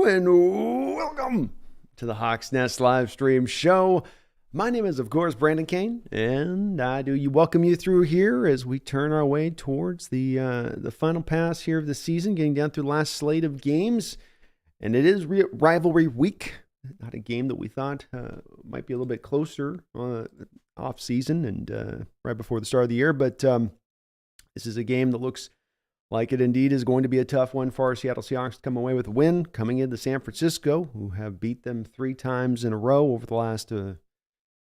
Hello and welcome to the Hawks Nest live stream show. My name is, of course, Brandon Kane, and I do welcome you through here as we turn our way towards the final pass here of the season, getting down through the last slate of games. And it is rivalry week, not a game that we thought might be a little bit closer off season and right before the start of the year. But this is a game that looks like it indeed is going to be a tough one for our Seattle Seahawks to come away with a win, coming into San Francisco, who have beat them 3 times in a row over the last,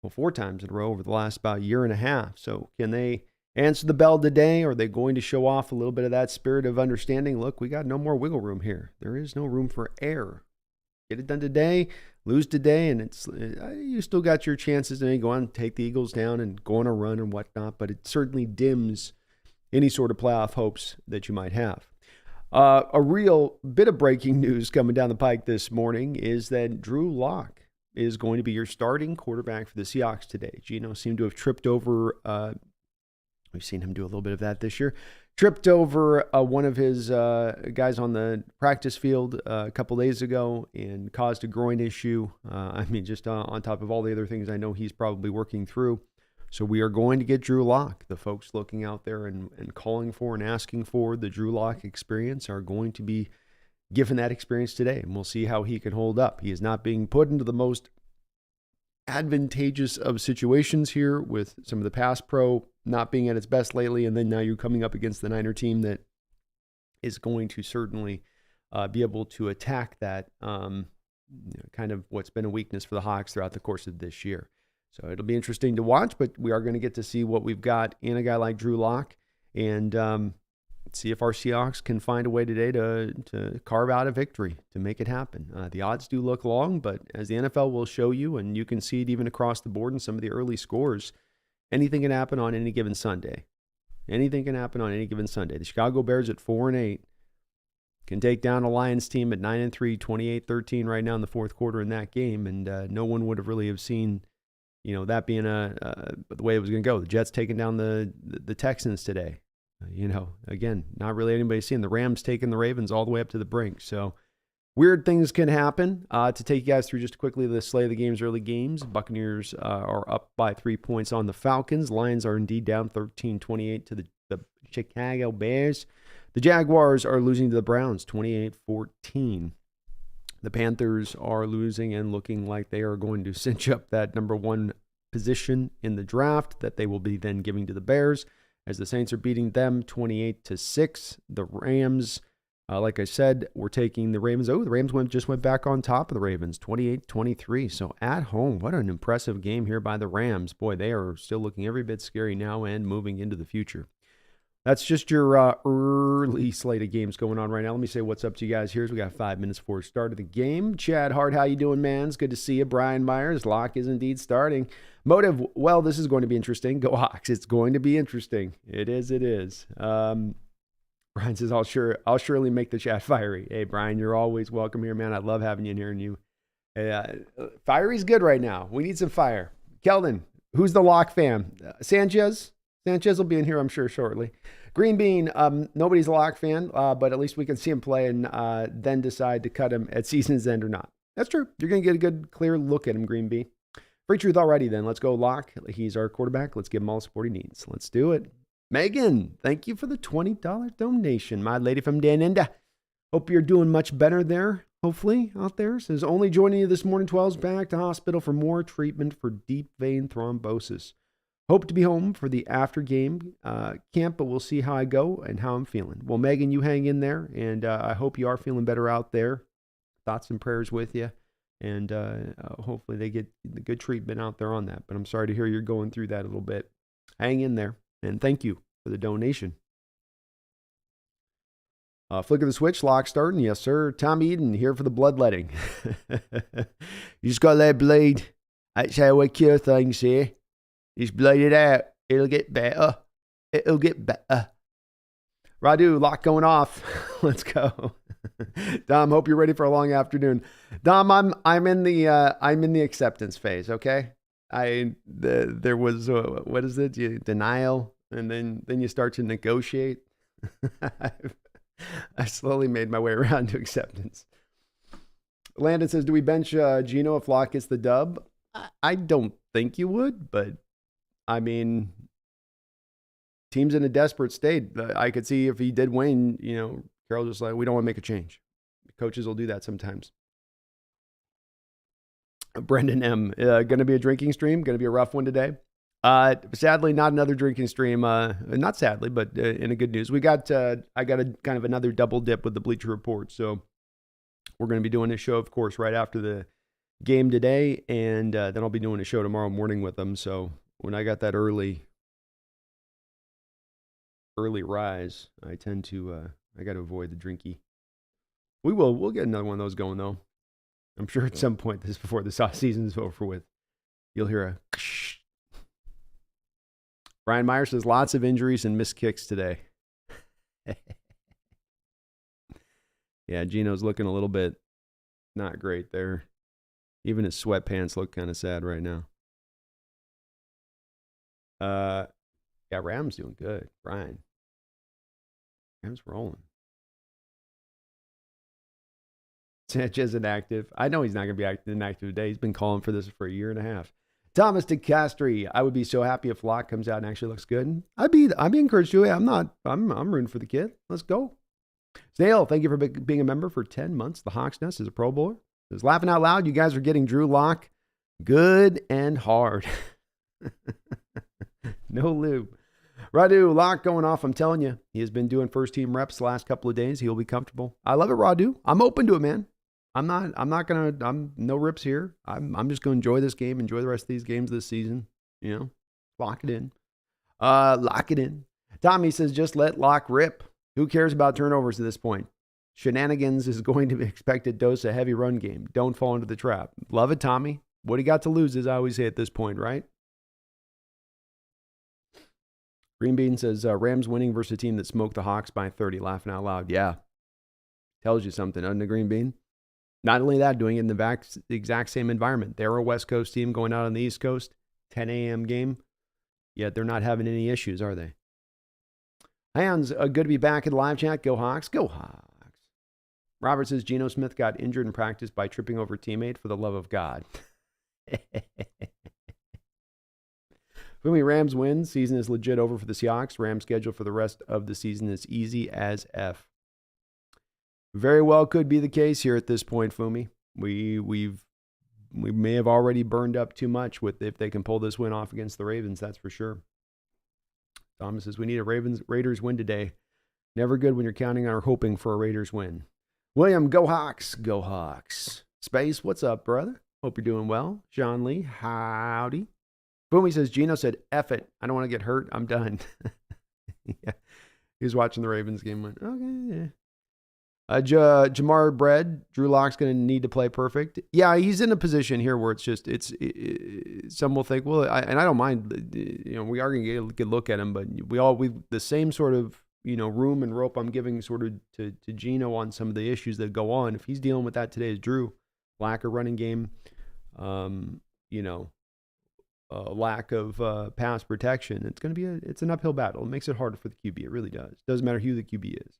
4 times in a row over the last about year and a half. So can they answer the bell today? Are they going to show off a little bit of that spirit of understanding? Look, we got no more wiggle room here. There is no room for error. Get it done today, lose today, and you still got your chances to go on and take the Eagles down and go on a run and whatnot, but it certainly dims any sort of playoff hopes that you might have. A real bit of breaking news coming down the pike this morning is that Drew Lock is going to be your starting quarterback for the Seahawks today. Geno seemed to have tripped over, we've seen him do a little bit of that this year, tripped over one of his guys on the practice field a couple days ago and caused a groin issue. Just on top of all the other things I know he's probably working through. So we are going to get Drew Lock. The folks looking out there and calling for and asking for the Drew Lock experience are going to be given that experience today, and we'll see how he can hold up. He is not being put into the most advantageous of situations here with some of the pass pro not being at its best lately, and then now you're coming up against the Niner team that is going to certainly be able to attack that kind of what's been a weakness for the Hawks throughout the course of this year. So it'll be interesting to watch, but we are going to get to see what we've got in a guy like Drew Lock and see if our Seahawks can find a way today to carve out a victory, to make it happen. The odds do look long, but as the NFL will show you, and you can see it even across the board in some of the early scores, anything can happen on any given Sunday. Anything can happen on any given Sunday. The Chicago Bears at 4-8 can take down a Lions team at 9-3, 28-13 right now in the fourth quarter in that game, and no one would have really have seen that being the way it was going to go. The Jets taking down the Texans today. Again, not really anybody seeing the Rams taking the Ravens all the way up to the brink. So weird things can happen. To take you guys through just quickly the slate of the games, early games. Buccaneers are up by 3 points on the Falcons. Lions are indeed down 13-28 to the Chicago Bears. The Jaguars are losing to the Browns 28-14. The Panthers are losing and looking like they are going to cinch up that number 1 position in the draft that they will be then giving to the Bears as the Saints are beating them 28-6. The Rams, like I said, we're taking the Ravens. Oh, the Rams just went back on top of the Ravens, 28-23. So at home, what an impressive game here by the Rams. Boy, they are still looking every bit scary now and moving into the future. That's just your early slate of games going on right now. Let me say what's up to you guys here. We got 5 minutes before the start of the game. Chad Hart, how you doing, man? It's good to see you. Brian Myers, Lock is indeed starting. Motive, well, this is going to be interesting. Go Hawks. It's going to be interesting. It is. Brian says, I'll surely make the chat fiery. Hey, Brian, you're always welcome here, man. I love having you in here. And fiery's good right now. We need some fire. Keldon, who's the Lock fan? Sanchez will be in here, I'm sure, shortly. Green Bean, nobody's a Lock fan, but at least we can see him play and then decide to cut him at season's end or not. That's true. You're going to get a good, clear look at him, Green Bean. Free truth already then. Let's go Lock. He's our quarterback. Let's give him all the support he needs. Let's do it. Megan, thank you for the $20 donation. My lady from Daninda. Hope you're doing much better there, hopefully, out there. Says, only joining you this morning, 12's back to hospital for more treatment for deep vein thrombosis. Hope to be home for the after game camp, but we'll see how I go and how I'm feeling. Well, Megan, you hang in there, and I hope you are feeling better out there. Thoughts and prayers with you, and hopefully they get the good treatment out there on that. But I'm sorry to hear you're going through that a little bit. Hang in there, and thank you for the donation. Flick of the switch, Lock starting. Yes, sir. Tom Eden here for the bloodletting. You just got to let it bleed. That's how we cure things here. Just bleed it out. It'll get better. Radu, Lock going off. Let's go. Dom, hope you're ready for a long afternoon. Dom, I'm in the acceptance phase. Okay. There was what is it? Denial, and then you start to negotiate. I slowly made my way around to acceptance. Landon says, do we bench Gino if Locke gets the dub? I don't think you would, but I mean, team's in a desperate state. I could see if he did win, Carroll just like, we don't want to make a change. Coaches will do that sometimes. Brendan M. Going to be a drinking stream. Going to be a rough one today. Sadly, not another drinking stream. Not sadly, but in a good news. I got a kind of another double dip with the Bleacher Report. So we're going to be doing a show, of course, right after the game today. And then I'll be doing a show tomorrow morning with them. So when I got that early rise, I tend to, I got to avoid the drinky. We'll get another one of those going though. I'm sure at some point this before the season's over with, you'll hear a Brian Meyer says lots of injuries and missed kicks today. Yeah, Gino's looking a little bit not great there. Even his sweatpants look kind of sad right now. Yeah, Rams doing good. Brian. Rams rolling. Sanchez inactive. I know he's not going to be inactive today. He's been calling for this for a year and a half. Thomas DeCastri. I would be so happy if Locke comes out and actually looks good. I'd be encouraged to. I'm rooting for the kid. Let's go. Snail, thank you for being a member for 10 months. The Hawks Nest is a Pro Bowler. Says, laughing out loud, you guys are getting Drew Lock good and hard. No lube. Radu, Lock going off. I'm telling you, he has been doing first team reps the last couple of days. He'll be comfortable. I love it, Radu. I'm open to it, man. I'm no rips here. I'm just going to enjoy this game, enjoy the rest of these games this season. Lock it in. Lock it in. Tommy says, just let Lock rip. Who cares about turnovers at this point? Shenanigans is going to be expected dose a heavy run game. Don't fall into the trap. Love it, Tommy. What he got to lose, as I always say at this point, right? Green Bean says, Rams winning versus a team that smoked the Hawks by 30. Laughing out loud. Yeah. Tells you something, doesn't it, Green Bean? Not only that, doing it in the exact same environment. They're a West Coast team going out on the East Coast, 10 a.m. game. Yet they're not having any issues, are they? Hands, good to be back in the live chat. Go Hawks. Go Hawks. Robert says, Geno Smith got injured in practice by tripping over a teammate for the love of God. Fumi, Rams win. Season is legit over for the Seahawks. Rams schedule for the rest of the season is easy as F. Very well could be the case here at this point, Fumi. We may have already burned up too much with if they can pull this win off against the Ravens, that's for sure. Thomas says, we need a Raiders win today. Never good when you're counting on or hoping for a Raiders win. William, go Hawks. Go Hawks. Space, what's up, brother? Hope you're doing well. Sean Lee, howdy. Fumi says, Gino said, F it. I don't want to get hurt. I'm done. Yeah. He was watching the Ravens game. Went, okay, yeah. Jamar Bread, Drew Lock's going to need to play perfect. Yeah, he's in a position here where some will think, well, and I don't mind, we are going to get a good look at him, but we the same sort of, room and rope I'm giving sort of to Gino on some of the issues that go on. If he's dealing with that today as Drew, lack of running game, lack of pass protection, it's going to be it's an uphill battle. It makes it harder for the QB. It really does. Doesn't matter who the QB is.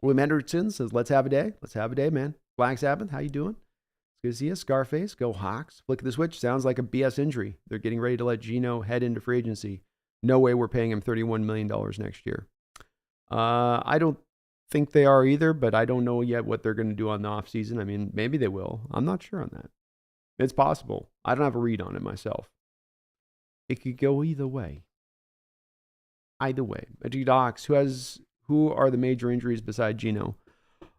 William Anderson says, let's have a day. Let's have a day, man. Black Sabbath, how you doing? It's good to see you. Scarface, go Hawks. Flick of the switch. Sounds like a BS injury. They're getting ready to let Gino head into free agency. No way we're paying him $31 million next year. I don't think they are either, but I don't know yet what they're going to do on the offseason. I mean, maybe they will. I'm not sure on that. It's possible. I don't have a read on it myself. It could go either way. Either way. Magic Docs, who are the major injuries beside Gino?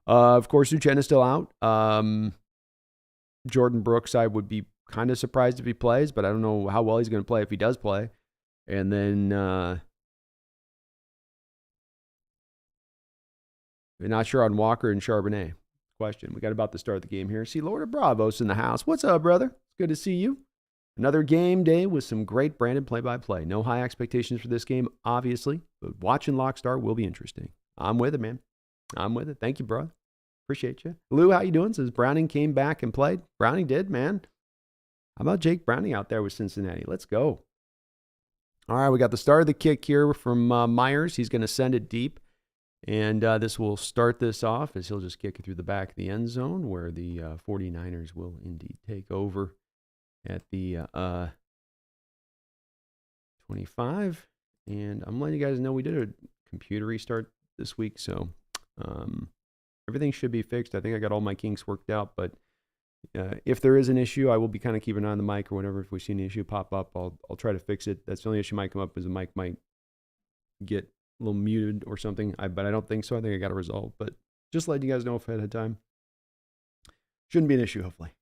Of course, Uchenna's still out. Jordan Brooks, I would be kind of surprised if he plays, but I don't know how well he's going to play if he does play. And then we're not sure on Walker and Charbonnet. Question. We got about to start the game here. See Lord of Bravos in the house. What's up, brother? It's good to see you. Another game day with some great branded play-by-play. No high expectations for this game, obviously, but watching Lockstar will be interesting. I'm with it, man. I'm with it. Thank you, bro. Appreciate you. Lou, how you doing? Says Browning came back and played. Browning did, man. How about Jake Browning out there with Cincinnati? Let's go. All right, we got the start of the kick here from Myers. He's going to send it deep. And this will start this off as he'll just kick it through the back of the end zone where the 49ers will indeed take over at the 25. And I'm letting you guys know we did a computer restart this week, so everything should be fixed. I think I got all my kinks worked out, but if there is an issue, I will be kind of keeping an eye on the mic or whatever. If we see an issue pop up, I'll try to fix it. That's the only issue might come up is the mic might get a little muted or something, but I don't think so. I think I got it resolved, but just letting you guys know ahead of time. Shouldn't be an issue, hopefully.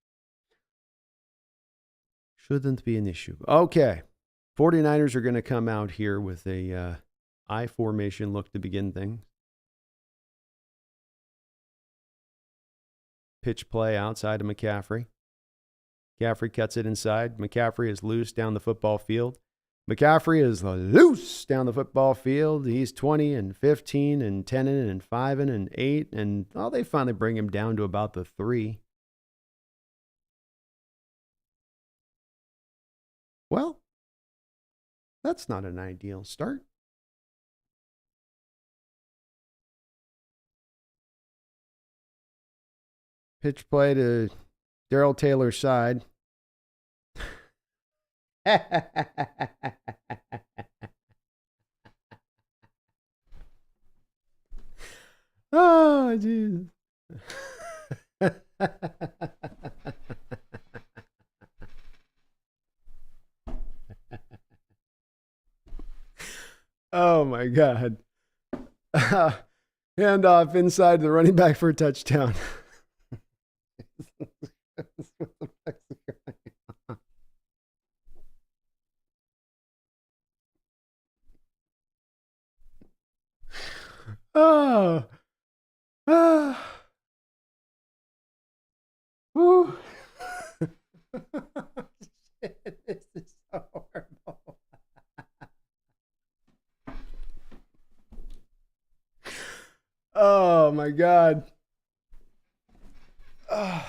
Shouldn't be an issue. Okay. 49ers are going to come out here with a I formation look to begin things. Pitch play outside of McCaffrey. McCaffrey cuts it inside. McCaffrey is loose down the football field. McCaffrey is loose down the football field. He's 20 and 15 and 10 and 5 and 8. And they finally bring him down to about the 3. Well, that's not an ideal start. Pitch play to Darrell Taylor's side. Oh, Jesus. Oh, my God. Handoff inside the running back for a touchdown. Oh. Woo. Shit, this is so horrible. Oh my God. Oh.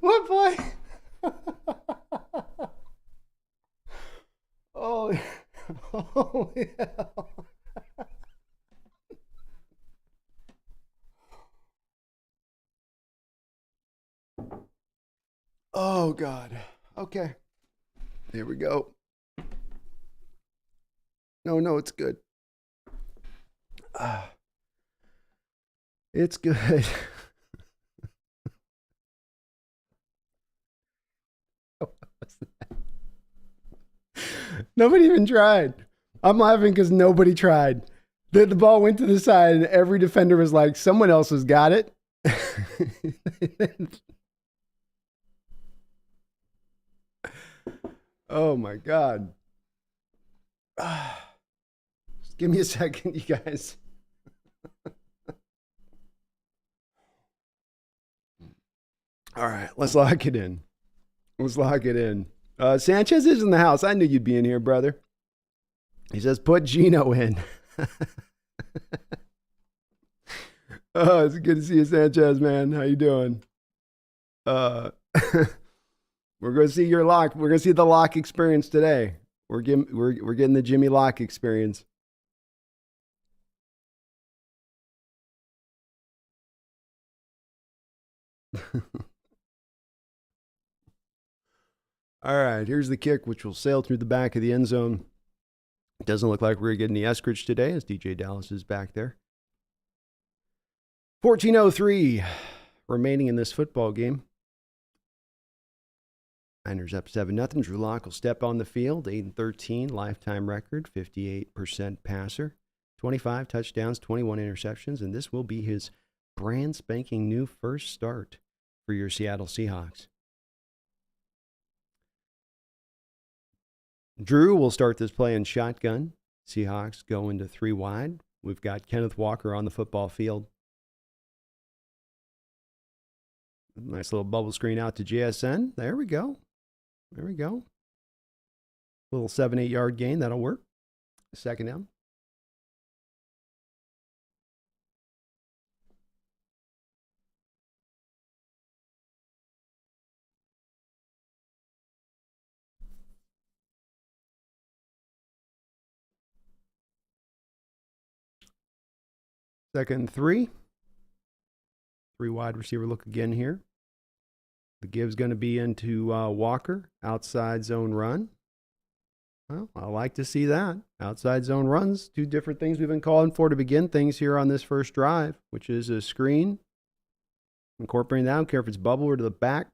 What play? Oh, holy hell. Oh, God. Okay. Here we go. No, it's good. It's good. Nobody even tried. I'm laughing because nobody tried. The ball went to the side and every defender was like, someone else has got it. Oh my God. Just give me a second, you guys. All right, let's lock it in. Sanchez is in the house. I knew you'd be in here, brother. He says, put Gino in. Oh, it's good to see you, Sanchez, man. How you doing? We're going to see your lock. We're going to see the lock experience today. We're getting the Jimmy Lock experience. All right, here's the kick, which will sail through the back of the end zone. It doesn't look like we're getting the Eskridge today as DJ Dallas is back there. 14:03 remaining in this football game. Niners up 7-0. Drew Lock will step on the field, 8-13, lifetime record, 58% passer, 25 touchdowns, 21 interceptions, and this will be his brand spanking new first start for your Seattle Seahawks. Drew will start this play in shotgun. Seahawks go into 3 wide. We've got Kenneth Walker on the football field. Nice little bubble screen out to JSN. There we go. Little 7-8 yard gain. That'll work. Second down. 2nd and 3. 3 wide receiver look again here. The give's going to be into Walker. Outside zone run. Well, I like to see that. Outside zone runs. 2 different things we've been calling for to begin things here on this first drive, which is a screen. Incorporating that. I don't care if it's bubble or to the back.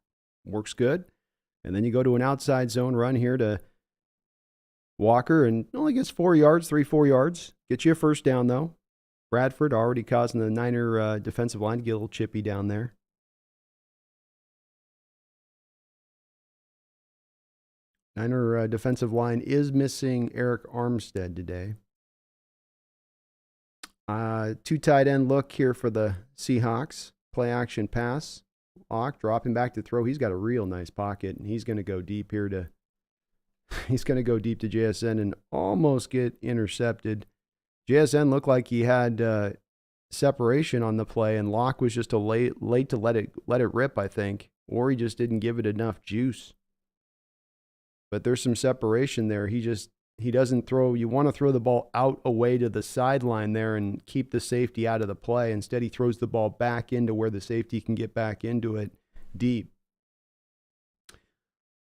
Works good. And then you go to an outside zone run here to Walker, and only gets 4 yards, 3-4 yards. Gets you a first down, though. Bradford already causing the Niner defensive line to get a little chippy down there. Niner defensive line is missing Eric Armstead today. 2 tight end look here for the Seahawks. Play action pass. Locke dropping back to throw. He's got a real nice pocket, and he's going to go deep here to JSN and almost get intercepted. JSN looked like he had separation on the play, and Locke was just late to let it rip, I think, or he just didn't give it enough juice. But there's some separation there. He doesn't throw. You want to throw the ball out away to the sideline there and keep the safety out of the play. Instead, he throws the ball back into where the safety can get back into it deep.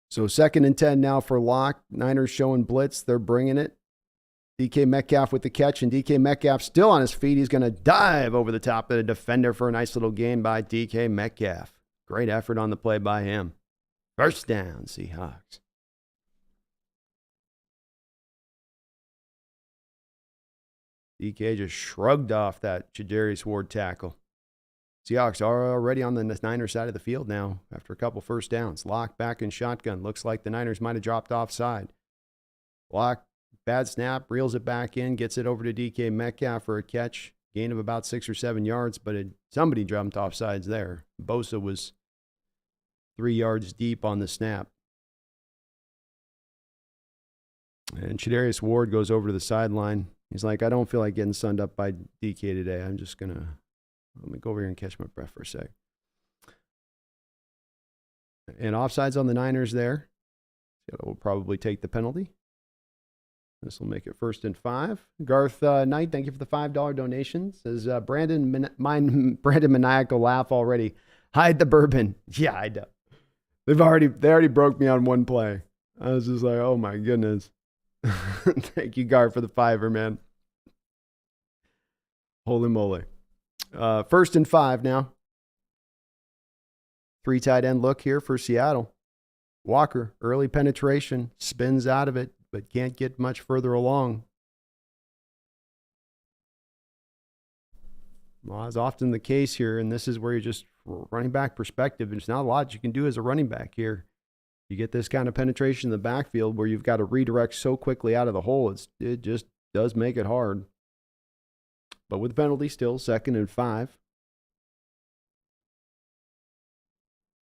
So 2nd and 10 now for Locke. Niners showing blitz. They're bringing it. DK Metcalf with the catch, and DK Metcalf still on his feet. He's going to dive over the top of the defender for a nice little gain by DK Metcalf. Great effort on the play by him. First down, Seahawks. DK just shrugged off that Shadarius Ward tackle. Seahawks are already on the Niners side of the field now after a couple first downs. Locke back in shotgun. Looks like the Niners might have dropped offside. Locke, bad snap, reels it back in, gets it over to DK Metcalf for a catch. Gain of about 6 or 7 yards, but somebody jumped offsides there. Bosa was 3 yards deep on the snap. And Shadarius Ward goes over to the sideline. He's like, I don't feel like getting sunned up by DK today. I'm just going to, let me go over here and catch my breath for a sec. And offsides on the Niners there. Seattle will probably take the penalty. This will make it 1st and 5. Garth Knight, thank you for the $5 donation. Says, Brandon maniacal laugh already. Hide the bourbon. Yeah, I know. They already broke me on one play. I was just like, oh my goodness. Thank you, Gar, for the $5, man. Holy moly. 1st and 5 now. 3 tight end look here for Seattle. Walker, early penetration, spins out of it, but can't get much further along. Well, as often the case here, and this is where you're just running back perspective. There's not a lot you can do as a running back here. You get this kind of penetration in the backfield where you've got to redirect so quickly out of the hole. It just does make it hard. But with the penalty still, 2nd and 5.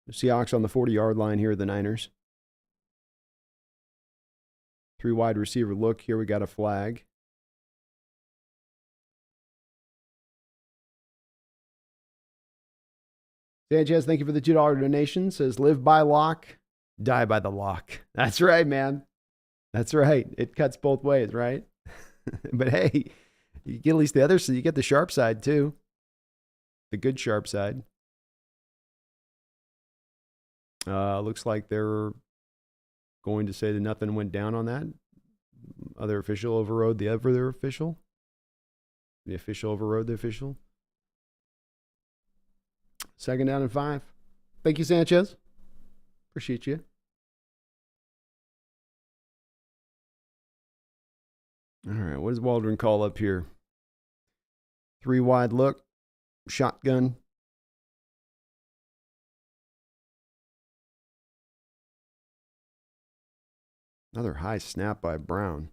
The Seahawks on the 40-yard line here, the Niners. 3 wide receiver look. Here we got a flag. Sanchez, thank you for the $2 donation. Says, live by lock, die by the lock. That's right, man. That's right. It cuts both ways, right? But hey, you get at least the other side. You get the sharp side too. The good sharp side. Looks like they're going to say that nothing went down on that. Other official overrode the other official. The official overrode the official. 2nd down and 5. Thank you, Sanchez. Appreciate you. All right, what does Waldron call up here? 3 wide look, shotgun. Another high snap by Brown.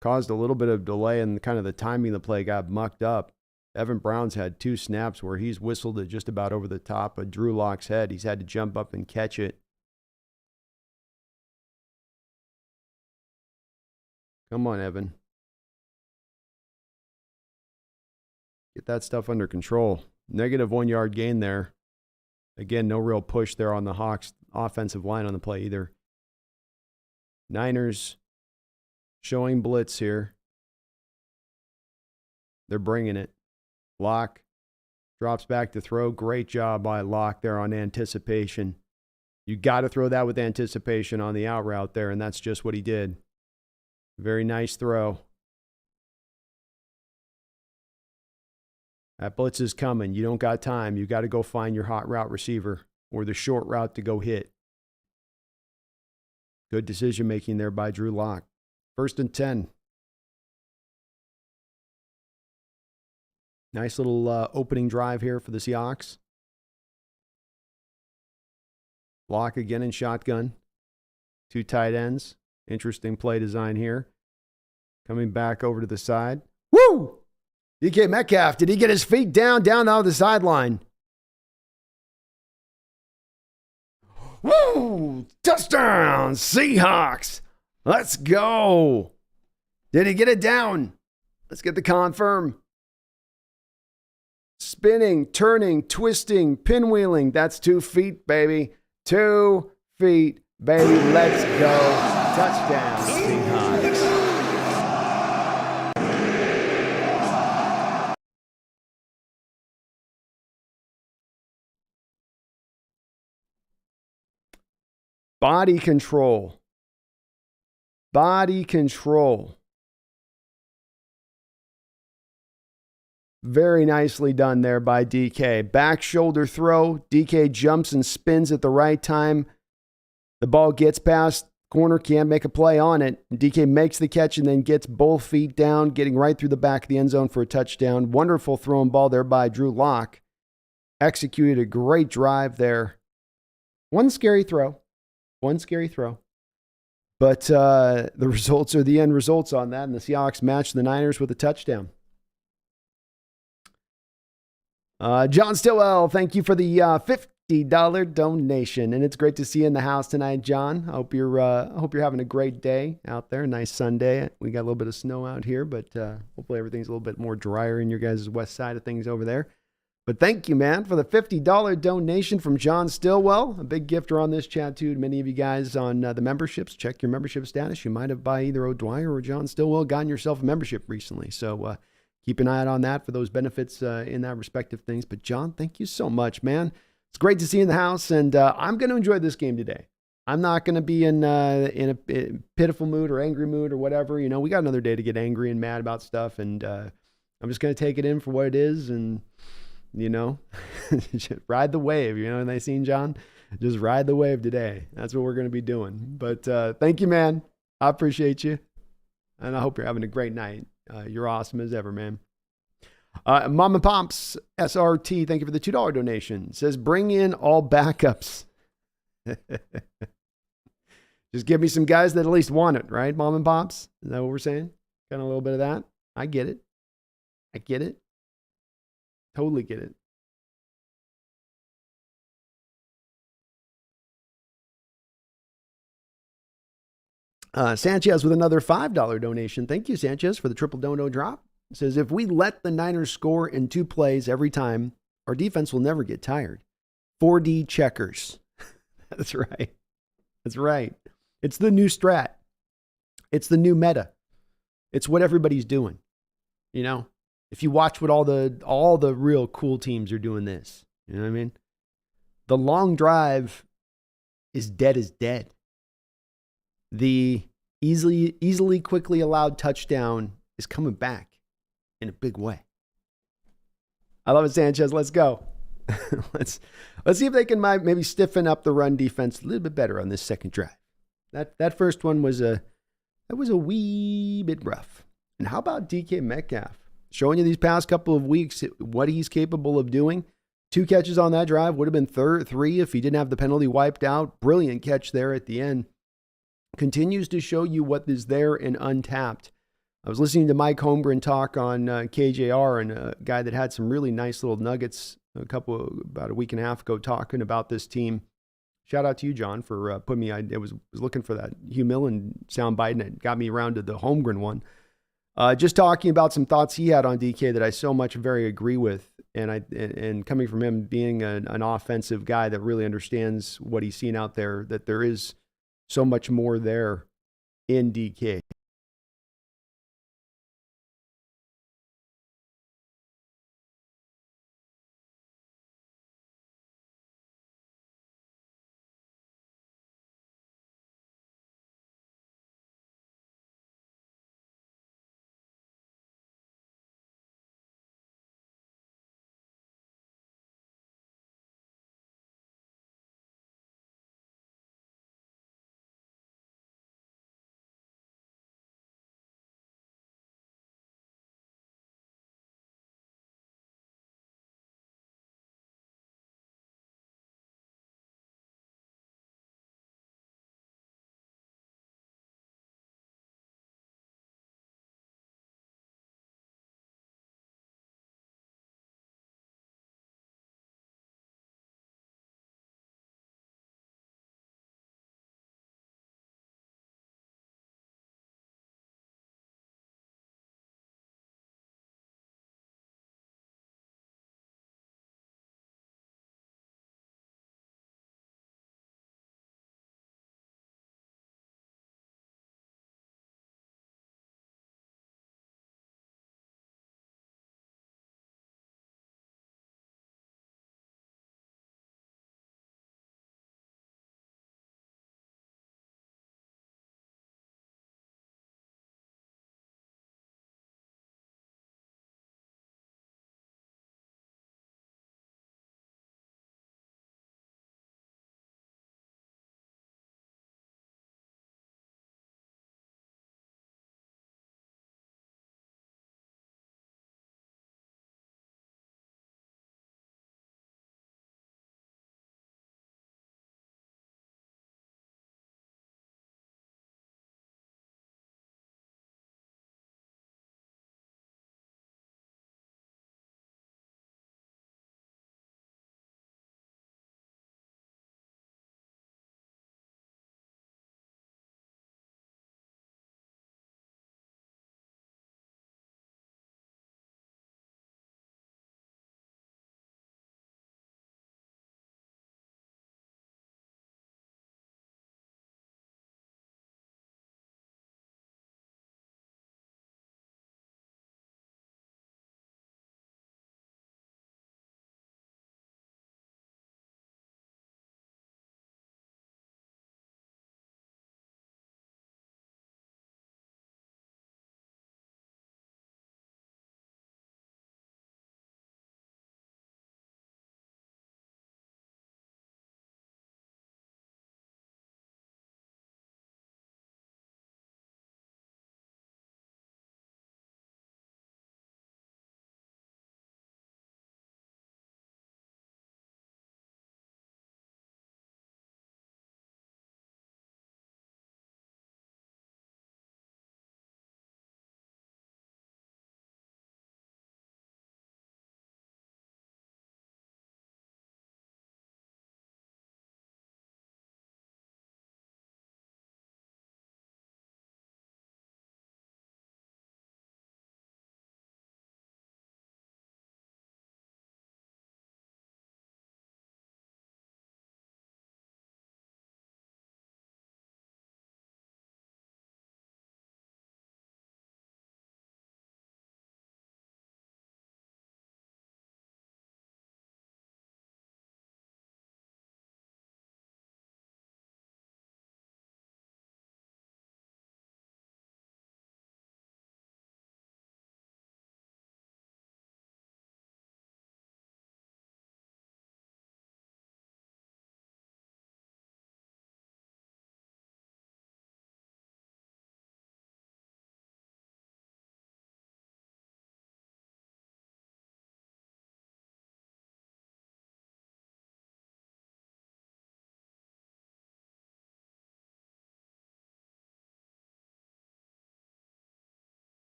Caused a little bit of delay and kind of the timing of the play got mucked up. Evan Brown's had 2 snaps where he's whistled it just about over the top of Drew Lock's head. He's had to jump up and catch it. Come on, Evan. Get that stuff under control. Negative 1 yard gain there. Again, no real push there on the Hawks offensive line on the play either. Niners showing blitz here. They're bringing it. Lock drops back to throw. Great job by Lock there on anticipation. You got to throw that with anticipation on the out route there, and that's just what he did. Very nice throw. That blitz is coming. You don't got time. You got to go find your hot route receiver or the short route to go hit. Good decision making there by Drew Lock. 1st and 10. Nice little opening drive here for the Seahawks. Lock again in shotgun. 2 tight ends. Interesting play design here. Coming back over to the side. Woo! DK Metcalf, did he get his feet down out the sideline? Woo! Touchdown, Seahawks! Let's go! Did he get it down? Let's get the confirm. Spinning, turning, twisting, pinwheeling. That's 2 feet, baby. 2 feet, baby. Let's go. Touchdown, Seahawks. Body control. Body control. Very nicely done there by DK. Back shoulder throw. DK jumps and spins at the right time. The ball gets past corner, can't make a play on it. DK makes the catch and then gets both feet down, getting right through the back of the end zone for a touchdown. Wonderful throwing ball there by Drew Lock. Executed a great drive there. One scary throw. But the results are the end results on that, and the Seahawks match the Niners with a touchdown. John Stillwell, thank you for the $50 donation, and it's great to see you in the house tonight, John. I hope you're having a great day out there. Nice Sunday. We got a little bit of snow out here, but hopefully everything's a little bit more drier in your guys' west side of things over there. But thank you, man, for the $50 donation from John Stillwell. A big gifter on this chat, too. Many of you guys on the memberships, check your membership status. You might have, by either O'Dwyer or John Stillwell, gotten yourself a membership recently. So keep an eye out on that for those benefits in that respective things. But, John, thank you so much, man. It's great to see you in the house, and I'm going to enjoy this game today. I'm not going to be in a pitiful mood or angry mood or whatever. You know, we got another day to get angry and mad about stuff, and I'm just going to take it in for what it is and, you know, ride the wave. You know what I seen, John? Just ride the wave today. That's what we're going to be doing. But thank you, man. I appreciate you, and I hope you're having a great night. You're awesome as ever, man. Mom and Pops SRT, thank you for the $2 donation. Says, bring in all backups. Just give me some guys that at least want it, right, Mom and Pops? Is that what we're saying? Kind of a little bit of that. I get it. Totally get it. Sanchez with another $5 donation. Thank you, Sanchez, for the triple dono drop. It says, if we let the Niners score in 2 plays every time, our defense will never get tired. 4D checkers. That's right. That's right. It's the new strat. It's the new meta. It's what everybody's doing. You know, if you watch what all the real cool teams are doing this, you know what I mean? The long drive is dead as dead. The easily, quickly allowed touchdown is coming back in a big way. I love it, Sanchez. Let's go. Let's see if they can maybe stiffen up the run defense a little bit better on this second drive. That first one was a wee bit rough. And how about DK Metcalf? Showing you these past couple of weeks what he's capable of doing. 2 catches on that drive. Would have been 3 if he didn't have the penalty wiped out. Brilliant catch there at the end. Continues to show you what is there and untapped. I was listening to Mike Holmgren talk on KJR, and a guy that had some really nice little nuggets about a week and a half ago talking about this team. Shout out to you, John, for putting me. I was looking for that Hugh Millen soundbite, and it got me around to the Holmgren one. Just talking about some thoughts he had on DK that I so much very agree with, and coming from him being an offensive guy that really understands what he's seen out there, that there is so much more there in DK.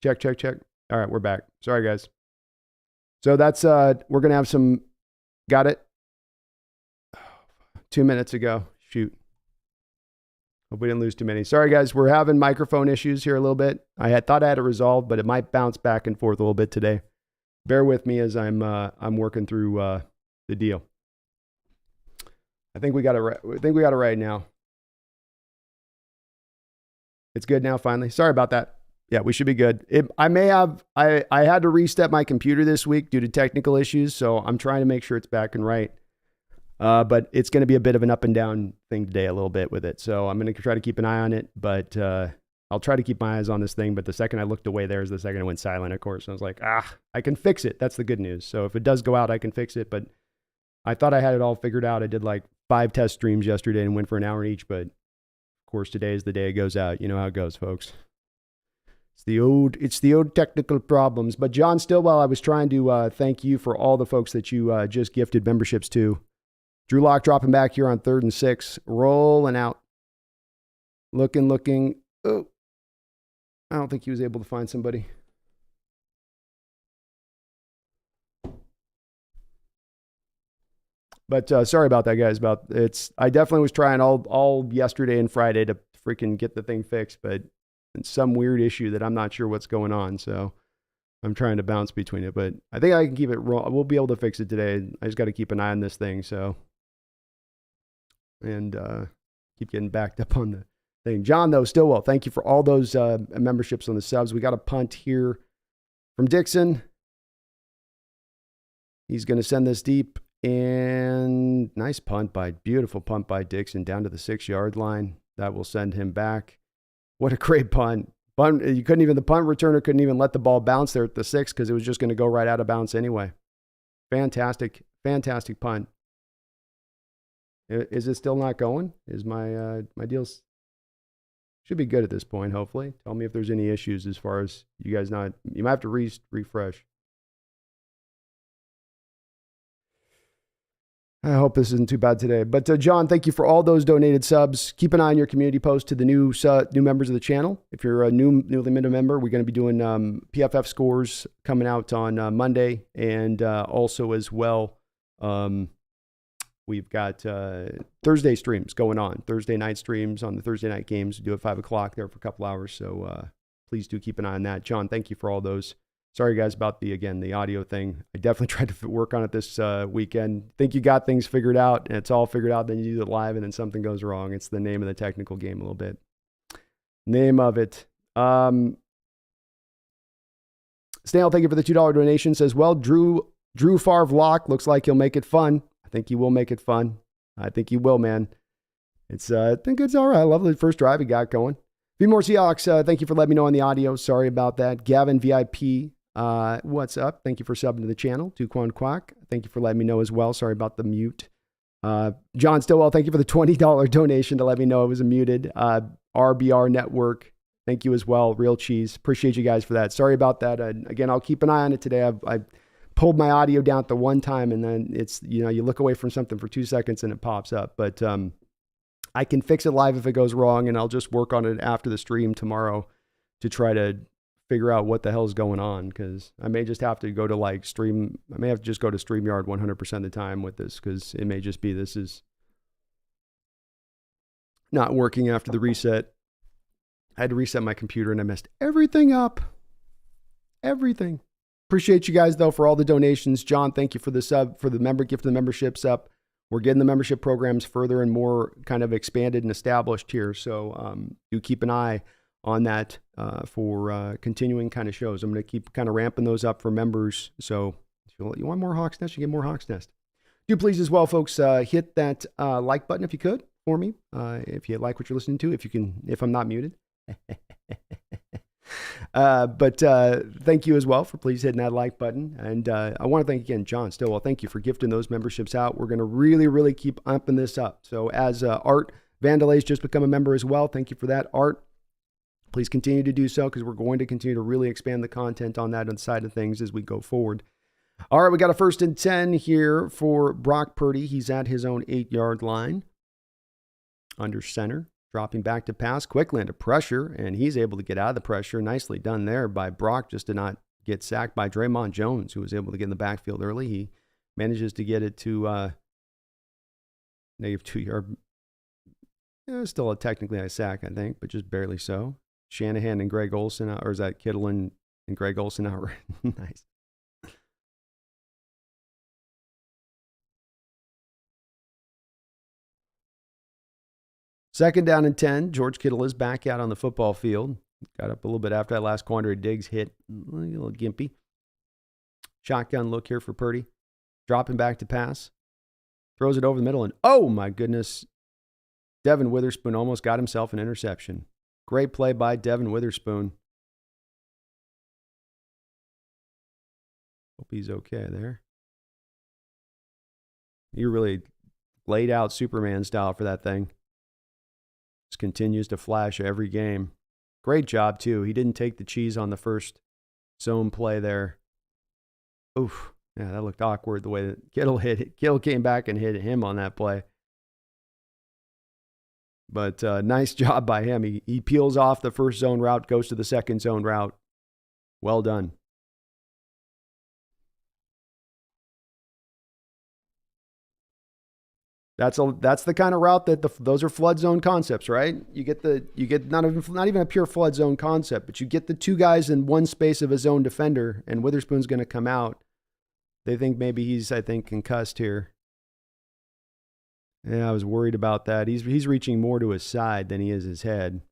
Check. All right, we're back. Sorry, guys. So that's, we're going to have some, got it? 2 minutes ago. Shoot. Hope we didn't lose too many. Sorry, guys. We're having microphone issues here a little bit. I thought I had it resolved, but it might bounce back and forth a little bit today. Bear with me as I'm working through the deal. I think we got it right. I think we got it right now. It's good now, finally. Sorry about that. Yeah, we should be good. I had to reset my computer this week due to technical issues, so I'm trying to make sure it's back and right. But it's going to be a bit of an up and down thing today, a little bit with it. So I'm going to try to keep an eye on it, but I'll try to keep my eyes on this thing. But the second I looked away, there's the second it went silent, of course. And I was like, I can fix it. That's the good news. So if it does go out, I can fix it. But I thought I had it all figured out. I did like 5 test streams yesterday and went for an hour each. But of course, today is the day it goes out. You know how it goes, folks. It's the old technical problems. But John Stillwell, I was trying to thank you for all the folks that you just gifted memberships to. Drew Lock dropping back here on 3rd and 6, rolling out, looking. Oh, I don't think he was able to find somebody. But sorry about that, guys. I definitely was trying all yesterday and Friday to freaking get the thing fixed, but it's some weird issue that I'm not sure what's going on. So I'm trying to bounce between it, but I think I can keep it wrong. We'll be able to fix it today. I just got to keep an eye on this thing. So, and keep getting backed up on the thing. John, though, Stillwell, thank you for all those memberships on the subs. We got a punt here from Dixon. He's going to send this deep, and beautiful punt by Dixon down to the 6-yard line. That will send him back. What a great punt. The punt returner couldn't even let the ball bounce there at the 6 because it was just going to go right out of bounds anyway. Fantastic punt. Is it still not going? Is my deals should be good at this point, hopefully. Tell me if there's any issues as far as you guys not. You might have to refresh. I hope this isn't too bad today. But John, thank you for all those donated subs. Keep an eye on your community post to the new members of the channel. If you're a newly minted member, we're going to be doing PFF scores coming out on Monday. And also as well, we've got Thursday streams going on. Thursday night streams on the Thursday night games. We do at 5 o'clock there for a couple hours. So please do keep an eye on that. John, thank you for all those. Sorry, guys, about the audio thing. I definitely tried to work on it this weekend. Think you got things figured out, and it's all figured out. Then you do it live, and then something goes wrong. It's the name of the technical game a little bit. Name of it. Snail, thank you for the $2 donation. Says, well, Drew Favre lock looks like he'll make it fun. I think he will make it fun. I think he will, man. I think it's all right. I love the first drive he got going. Be more Seahawks. Thank you for letting me know on the audio. Sorry about that. Gavin VIP. What's up? Thank you for subbing to the channel. Tuquan Quack. Thank you for letting me know as well. Sorry about the mute. John Stillwell, thank you for the $20 donation to let me know it was muted. RBR Network, thank you as well. Real Cheese. Appreciate you guys for that. Sorry about that. Again, I'll keep an eye on it today. I pulled my audio down at the one time, and then it's, you look away from something for 2 seconds and it pops up. But I can fix it live if it goes wrong, and I'll just work on it after the stream tomorrow to try to figure out what the hell's going on, because I may just have to go to just go to StreamYard 100% of the time with this, because it may just be this is not working after the reset. I had to reset my computer and I messed everything up. Everything. Appreciate you guys though for all the donations. John, thank you for the sub, for the gift of the memberships up. We're getting the membership programs further and more kind of expanded and established here. So do keep an eye on that for continuing kind of shows. I'm going to keep kind of ramping those up for members. So if you want more Hawks Nest, you get more Hawks Nest. Do please as well, folks, hit that like button if you could for me. If you like what you're listening to, if I'm not muted. But thank you as well for please hitting that like button. And I want to thank again, John Stillwell. Thank you for gifting those memberships out. We're going to really, really keep upping this up. So as Art Vandelay's just become a member as well. Thank you for that, Art. Please continue to do so, because we're going to continue to really expand the content on that side of things as we go forward. All right, we got a 1st and 10 here for Brock Purdy. He's at his own 8-yard line under center. dropping back to pass. Quickly into pressure, and he's able to get out of the pressure. Nicely done there by Brock, just to not get sacked by Draymond Jones, who was able to get in the backfield early. He manages to get it to -2 yard. Still technically a sack, I think, but just barely so. Shanahan and Greg Olsen, or is that Kittle and Greg Olsen out? Nice. Second down and 10. George Kittle is back out on the football field. Got up a little bit after that last Quandary Diggs hit. A little gimpy. Shotgun look here for Purdy. Dropping back to pass. Throws it over the middle, and oh my goodness, Devin Witherspoon almost got himself an interception. Great play by Devin Witherspoon. Hope he's okay there. He really laid out Superman style for that thing. Just continues to flash every game. Great job, too. He didn't take the cheese on the first zone play there. Oof. Yeah, that looked awkward the way that Kittle hit it. Kittle came back and hit him on that play. But nice job by him. He peels off the first zone route, goes to the second zone route. Well done. That's the kind of route that those are flood zone concepts, right? You get not even a pure flood zone concept, but you get the two guys in one space of a zone defender, and Witherspoon's going to come out. They think maybe he's concussed here. Yeah, I was worried about that. He's reaching more to his side than he is his head,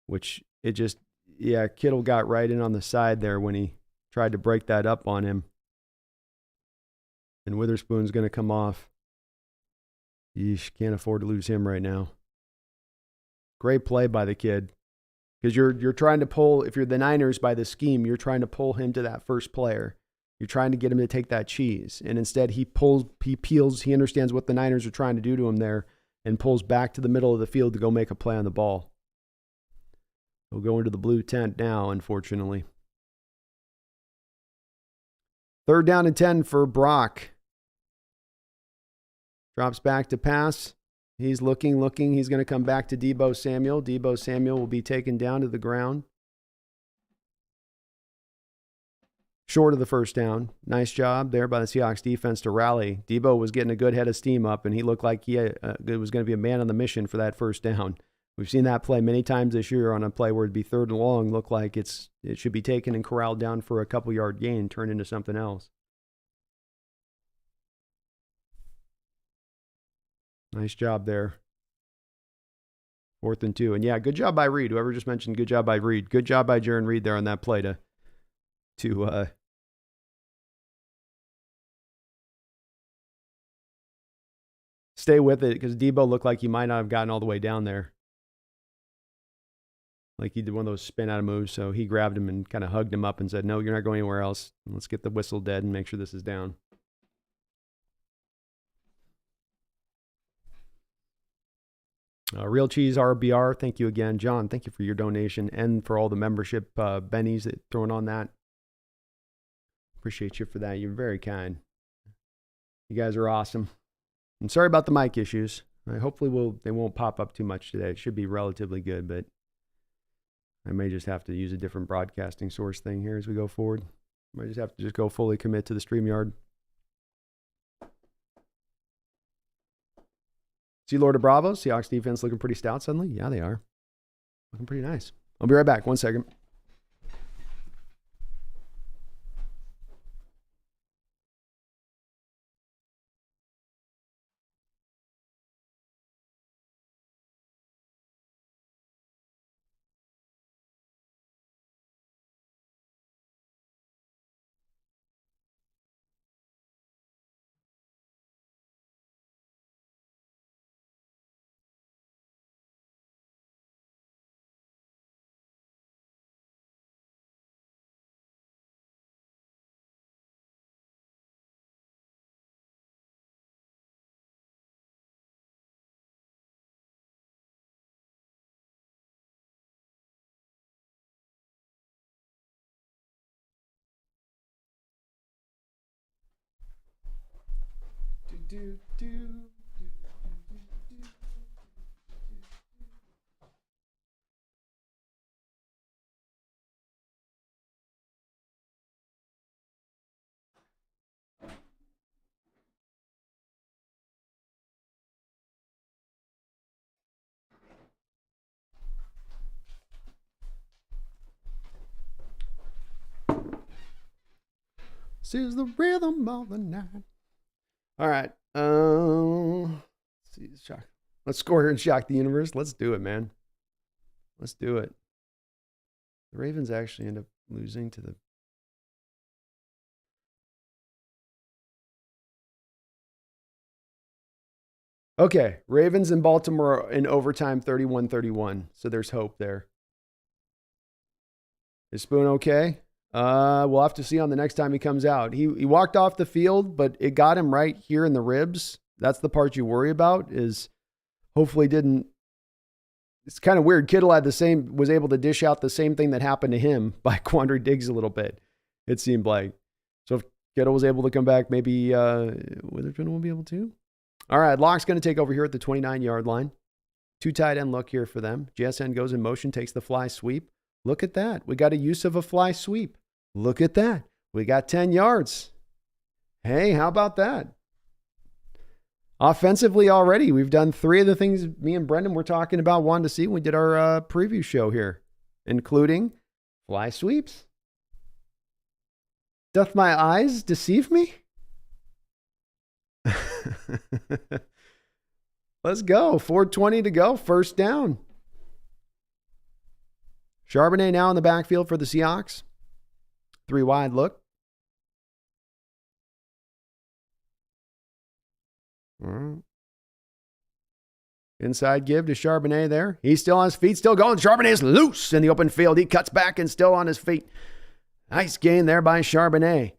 which Kittle got right in on the side there when he tried to break that up on him. And Witherspoon's going to come off. Yeesh, can't afford to lose him right now. Great play by the kid. Because you're trying to pull, if you're the Niners by the scheme, you're trying to pull him to that first player. You're trying to get him to take that cheese. And instead he peels, he understands what the Niners are trying to do to him there and pulls back to the middle of the field to go make a play on the ball. He'll go into the blue tent now, unfortunately. Third down and 10 for Brock. Drops back to pass. He's looking. He's going to come back to Deebo Samuel. Deebo Samuel will be taken down to the ground. Short of the first down. Nice job there by the Seahawks defense to rally. Deebo was getting a good head of steam up, and he looked like he was going to be a man on the mission for that first down. We've seen that play many times this year on a play where it'd be third and long, look like it should be taken and corralled down for a couple-yard gain, turn into something else. Nice job there. 4th and 2. And yeah, good job by Reed. Whoever just mentioned good job by Reed. Good job by Jaron Reed there on that play to stay with it, because Deebo looked like he might not have gotten all the way down there. Like he did one of those spin out of moves. So he grabbed him and kind of hugged him up and said, no, you're not going anywhere else. Let's get the whistle dead and make sure this is down. Real Cheese RBR, thank you again. John, thank you for your donation and for all the membership bennies that thrown on that. Appreciate you for that. You're very kind. You guys are awesome. And sorry about the mic issues. Hopefully they won't pop up too much today. It should be relatively good, but I may just have to use a different broadcasting source thing here as we go forward. I might just have to go fully commit to the StreamYard. See Lord of Bravo, Seahawks defense looking pretty stout suddenly. Yeah, they are. Looking pretty nice. I'll be right back. 1 second. This is the rhythm of the night. All right. Let's see. Let's score here and shock the universe. Let's do it, man. Let's do it. The Ravens actually end up losing to the... Okay. Ravens in Baltimore in overtime 31-31. So there's hope there. Is Spoon okay? We'll have to see on the next time he comes out. He walked off the field, but it got him right here in the ribs. That's the part you worry about, is hopefully didn't... It's kind of weird. Kittle was able to dish out the same thing that happened to him by Quandre Diggs a little bit, it seemed like. So if Kittle was able to come back, maybe Witherspoon will be able to. All right, Locke's going to take over here at the 29-yard line. 2 tight end look here for them. JSN goes in motion, takes the fly sweep. Look at that. We got a use of a fly sweep. Look at that. We got 10 yards. Hey, how about that? Offensively already, we've done 3 of the things me and Brendan were talking about, wanted to see when we did our preview show here, including fly sweeps. Doth my eyes deceive me? Let's go. 4:20 to go. First down. Charbonnet now in the backfield for the Seahawks. 3 wide look. Inside give to Charbonnet there. He's still on his feet, still going. Charbonnet's loose in the open field. He cuts back and still on his feet. Nice gain there by Charbonnet.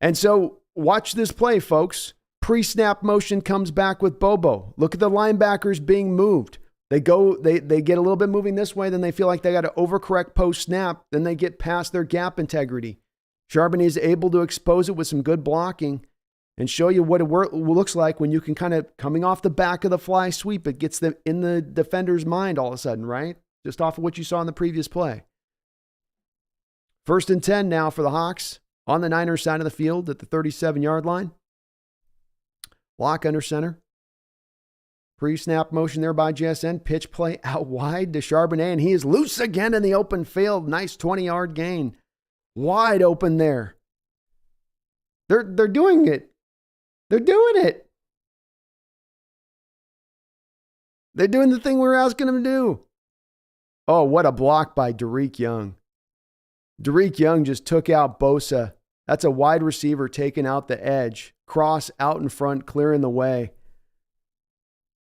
And so watch this play, folks. Pre-snap motion comes back with Bobo. Look at the linebackers being moved. They get a little bit moving this way, then they feel like they got to overcorrect post-snap, then they get past their gap integrity. Charbonnet is able to expose it with some good blocking and show you what it looks like when you can kind of, coming off the back of the fly sweep, it gets them in the defender's mind all of a sudden, right? Just off of what you saw in the previous play. 1st and 10 now for the Hawks on the Niners side of the field at the 37-yard line. Lock under center. Pre-snap motion there by JSN. Pitch play out wide to Charbonnet, and he is loose again in the open field. Nice 20-yard gain. Wide open there. They're doing it. They're doing it. They're doing the thing we were asking them to do. Oh, what a block by Derek Young. Derek Young just took out Bosa. That's a wide receiver taking out the edge. Cross out in front, clearing the way.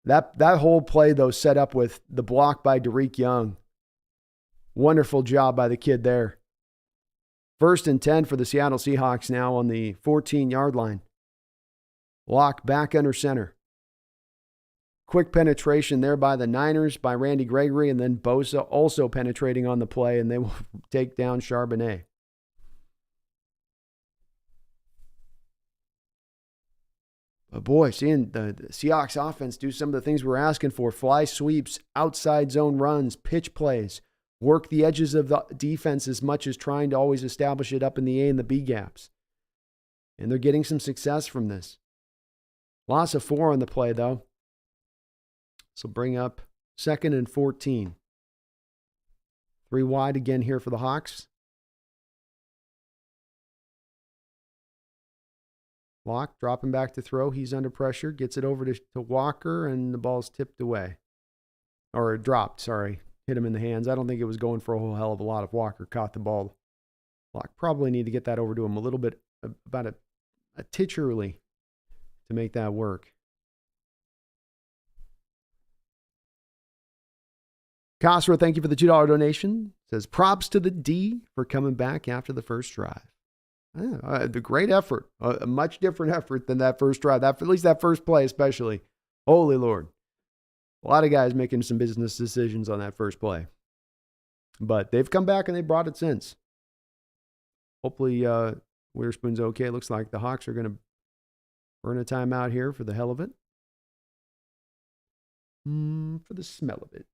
That whole play, though, set up with the block by Derek Young. Wonderful job by the kid there. 1st and 10 for the Seattle Seahawks now on the 14-yard line. Lock back under center. Quick penetration there by the Niners, by Randy Gregory, and then Bosa also penetrating on the play, and they will take down Charbonnet. But boy, seeing the Seahawks offense do some of the things we're asking for, fly sweeps, outside zone runs, pitch plays, work the edges of the defense as much as trying to always establish it up in the A and the B gaps. And they're getting some success from this. Loss of 4 on the play, though. So bring up 2nd and 14. 3 wide again here for the Hawks. Lock dropping back to throw. He's under pressure. Gets it over to Walker, and the ball's tipped away. Or dropped, sorry. Hit him in the hands. I don't think it was going for a whole hell of a lot if Walker caught the ball. Lock probably need to get that over to him a little bit, about a titch early to make that work. Cosro, thank you for the $2 donation. Says, props to the D for coming back after the first drive. The great effort. A much different effort than that first drive. At least that first play especially. Holy Lord. A lot of guys making some business decisions on that first play. But they've come back and they brought it since. Hopefully Witherspoon's okay. It looks like the Hawks are going to burn a timeout here for the hell of it. For the smell of it.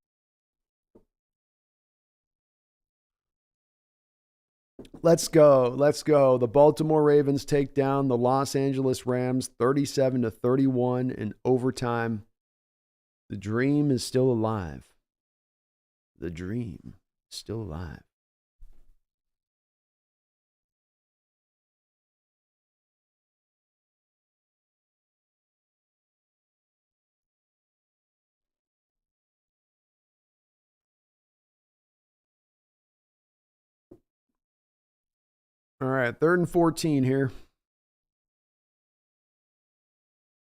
Let's go. Let's go. The Baltimore Ravens take down the Los Angeles Rams 37-31 in overtime. The dream is still alive. The dream is still alive. All right, 3rd and 14 here.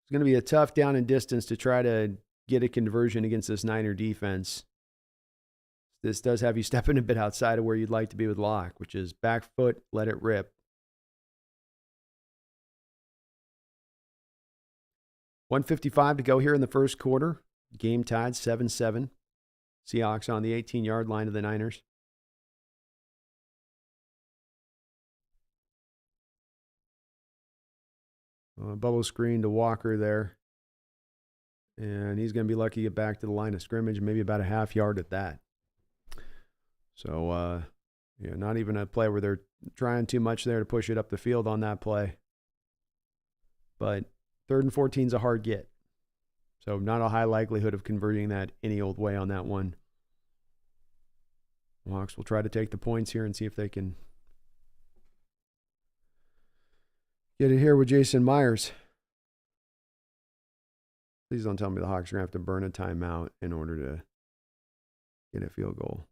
It's going to be a tough down and distance to try to get a conversion against this Niner defense. This does have you stepping a bit outside of where you'd like to be with lock, which is back foot, let it rip. 1:55 to go here in the first quarter. Game tied 7-7. Seahawks on the 18-yard line of the Niners. Bubble screen to Walker there. And he's going to be lucky to get back to the line of scrimmage, maybe about a half yard at that. So, not even a play where they're trying too much there to push it up the field on that play. But 3rd and 14 is a hard get. So not a high likelihood of converting that any old way on that one. Hawks will try to take the points here and see if they can get it here with Jason Myers. Please don't tell me the Hawks are going to have to burn a timeout in order to get a field goal.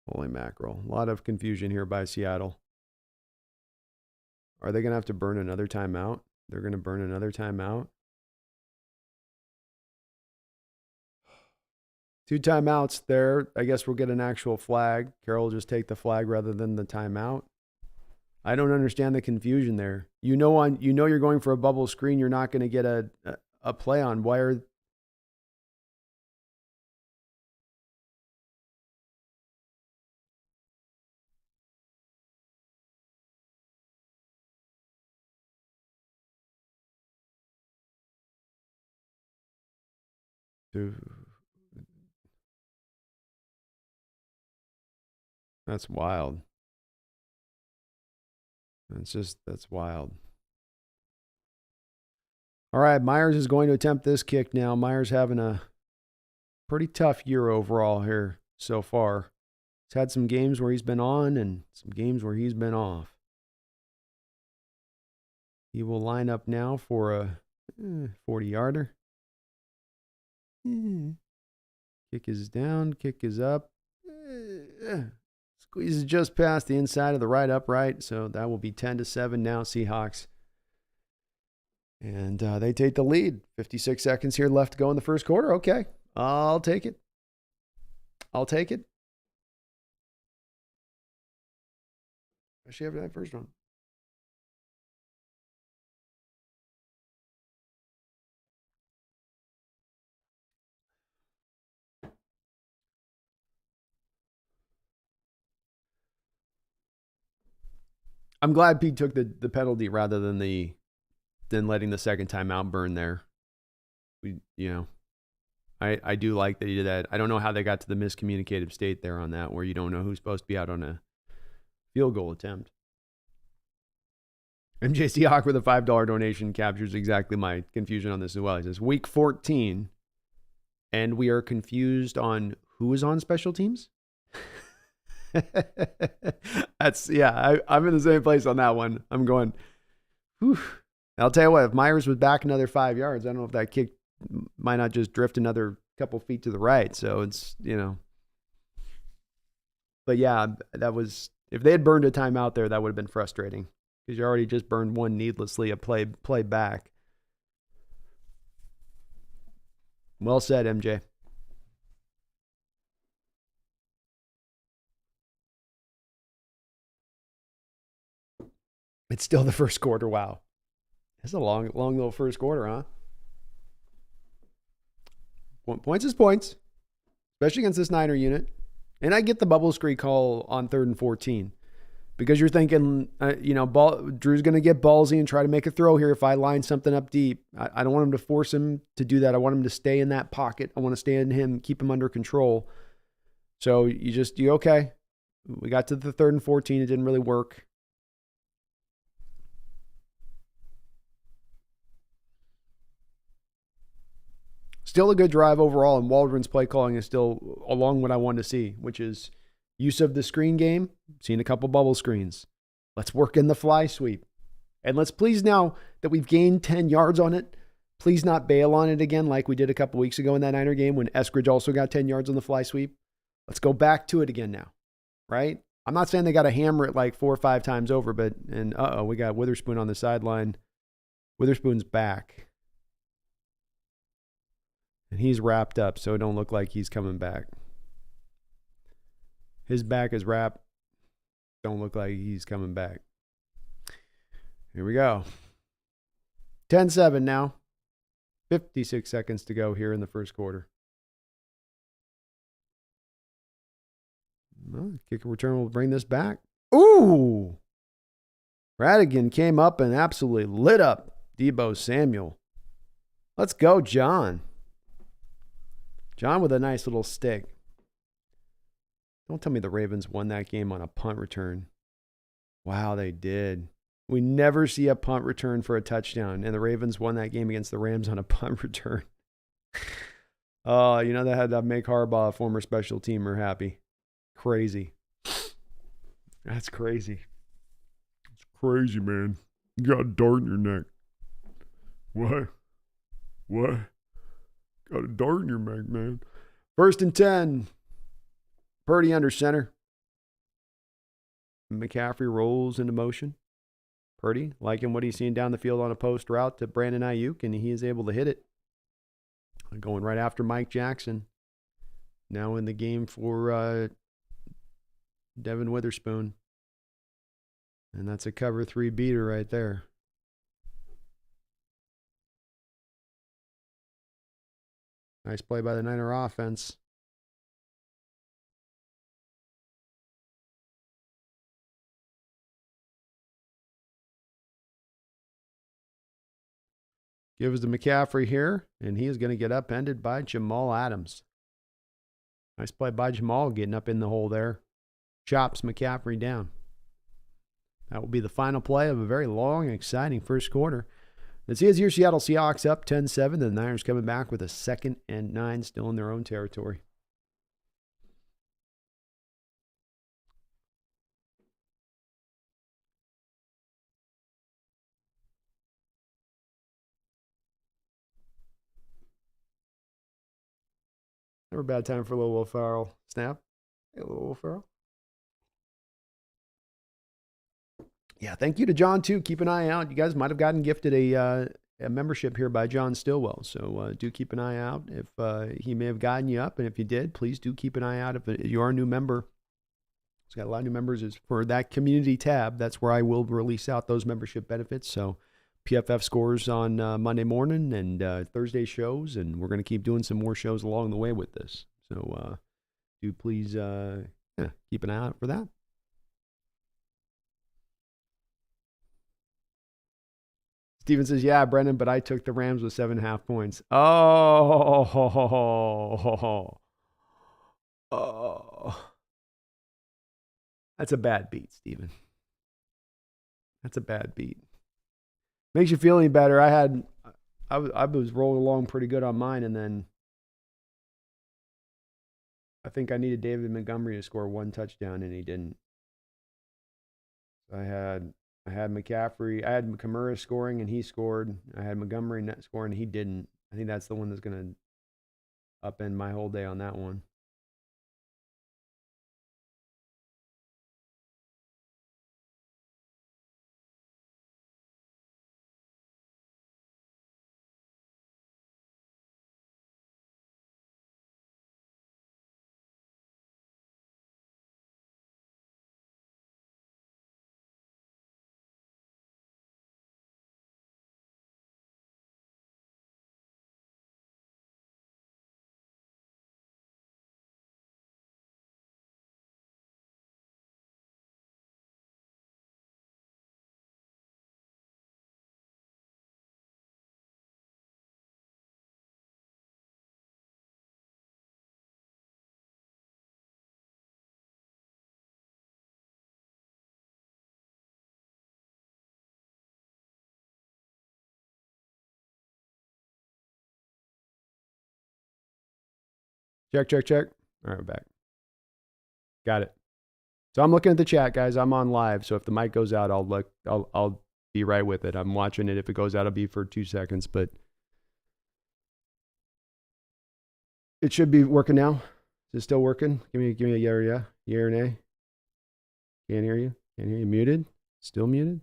Holy mackerel. A lot of confusion here by Seattle. Are they going to have to burn another timeout? They're going to burn another timeout. 2 timeouts there. I guess we'll get an actual flag. Carroll will just take the flag rather than the timeout. I don't understand the confusion there. You know you're going for a bubble screen. You're not going to get a play on. Why are... That's wild. That's wild. All right, Myers is going to attempt this kick now. Myers having a pretty tough year overall here so far. He's had some games where he's been on and some games where he's been off. He will line up now for a 40-yarder. Kick is down, kick is up. Squeezes just past the inside of the right upright, so that will be 10-7 now, Seahawks. And they take the lead. 56 seconds here left to go in the first quarter. Okay, I'll take it. Especially after that first one. I'm glad Pete took the penalty rather than letting the second timeout burn there. I do like that he did that. I don't know how they got to the miscommunicative state there on that, where you don't know who's supposed to be out on a field goal attempt. MJ Seahawk with a $5 donation captures exactly my confusion on this as well. He says, week 14, and we are confused on who is on special teams? I'm in the same place on that one. I'm going, whew. I'll tell you what, if Myers was back another 5 yards, I don't know if that kick might not just drift another couple feet to the right. So it's, But yeah, that was, if they had burned a timeout there, that would have been frustrating because you already just burned one needlessly, a play back. Well said, MJ. It's still the first quarter. Wow. That's a long little first quarter, huh? Points is points, especially against this Niner unit. And I get the bubble screen call on 3rd and 14 because you're thinking, Drew's going to get ballsy and try to make a throw here if I line something up deep. I don't want him to force him to do that. I want him to stay in that pocket. I want to stay in him, keep him under control. So you okay. We got to the 3rd and 14. It didn't really work. Still a good drive overall, and Waldron's play calling is still along what I wanted to see, which is use of the screen game. Seen a couple bubble screens. Let's work in the fly sweep. And let's please, now that we've gained 10 yards on it, please not bail on it again like we did a couple weeks ago in that Niner game when Eskridge also got 10 yards on the fly sweep. Let's go back to it again now, right? I'm not saying they got to hammer it like 4 or 5 times over, but, and we got Witherspoon on the sideline. Witherspoon's back. And he's wrapped up, so it don't look like he's coming back. His back is wrapped. Don't look like he's coming back. Here we go. 10-7 now. 56 seconds to go here in the first quarter. Well, kick and return will bring this back. Ooh! Radigan came up and absolutely lit up Deebo Samuel. Let's go, John. John with a nice little stick. Don't tell me the Ravens won that game on a punt return. Wow, they did. We never see a punt return for a touchdown, and the Ravens won that game against the Rams on a punt return. Oh, you know, that had to make Harbaugh, a former special teamer, happy. Crazy. That's crazy. It's crazy, man. You got a dart in your neck. What? Got a dart in your neck, man. 1st and 10. Purdy under center. McCaffrey rolls into motion. Purdy liking what he's seeing down the field on a post route to Brandon Ayuk, and he is able to hit it. Going right after Mike Jackson. Now in the game for Devin Witherspoon. And that's a cover 3 beater right there. Nice play by the Niner offense. Gives to McCaffrey here, and he is going to get upended by Jamal Adams. Nice play by Jamal, getting up in the hole there. Chops McCaffrey down. That will be the final play of a very long and exciting first quarter. This is your Seattle Seahawks up 10-7. The Niners coming back with a 2nd and 9, still in their own territory. Never a bad time for a little Will Ferrell. Snap. Hey, little Will Ferrell. Yeah, thank you to John, too. Keep an eye out. You guys might have gotten gifted a membership here by John Stillwell. So do keep an eye out if he may have gotten you up. And if you did, please do keep an eye out. If you are a new member, he's got a lot of new members. Is for that community tab. That's where I will release out those membership benefits. So PFF scores on Monday morning and Thursday shows. And we're going to keep doing some more shows along the way with this. So do please keep an eye out for that. Steven says, yeah, Brendan, but I took the Rams with 7.5 points. Oh. That's a bad beat, Steven. That's a bad beat. Makes you feel any better. I was rolling along pretty good on mine, and then I think I needed David Montgomery to score 1 touchdown, and he didn't. I had McCaffrey. I had Kamara scoring, and he scored. I had Montgomery net scoring, and he didn't. I think that's the one that's going to upend my whole day on that one. Check. All right, we're back. Got it. So I'm looking at the chat, guys. I'm on live. So if the mic goes out, I'll be right with it. I'm watching it. If it goes out, it'll be for 2 seconds, but it should be working now. Is it still working? Give me a yeah or nay. Can't hear you. Can't hear you. Muted? Still muted?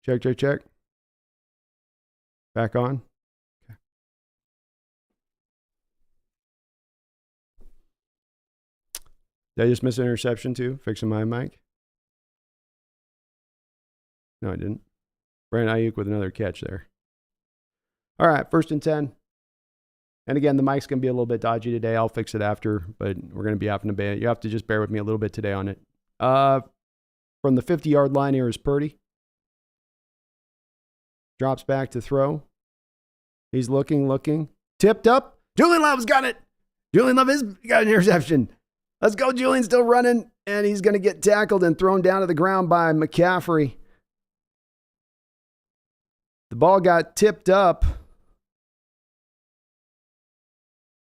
Check, check, check. Back on. Okay. Did I just miss an interception too? Fixing my mic? No, I didn't. Brandon Ayuk with another catch there. All right, 1st and 10. And again, the mic's going to be a little bit dodgy today. I'll fix it after, but we're going to be having to bear. You have to just bear with me a little bit today on it. From the 50-yard line here is Purdy. Drops back to throw. He's looking. Tipped up. Julian Love's got it. Julian Love has got an interception. Let's go. Julian's still running, and he's going to get tackled and thrown down to the ground by McCaffrey. The ball got tipped up.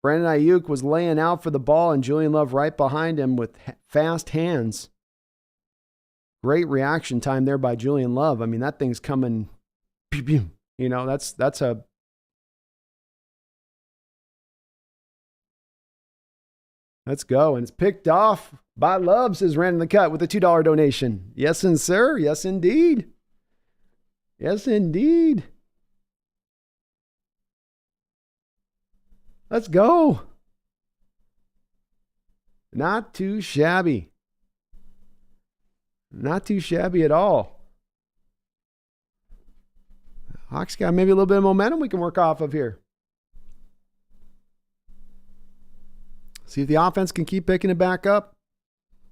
Brandon Ayuk was laying out for the ball, and Julian Love right behind him with fast hands. Great reaction time there by Julian Love. I mean, that thing's coming. You know, that's a. Let's go. And it's picked off by Love, says Random the Cut with a $2 donation. Yes, and sir. Yes, indeed. Yes, indeed. Let's go. Not too shabby. Not too shabby at all. Hawks got maybe a little bit of momentum we can work off of here. See if the offense can keep picking it back up.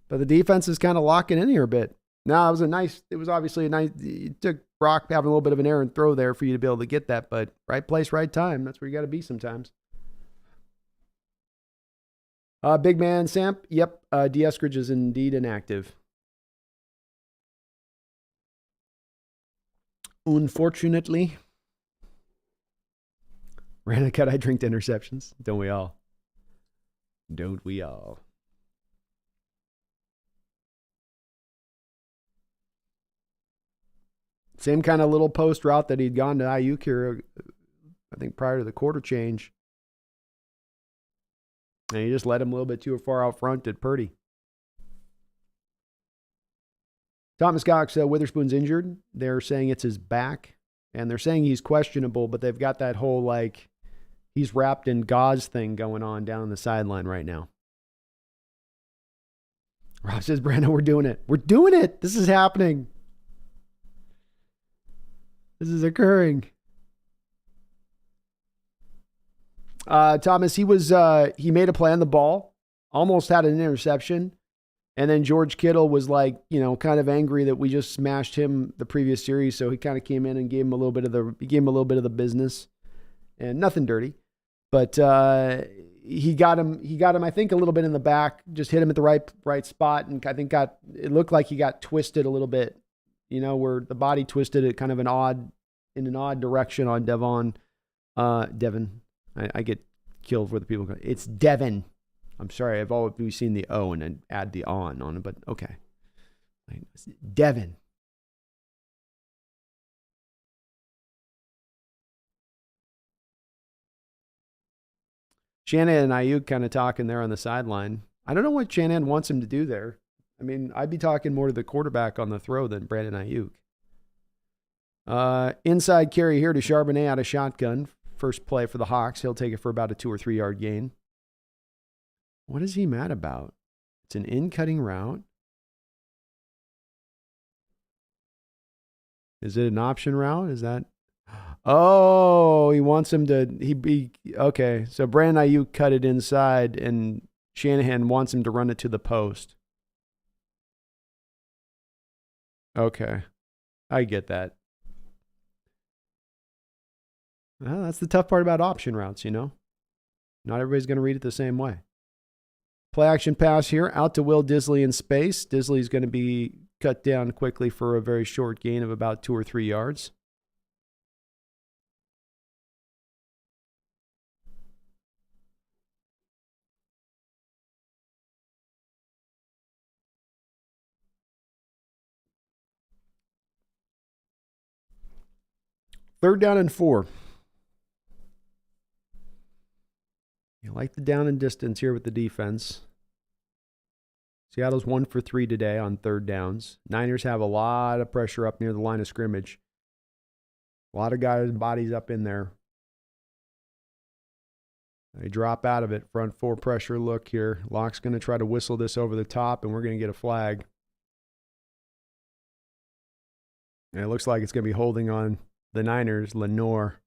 But the defense is kind of locking in here a bit. Now, it was obviously a nice, it took Brock having a little bit of an errant throw there for you to be able to get that, but right place, right time. That's where you got to be sometimes. Big man, Samp. Yep, D. Eskridge is indeed inactive. Unfortunately. Random cut, I drink to interceptions. Don't we all? Don't we all? Same kind of little post route that he'd gone to Ayuk here, I think, prior to the quarter change. And he just led him a little bit too far out front at Purdy. Thomas Cox, Witherspoon's injured. They're saying it's his back. And they're saying he's questionable, but they've got that whole, like, he's wrapped in gauze thing going on down on the sideline right now. Rob says, Brandon, we're doing it. We're doing it. This is happening. This is occurring. Thomas, he made a play on the ball, almost had an interception. And then George Kittle was like, kind of angry that we just smashed him the previous series. So he kind of came in and gave him a little bit of the business, and nothing dirty, but he got him, I think, a little bit in the back, just hit him at the right spot. And I think it looked like he got twisted a little bit, where the body twisted it kind of in an odd direction on Devin. I get killed for the people. It's Devin. I'm sorry. I've always seen the O and then add the on it, but okay. Devin. Shanahan and Ayuk kind of talking there on the sideline. I don't know what Shanahan wants him to do there. I mean, I'd be talking more to the quarterback on the throw than Brandon Ayuk. Inside carry here to Charbonnet out of shotgun. First play for the Hawks. He'll take it for about a 2 or 3 yard gain. What is he mad about? It's an in-cutting route. Is it an option route? Is that? Oh, he wants him to. Okay. So Brandon Ayuk cut it inside, and Shanahan wants him to run it to the post. Okay, I get that. Well, that's the tough part about option routes, Not everybody's going to read it the same way. Play action pass here, out to Will Disley in space. Disley's going to be cut down quickly for a very short gain of about 2 or 3 yards. Third down and 4. You like the down and distance here with the defense. Seattle's 1 for 3 today on third downs. Niners have a lot of pressure up near the line of scrimmage. A lot of guys' bodies up in there. They drop out of it. Front four pressure look here. Locke's going to try to whistle this over the top, and we're going to get a flag. And it looks like it's going to be holding on the Niners, Lenore.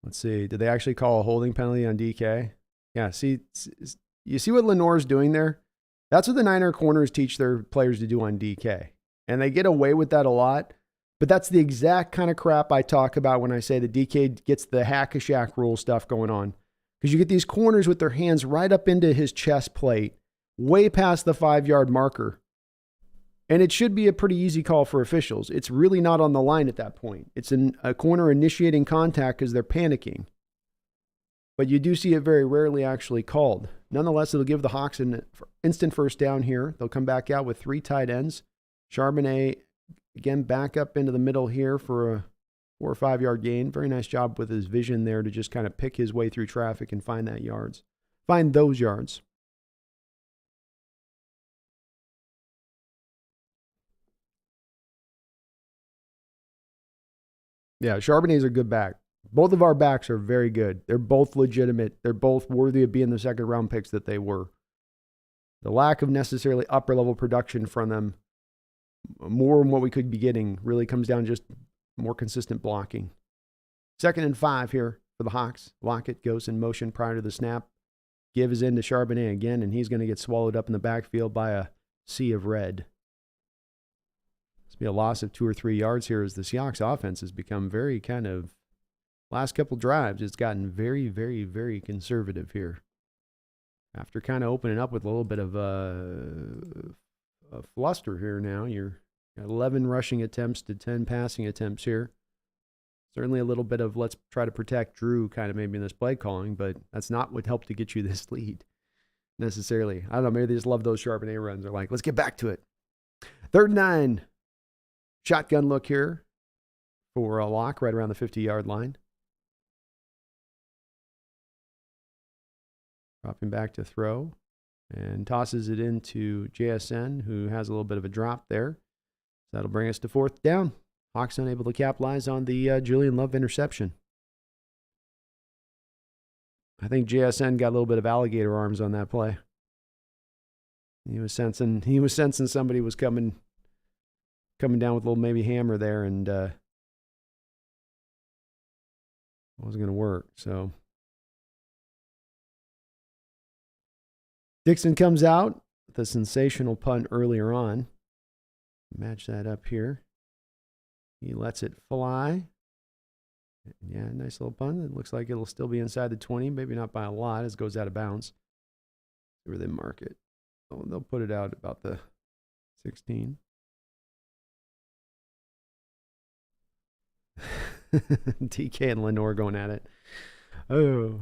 Let's see. Did they actually call a holding penalty on DK? Yeah, see, you see what Lenore's doing there? That's what the Niner corners teach their players to do on DK. And they get away with that a lot. But that's the exact kind of crap I talk about when I say the DK gets the hack-a-shack rule stuff going on. Because you get these corners with their hands right up into his chest plate, way past the 5-yard marker. And it should be a pretty easy call for officials. It's really not on the line at that point. It's a corner initiating contact because they're panicking. But you do see it very rarely actually called. Nonetheless, it'll give the Hawks an instant first down here. They'll come back out with 3 tight ends. Charbonnet, again, back up into the middle here for a 4 or 5 yard gain. Very nice job with his vision there to just kind of pick his way through traffic and find those yards. Yeah, Charbonnet's a good back. Both of our backs are very good. They're both legitimate. They're both worthy of being the second round picks that they were. The lack of necessarily upper level production from them, more than what we could be getting, really comes down to just more consistent blocking. 2nd and 5 here for the Hawks. Lockett goes in motion prior to the snap. Give is into Charbonnet again, and he's going to get swallowed up in the backfield by a sea of red. This will be a loss of 2 or 3 yards here as the Seahawks offense has become very kind of, last couple drives, it's gotten very, very, very conservative here. After kind of opening up with a little bit of a fluster here now, you're at 11 rushing attempts to 10 passing attempts here. Certainly a little bit of let's try to protect Drew kind of maybe in this play calling, but that's not what helped to get you this lead necessarily. I don't know, maybe they just love those Charbonnet runs. They're like, let's get back to it. 3rd and 9. Shotgun look here for a lock right around the 50-yard line. Dropping back to throw and tosses it into JSN, who has a little bit of a drop there. So that'll bring us to 4th down. Hawks unable to capitalize on the Julian Love interception. I think JSN got a little bit of alligator arms on that play. He was sensing somebody was coming down with a little maybe hammer there, and it wasn't going to work. So Dixon comes out with a sensational punt earlier on. Match that up here. He lets it fly. Yeah, nice little punt. It looks like it'll still be inside the 20, maybe not by a lot as it goes out of bounds. Where they mark it. Oh, they'll put it out about the 16. TK and Lenore going at it. Oh,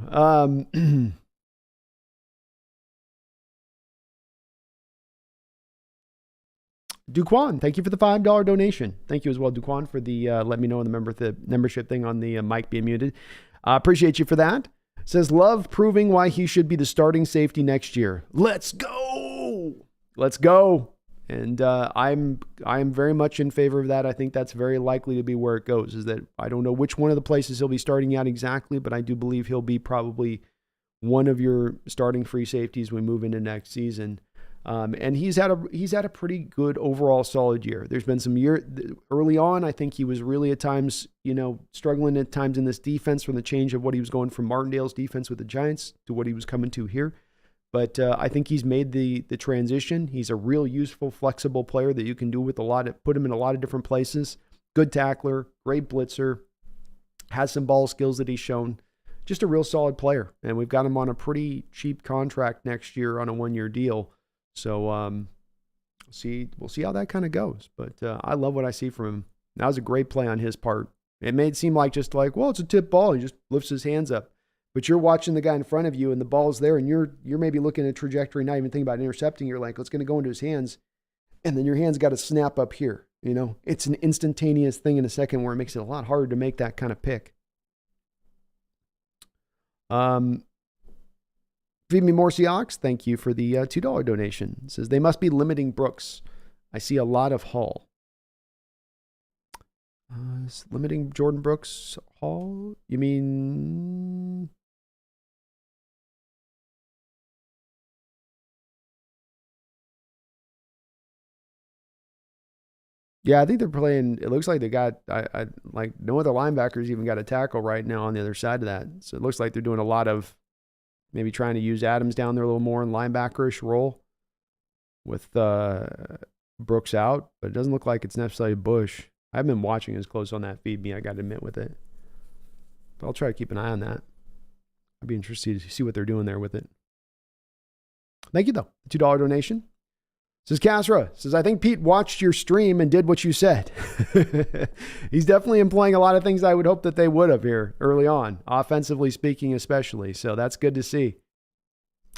Duquan, thank you for the $5 donation. Thank you as well, Duquan, for the let me know in the membership thing on the mic being muted. Appreciate you for that. Says, love proving why he should be the starting safety next year. Let's go. Let's go. And I'm very much in favor of that. I think that's very likely to be where it goes, is that I don't know which one of the places he'll be starting out exactly, but I do believe he'll be probably one of your starting free safeties when we move into next season. And he's had a pretty good overall solid year. There's been some year early on. I think he was really at times, struggling at times in this defense from the change of what he was going from Martindale's defense with the Giants to what he was coming to here. But I think he's made the transition. He's a real useful, flexible player that you can do with put him in a lot of different places. Good tackler, great blitzer, has some ball skills that he's shown. Just a real solid player. And we've got him on a pretty cheap contract next year on a 1-year deal. So we'll see how that kind of goes. But I love what I see from him. That was a great play on his part. It made it seem like just like, well, it's a tip ball. He just lifts his hands up. But you're watching the guy in front of you and the ball's there and you're maybe looking at a trajectory, not even thinking about intercepting. You're like, it's going to go into his hands. And then your hand's got to snap up here. It's an instantaneous thing in a second where it makes it a lot harder to make that kind of pick. Feed Me More Seahawks, thank you for the $2 donation. It says, they must be limiting Brooks. I see a lot of Hall. Limiting Jordan Brooks Hall? You mean... Yeah, I think they're playing. It looks like they got, like no other linebackers even got a tackle right now on the other side of that. So it looks like they're doing a lot of maybe trying to use Adams down there a little more in linebackerish role with Brooks out, but it doesn't look like it's necessarily Bush. I haven't been watching as close on that feed me, I got to admit, with it. But I'll try to keep an eye on that. I'd be interested to see what they're doing there with it. Thank you, though. $2 donation. Says Casra, says, I think Pete watched your stream and did what you said. He's definitely employing a lot of things I would hope that they would have here early on, offensively speaking especially. So that's good to see.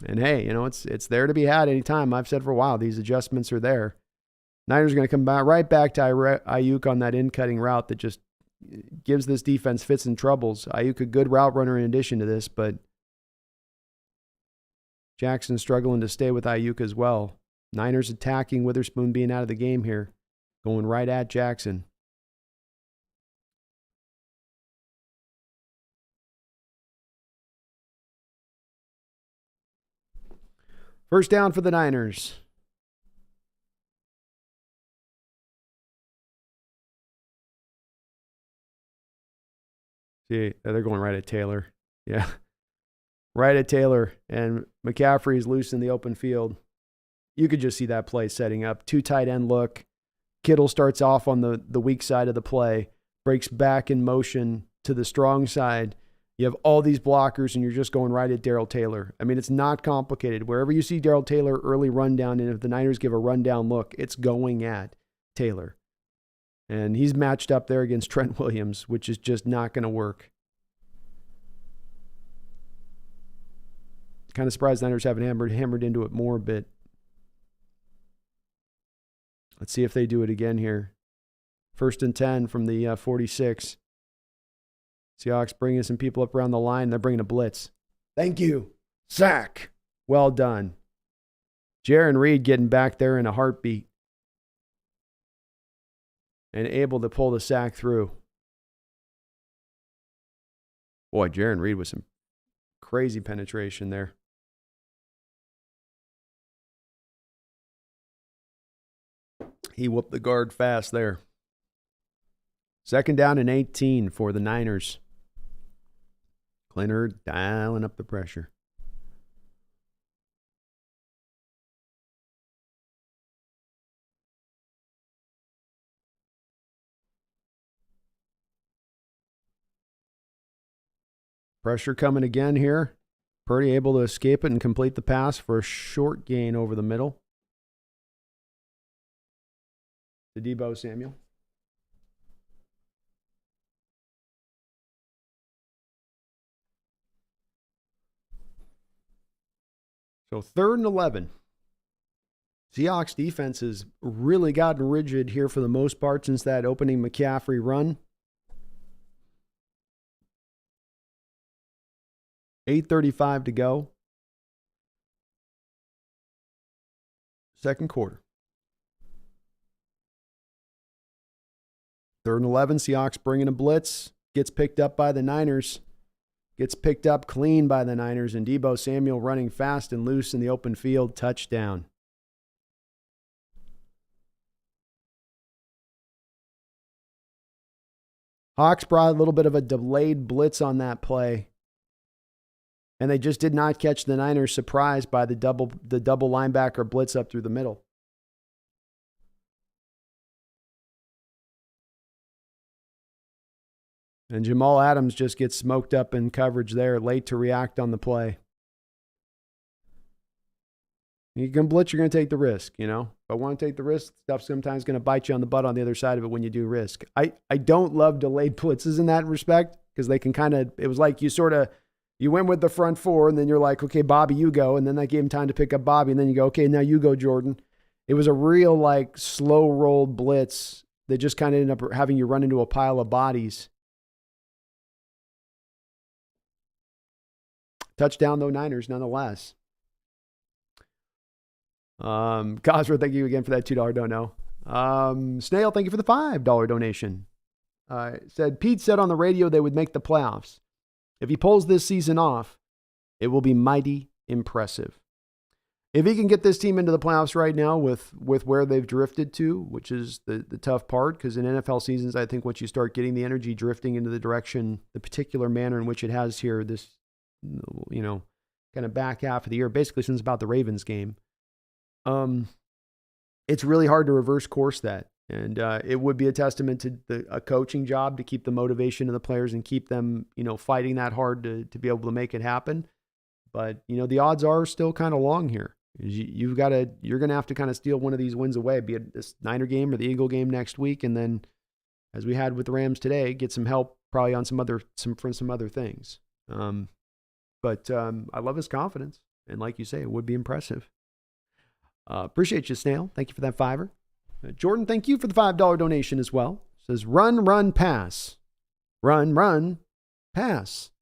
And hey, you know, it's there to be had anytime. I've said for a while, these adjustments are there. Niners are going to come back right back to Ayuk on that in-cutting route that just gives this defense fits and troubles. Ayuk a good route runner in addition to this, but Jackson struggling to stay with Ayuk as well. Niners attacking, Witherspoon being out of the game here, going right at Jackson. First down for the Niners. See, they're going right at Taylor. Yeah. Right at Taylor. And McCaffrey's loose in the open field. You could just see that play setting up. 2 tight end look. Kittle starts off on the weak side of the play, breaks back in motion to the strong side. You have all these blockers, and you're just going right at Darrell Taylor. I mean, it's not complicated. Wherever you see Darrell Taylor early rundown, and if the Niners give a rundown look, it's going at Taylor. And he's matched up there against Trent Williams, which is just not going to work. Kind of surprised the Niners haven't hammered into it more, but let's see if they do it again here. 1st and 10 from the 46. Seahawks bringing some people up around the line. They're bringing a blitz. Thank you. Sack. Well done. Jaron Reed getting back there in a heartbeat and able to pull the sack through. Boy, Jaron Reed with some crazy penetration there. He whooped the guard fast there. 2nd down and 18 for the Niners. Clinner dialing up the pressure. Pressure coming again here. Purdy able to escape it and complete the pass for a short gain over the middle. To Deebo Samuel. So 3rd and 11. Seahawks defense has really gotten rigid here for the most part since that opening McCaffrey run. 8:35 to go. 2nd quarter. 3rd and 11. Seahawks bringing a blitz. Gets picked up by the Niners. Gets picked up clean by the Niners, and Deebo Samuel running fast and loose in the open field. Touchdown. Hawks brought a little bit of a delayed blitz on that play, and they just did not catch the Niners surprised by the double linebacker blitz up through the middle. And Jamal Adams just gets smoked up in coverage there, late to react on the play. You can blitz, you're going to take the risk, you know. If I want to take the risk, stuff sometimes going to bite you on the butt on the other side of it when you do risk. I don't love delayed blitzes in that respect because they can kind of, it was like you went with the front four and then you're like, okay, Bobby, you go. And then that gave him time to pick up Bobby. And then you go, okay, now you go, Jordan. It was a real like slow rolled blitz that just kind of ended up having you run into a pile of bodies. Touchdown, though, Niners, nonetheless. Cosworth, thank you again for that $2 dono. Snail, thank you for the $5 donation. Said, Pete said on the radio they would make the playoffs. If he pulls this season off, it will be mighty impressive. If he can get this team into the playoffs right now with where they've drifted to, which is the tough part, because in NFL seasons, I think once you start getting the energy drifting into the direction, the particular manner in which it has here, this, kind of back half of the year, basically since about the Ravens game, it's really hard to reverse course that. And it would be a testament to a coaching job to keep the motivation of the players and keep them, fighting that hard to be able to make it happen. But, the odds are still kind of long here. You're going to have to kind of steal one of these wins away, be it this Niner game or the Eagle game next week. And then, as we had with the Rams today, get some help probably on some other things. But I love his confidence. And like you say, it would be impressive. Appreciate you, Snail. Thank you for that $5. Jordan, thank you for the $5 donation as well. Says, run, run, pass. Run, run, pass.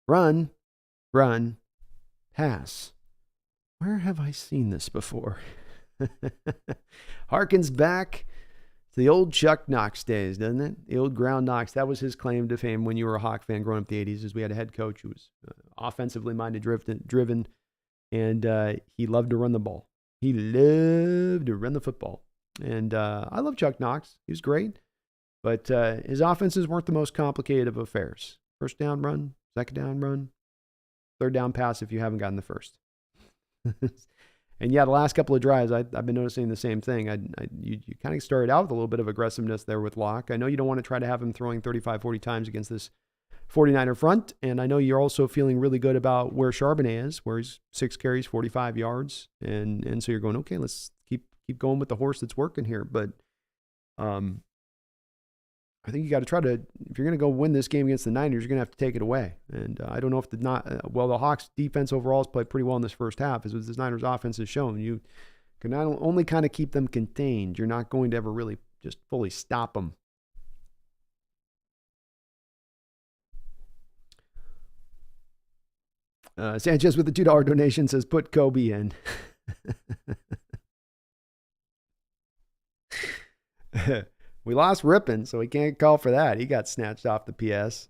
Run, run, pass. Where have I seen this before? Harkens back to the old Chuck Knox days, doesn't it? The old Ground Knox. That was his claim to fame when you were a Hawk fan growing up in the 80s, as we had a head coach who was offensively minded, driven, and he loved to run the ball. He loved to run the football. And I love Chuck Knox. He was great. But his offenses weren't the most complicated of affairs. First down run, second down run, third down pass if you haven't gotten the first. And yeah, the last couple of drives, I've been noticing the same thing. You kind of started out with a little bit of aggressiveness there with Locke. I know you don't want to try to have him throwing 35, 40 times against this 49er front. And I know you're also feeling really good about where Charbonnet is, where he's 6 carries, 45 yards. And so you're going, okay, let's keep going with the horse that's working here. But I think you got to try to, if you're going to go win this game against the Niners, you're going to have to take it away. And I don't know if the Hawks defense overall has played pretty well in this first half, as this Niners offense has shown. You can not only kind of keep them contained, you're not going to ever really just fully stop them. Sanchez with the $2 donation says, put Kobe in. We lost Rippin, so we can't call for that. He got snatched off the PS.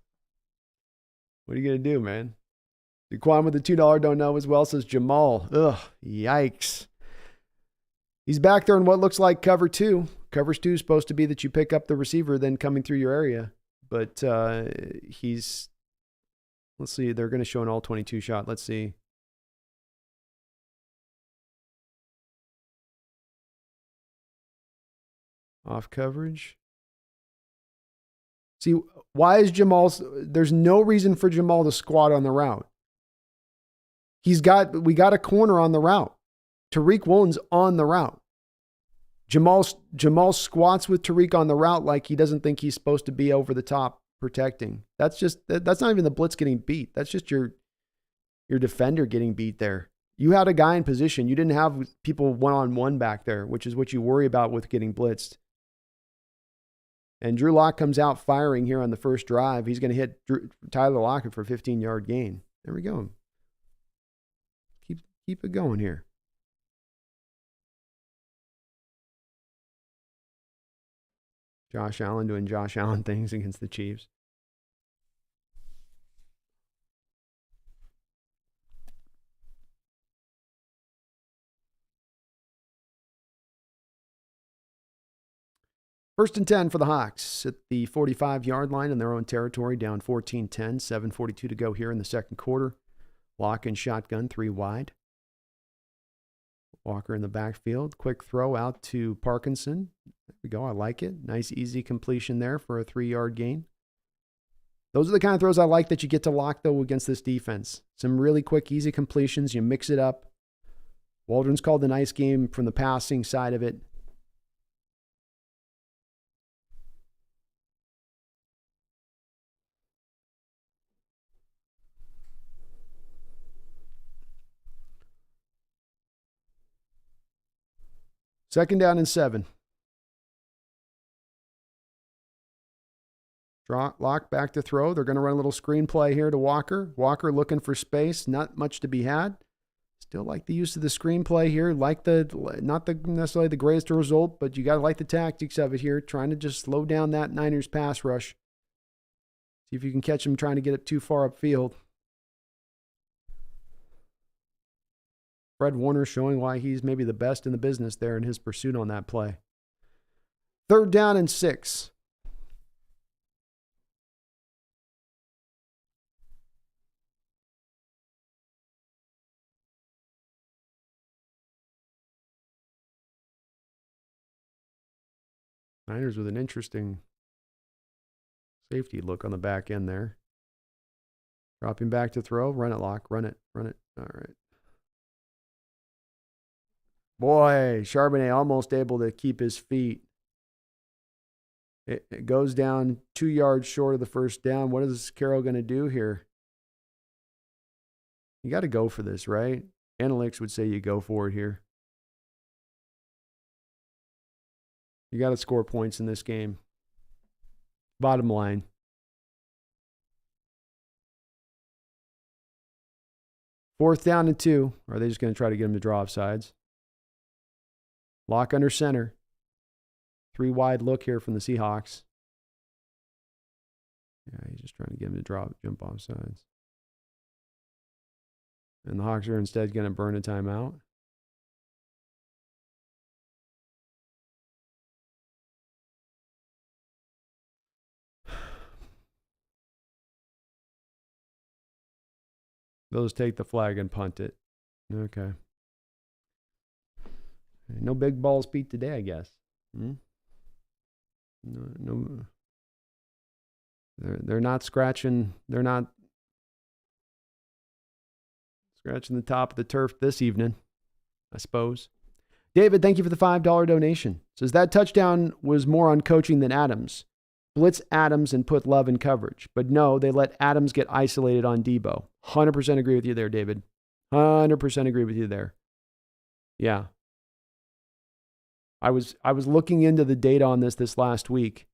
What are you going to do, man? Duquan with the $2 don't know as well says Jamal. Ugh, yikes. He's back there in what looks like cover 2. Cover 2 is supposed to be that you pick up the receiver then coming through your area. But let's see, they're going to show an all 22 shot. Let's see. Off coverage. See, why is there's no reason for Jamal to squat on the route. We got a corner on the route. Tariq Woolen's on the route. Jamal squats with Tariq on the route like he doesn't think he's supposed to be over the top protecting. That's not even the blitz getting beat. That's just your defender getting beat there. You had a guy in position. You didn't have people one-on-one back there, which is what you worry about with getting blitzed. And Drew Lock comes out firing here on the first drive. He's going to hit Tyler Lockett for a 15-yard gain. There we go. Keep it going here. Josh Allen doing Josh Allen things against the Chiefs. First and 10 for the Hawks at the 45-yard line in their own territory, down 14-10, 7:42 to go here in the second quarter. Lock and shotgun, 3 wide. Walker in the backfield. Quick throw out to Parkinson. There we go. I like it. Nice, easy completion there for a 3-yard gain. Those are the kind of throws I like that you get to Lock, though, against this defense. Some really quick, easy completions. You mix it up. Waldron's called a nice game from the passing side of it. Second down and 7. Lock back to throw. They're going to run a little screenplay here to Walker. Walker looking for space. Not much to be had. Still like the use of the screenplay here. Not necessarily the greatest result, but you got to like the tactics of it here. Trying to just slow down that Niners pass rush. See if you can catch him trying to get it too far upfield. Fred Warner showing why he's maybe the best in the business there in his pursuit on that play. 3rd down and 6. Niners with an interesting safety look on the back end there. Dropping back to throw. Run it, Lock. Run it. All right. Boy, Charbonnet almost able to keep his feet. It goes down 2 yards short of the first down. What is Carroll going to do here? You got to go for this, right? Analytics would say you go for it here. You got to score points in this game. Bottom line. Fourth down and 2. Are they just going to try to get him to draw offsides? Lock under center. 3 wide look here from the Seahawks. Yeah, he's just trying to get him to jump offsides. And the Hawks are instead going to burn a timeout. They'll just take the flag and punt it. Okay. No big balls Pete today, I guess. No. They're not scratching. They're not scratching the top of the turf this evening, I suppose. David, thank you for the $5 donation. Says that touchdown was more on coaching than Adams. Blitz Adams and put Love in coverage. But no, they let Adams get isolated on Debo. 100% agree with you there, David. 100% agree with you there. Yeah. I was looking into the data on this last week.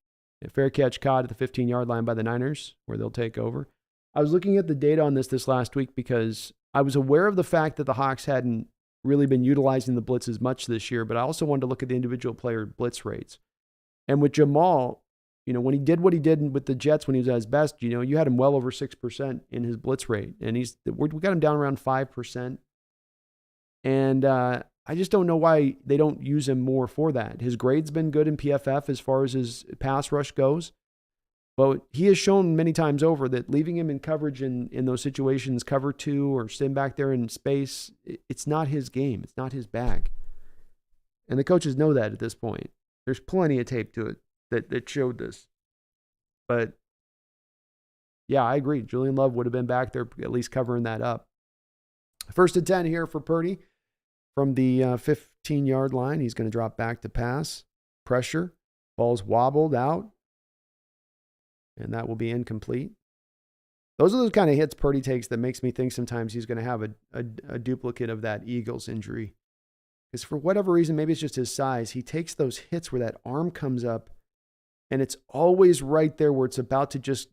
A fair catch caught at the 15-yard line by the Niners, where they'll take over. I was looking at the data on this last week because I was aware of the fact that the Hawks hadn't really been utilizing the blitz as much this year, but I also wanted to look at the individual player blitz rates. And with Jamal, when he did what he did with the Jets when he was at his best, you had him well over 6% in his blitz rate. And we got him down around 5%. And I just don't know why they don't use him more for that. His grade's been good in PFF as far as his pass rush goes. But he has shown many times over that leaving him in coverage in those situations, cover 2 or sitting back there in space, it's not his game. It's not his bag. And the coaches know that at this point. There's plenty of tape to it that showed this. But, yeah, I agree. Julian Love would have been back there at least covering that up. 1st and 10 here for Purdy. From the 15-yard line, he's going to drop back to pass. Pressure. Ball's wobbled out. And that will be incomplete. Those are those kind of hits Purdy takes that makes me think sometimes he's going to have a duplicate of that Eagles injury. Because for whatever reason, maybe it's just his size, he takes those hits where that arm comes up, and it's always right there where it's about to just,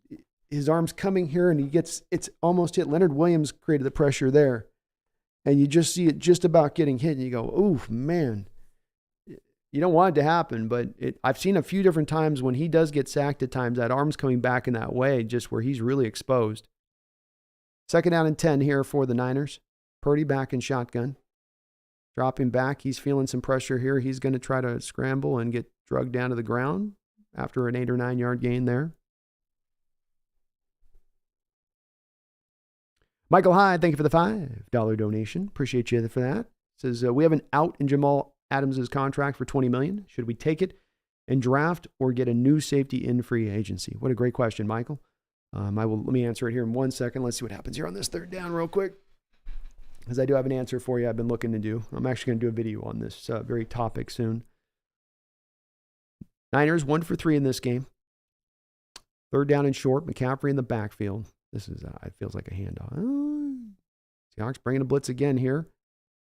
his arm's coming here, and it's almost hit. Leonard Williams created the pressure there. And you just see it just about getting hit, and you go, ooh, man. You don't want it to happen, but I've seen a few different times when he does get sacked at times, that arm's coming back in that way, just where he's really exposed. 2nd down and 10 here for the Niners. Purdy back in shotgun. Dropping back. He's feeling some pressure here. He's going to try to scramble and get drugged down to the ground after an 8 or 9 yard gain there. Michael Hyde, thank you for the $5 donation. Appreciate you for that. Says, we have an out in Jamal Adams' contract for $20 million. Should we take it and draft or get a new safety in free agency? What a great question, Michael. Let me answer it here in 1 second. Let's see what happens here on this 3rd down real quick, because I do have an answer for you I've been looking to do. I'm actually going to do a video on this very topic soon. Niners 1 for 3 in this game. 3rd down and short. McCaffrey in the backfield. This is, it feels like a handoff. Seahawks bringing a blitz again here.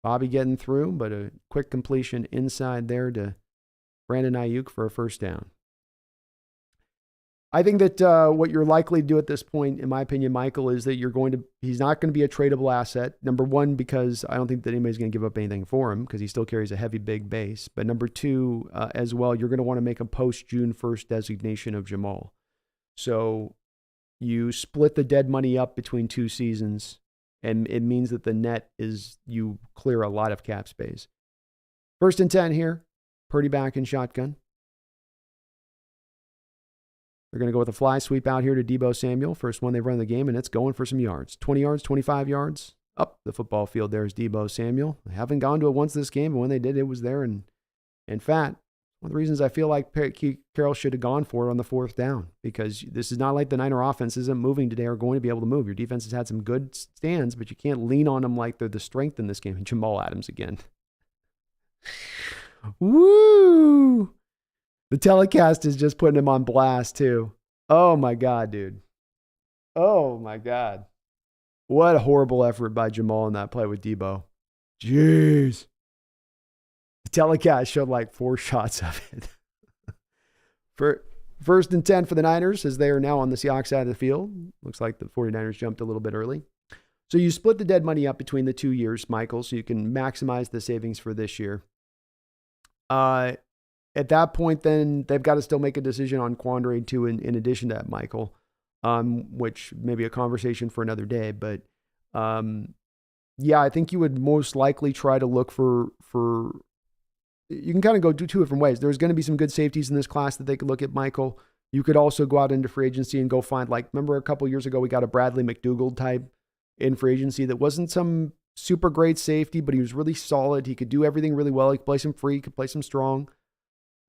Bobby getting through, but a quick completion inside there to Brandon Ayuk for a 1st down. I think that what you're likely to do at this point, in my opinion, Michael, is that he's not going to be a tradable asset. Number one, because I don't think that anybody's going to give up anything for him because he still carries a heavy, big base. But number two, as well, you're going to want to make a post-June 1st designation of Jamal. So you split the dead money up between 2 seasons, and it means that the net is you clear a lot of cap space. 1st and 10 here, Purdy back in shotgun. They're going to go with a fly sweep out here to Deebo Samuel. First one they've run in the game, and it's going for some yards. 20 yards, 25 yards. Up the football field, there's Deebo Samuel. They haven't gone to it once this game, but when they did, it was there and fat. One of the reasons I feel like Carroll should have gone for it on the 4th down, because this is not like the Niner offense isn't moving today or going to be able to move. Your defense has had some good stands, but you can't lean on them like they're the strength in this game. And Jamal Adams again. Woo! The telecast is just putting him on blast, too. Oh, my God, dude. Oh, my God. What a horrible effort by Jamal in that play with Deebo. Jeez. The telecast showed like 4 shots of it. For 1st and 10 for the Niners, as they are now on the Seahawks side of the field. Looks like the 49ers jumped a little bit early. So you split the dead money up between the 2 years, Michael, so you can maximize the savings for this year. At that point, then they've got to still make a decision on Quandre too, in addition to that, Michael, which may be a conversation for another day. But yeah, I think you would most likely try to look for you can kind of go 2 different ways. There's going to be some good safeties in this class that they could look at, Michael. You could also go out into free agency and go find, like, remember a couple years ago, we got a Bradley McDougald type in free agency that wasn't some super great safety, but he was really solid. He could do everything really well. He could play some free, he could play some strong.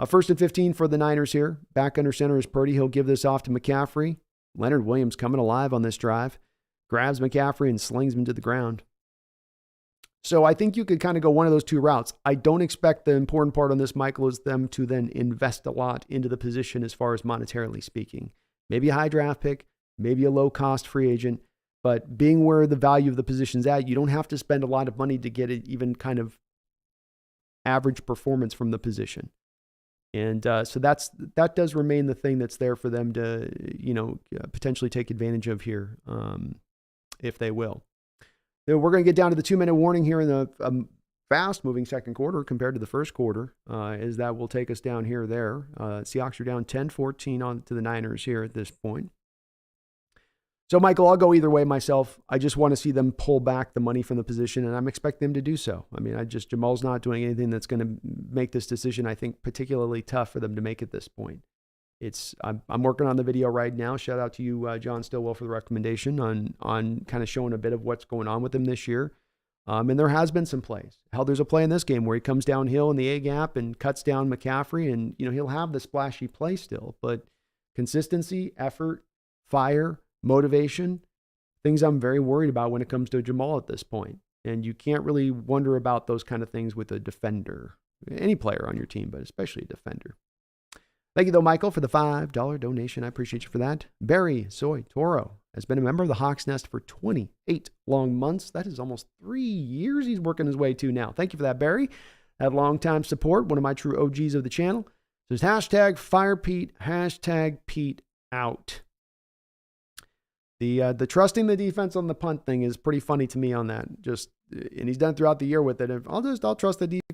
1st and 15 for the Niners here. Back under center is Purdy. He'll give this off to McCaffrey. Leonard Williams coming alive on this drive. Grabs McCaffrey and slings him to the ground. So I think you could kind of go one of those 2 routes. I don't expect the important part on this, Michael, is them to then invest a lot into the position as far as monetarily speaking. Maybe a high draft pick, maybe a low-cost free agent. But being where the value of the position's at, you don't have to spend a lot of money to get it even kind of average performance from the position. And so that does remain the thing that's there for them to, potentially take advantage of here, if they will. Then we're going to get down to the 2-minute warning here in the fast-moving second quarter compared to the first quarter, as that will take us down here or there. Seahawks are down 10-14 on to the Niners here at this point. So, Michael, I'll go either way myself. I just want to see them pull back the money from the position, and I'm expecting them to do so. I mean, Jamal's not doing anything that's going to make this decision, I think, particularly tough for them to make at this point. I'm working on the video right now. Shout out to you, John Stillwell, for the recommendation on kind of showing a bit of what's going on with him this year. And there has been some plays. Hell, there's a play in this game where he comes downhill in the A-gap and cuts down McCaffrey, and he'll have the splashy play still, but consistency, effort, fire, motivation, things I'm very worried about when it comes to Jamal at this point. And you can't really wonder about those kind of things with a defender, any player on your team, but especially a defender. Thank you, though, Michael, for the $5 donation. I appreciate you for that. Barry Soy Toro has been a member of the Hawks Nest for 28 long months. That is almost 3 years he's working his way to now. Thank you for that, Barry. That long-time support, one of my true OGs of the channel. Says hashtag FirePete, hashtag Pete out. The trusting the defense on the punt thing is pretty funny to me on that. And he's done throughout the year with it. I'll trust the defense.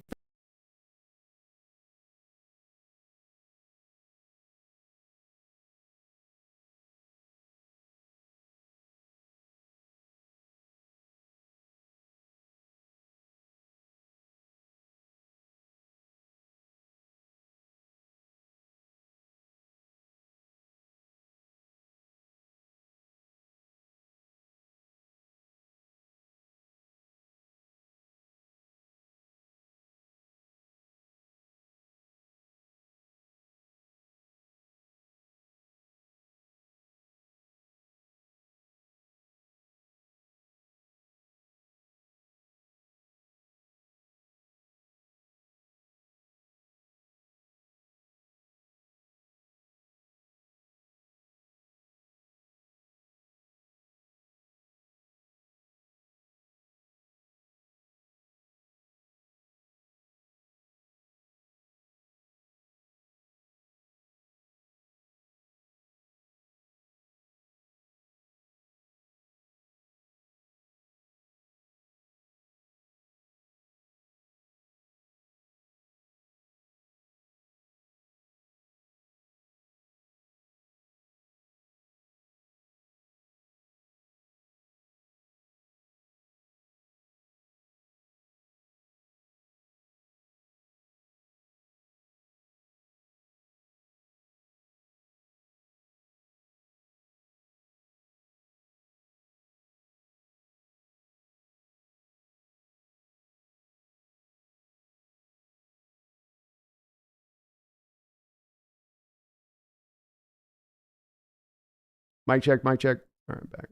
Mic check, mic check. All right, back.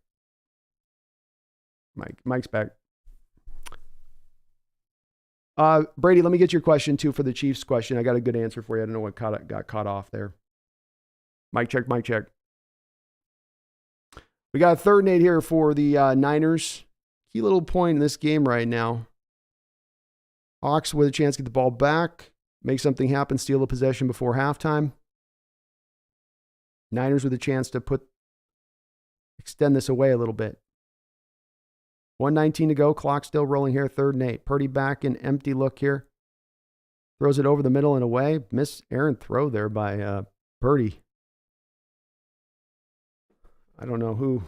Mike's back. Brady, let me get your question too for the Chiefs question. I got a good answer for you. I don't know what got caught off there. Mic check, mic check. We got a 3rd and 8 here for the Niners. Key little point in this game right now. Hawks with a chance to get the ball back, make something happen, steal a possession before halftime. Niners with a chance to extend this away a little bit. 1:19 to go, clock still rolling here, 3rd and 8. Purdy back in empty look here. Throws it over the middle and away. Errant throw there by Purdy. I don't know who.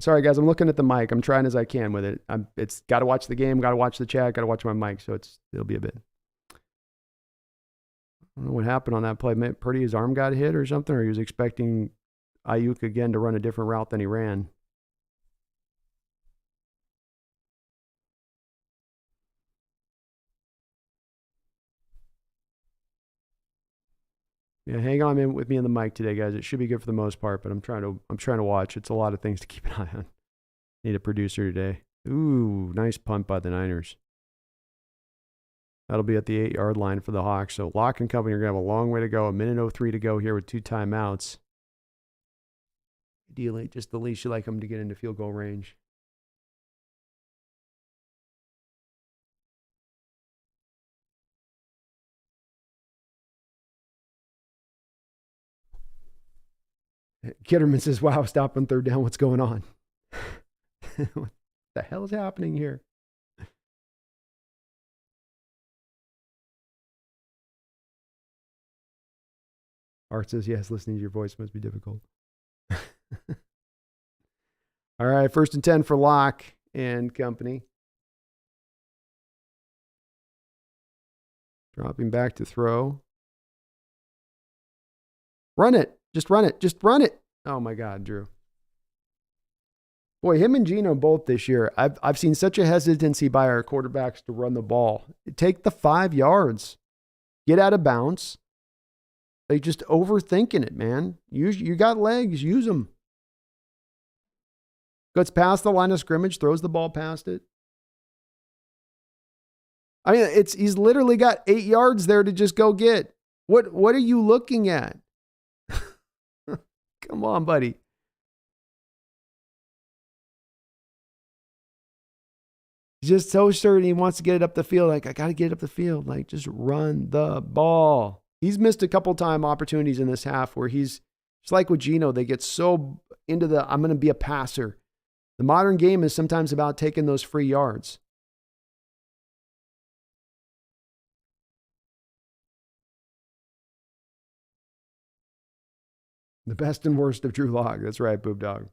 Sorry, guys. I'm looking at the mic. I'm trying as I can with it. It's got to watch the game. Got to watch the chat. Got to watch my mic. So it'll be a bit. I don't know what happened on that play. Purdy, his arm got hit or something, or he was expecting Ayuk again to run a different route than he ran. Yeah, hang on with me on the mic today, guys. It should be good for the most part, but I'm trying to watch. It's a lot of things to keep an eye on. Need a producer today. Ooh, nice punt by the Niners. That'll be at the 8-yard line for the Hawks. So Locke and company are going to have a long way to go. 1:03 to go here with 2 timeouts. Ideally, just the least you like them to get into field goal range. Kitterman says, wow, stop on 3rd down. What's going on? What the hell is happening here? Art says, yes, listening to your voice must be difficult. All right, 1st and 10 for Locke and company. Dropping back to throw. Run it. Just run it. Just run it. Oh, my God, Drew. Boy, him and Gino both this year, I've seen such a hesitancy by our quarterbacks to run the ball. Take the 5 yards. Get out of bounds. They just overthinking it, man. You got legs. Use them. Gets past the line of scrimmage, throws the ball past it. I mean, he's literally got 8 yards there to just go get. What are you looking at? Come on, buddy. He's just so certain he wants to get it up the field. Like, I got to get it up the field. Like, just run the ball. He's missed a couple time opportunities in this half where he's just like with Gino. They get so into I'm going to be a passer. The modern game is sometimes about taking those free yards. The best and worst of Drew Lock. That's right, Boob Dog.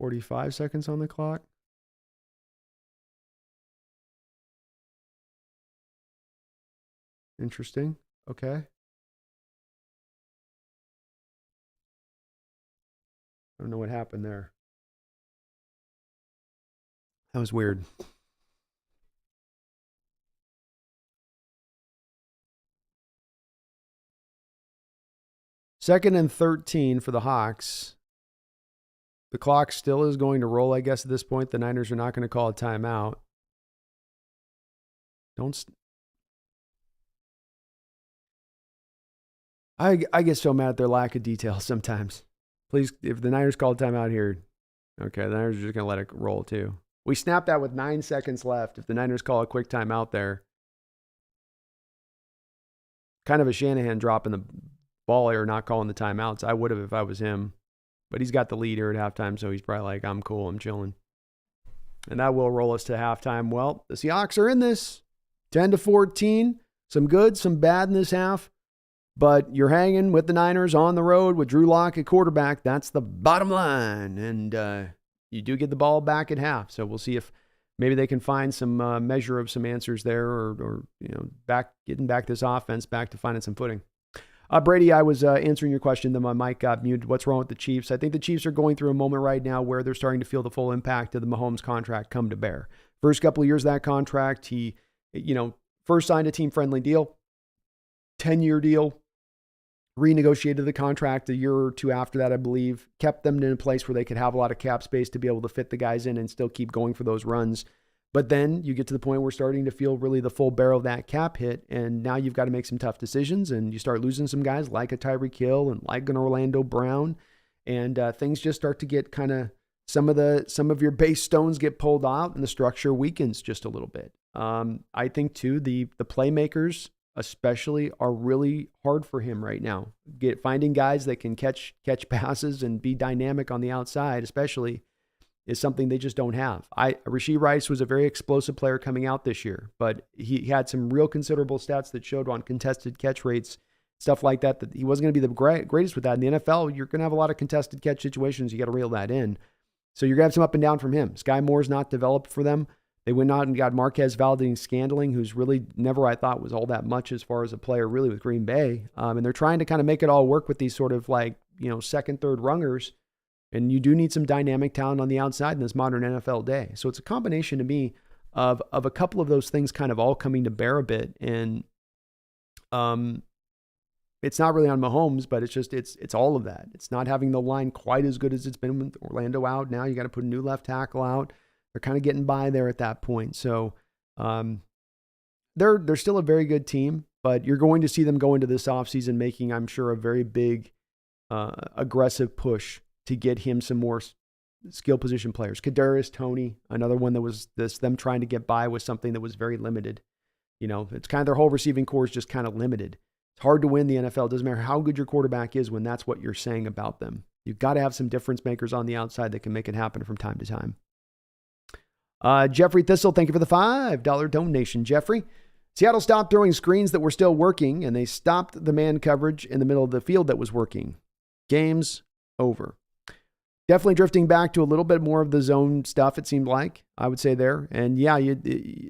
$45 seconds on the clock. Interesting. Okay. I don't know what happened there. That was weird. Second and 13 for the Hawks. The clock still is going to roll, I guess, at this point. The Niners are not going to call a timeout. I get so mad at their lack of detail sometimes. Please, if the Niners call a timeout here, okay, the Niners are just going to let it roll too. We snapped that with 9 seconds left. If the Niners call a quick timeout there, kind of a Shanahan dropping the ball here, not calling the timeouts. I would have if I was him. But he's got the lead here at halftime, so he's probably like, I'm cool, I'm chilling. And that will roll us to halftime. Well, the Seahawks are in this 10-14. Some good, some bad in this half. But you're hanging with the Niners on the road with Drew Lock at quarterback. That's the bottom line. And you do get the ball back at half. So we'll see if maybe they can find some measure of some answers there, or getting back this offense back to finding some footing. Brady, I was answering your question, then my mic got muted. What's wrong with the Chiefs? I think the Chiefs are going through a moment right now where they're starting to feel the full impact of the Mahomes contract come to bear. First couple of years of that contract, he, first signed a team-friendly deal, 10-year deal, renegotiated the contract a year or two after that, I believe, kept them in a place where they could have a lot of cap space to be able to fit the guys in and still keep going for those runs. But then you get to the point where we're starting to feel really the full barrel of that cap hit, and now you've got to make some tough decisions, and you start losing some guys like a Tyreek Hill and like an Orlando Brown, and things just start to get kind of, some of your base stones get pulled out, and the structure weakens just a little bit. I think too, the playmakers especially are really hard for him right now. Finding guys that can catch passes and be dynamic on the outside, especially, is something they just don't have. Rashee Rice was a very explosive player coming out this year, but he had some real considerable stats that showed on contested catch rates, stuff like that he wasn't going to be the greatest with that. In the NFL, you're going to have a lot of contested catch situations. You got to reel that in. So you're going to have some up and down from him. Sky Moore's not developed for them. They went out and got Marquez Valdes-Scantling, who's really never, I thought, was all that much as far as a player really with Green Bay. And they're trying to kind of make it all work with these sort of second, third rungers. And you do need some dynamic talent on the outside in this modern NFL day. So it's a combination to me of a couple of those things kind of all coming to bear a bit. And it's not really on Mahomes, but it's all of that. It's not having the line quite as good as it's been with Orlando out. Now you got to put a new left tackle out. They're kind of getting by there at that point. So they're still a very good team, but you're going to see them go into this offseason making, I'm sure, a very big aggressive push to get him some more skill position players. Kadarius Toney, another one that was them trying to get by with something that was very limited. It's kind of their whole receiving core is just kind of limited. It's hard to win the NFL. It doesn't matter how good your quarterback is when that's what you're saying about them. You've got to have some difference makers on the outside that can make it happen from time to time. Jeffrey Thistle, thank you for the $5 donation, Jeffrey. Seattle stopped throwing screens that were still working, and they stopped the man coverage in the middle of the field that was working. Game's over. Definitely drifting back to a little bit more of the zone stuff, it seemed like, I would say there. And yeah,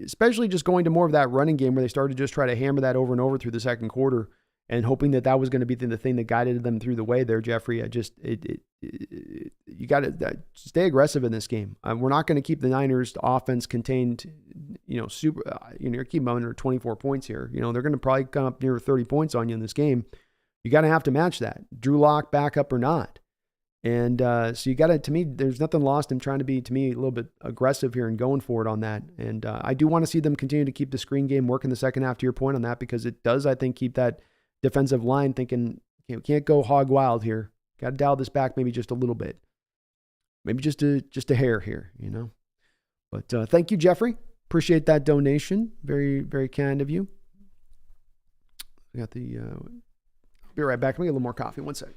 especially just going to more of that running game where they started to just try to hammer that over and over through the second quarter and hoping that was going to be the thing that guided them through the way there, Jeffrey. You got to stay aggressive in this game. We're not going to keep the Niners offense contained, you're keeping them under 24 points here. They're going to probably come up near 30 points on you in this game. You got to have to match that. Drew Lock back up or not. And so you got to me, there's nothing lost in trying to be, to me, a little bit aggressive here and going for it on that. And I do want to see them continue to keep the screen game work in the second half, to your point on that, because it does, I think, keep that defensive line thinking, we can't go hog wild here. Got to dial this back maybe just a little bit. Maybe just a hair here, But thank you, Jeffrey. Appreciate that donation. Very, very kind of you. I got the... I'll be right back. Let me get a little more coffee. One sec.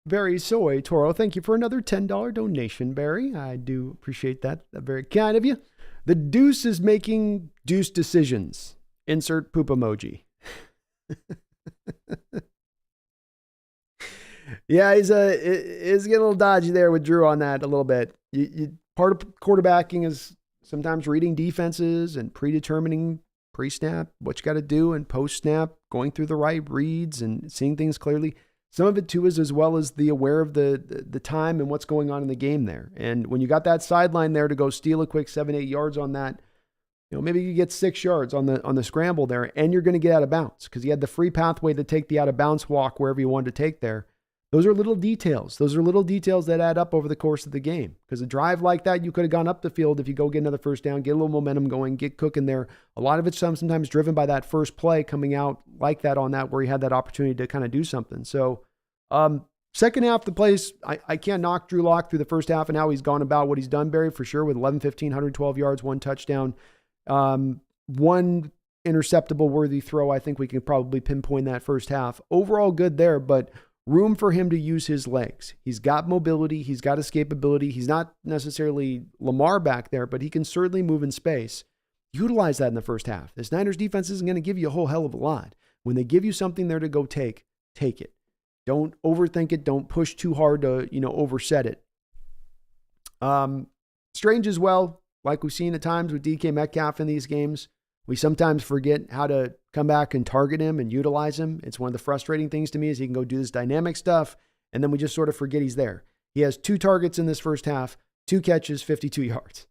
Barry Soy Toro, thank you for another $10 donation, Barry. I do appreciate that. Very kind of you. The Deuce is making Deuce decisions. Insert poop emoji. Yeah, he's getting a little dodgy there with Drew on that a little bit. Part of quarterbacking is sometimes reading defenses and predetermining pre-snap what you got to do, and post-snap going through the right reads and seeing things clearly. Some of it too is as well as the aware of the time and what's going on in the game there. And when you got that sideline there to go steal a quick 7-8 yards on that, maybe you get 6 yards on the scramble there, and you're going to get out of bounds because you had the free pathway to take the out of bounds walk wherever you wanted to take there. Those are little details. Those are little details that add up over the course of the game. Because a drive like that, you could have gone up the field if you go get another first down, get a little momentum going, get cooking there. A lot of it's sometimes driven by that first play coming out like that on that, where he had that opportunity to kind of do something. So second half, the plays, I can't knock Drew Lock through the first half and how he's gone about what he's done, Barry, for sure, with 11, 15, 112 yards, 1 touchdown. One interceptable worthy throw. I think we can probably pinpoint that first half. Overall good there, but room for him to use his legs. He's got mobility. He's got escapability. He's not necessarily Lamar back there, but he can certainly move in space. Utilize that in the first half. This Niners defense isn't going to give you a whole hell of a lot. When they give you something there to go take it. Don't overthink it. Don't push too hard to, overset it. Strange as well, like we've seen at times with DK Metcalf in these games. We sometimes forget how to come back and target him and utilize him. It's one of the frustrating things to me is he can go do this dynamic stuff, and then we just sort of forget he's there. He has 2 targets in this first half, 2 catches, 52 yards.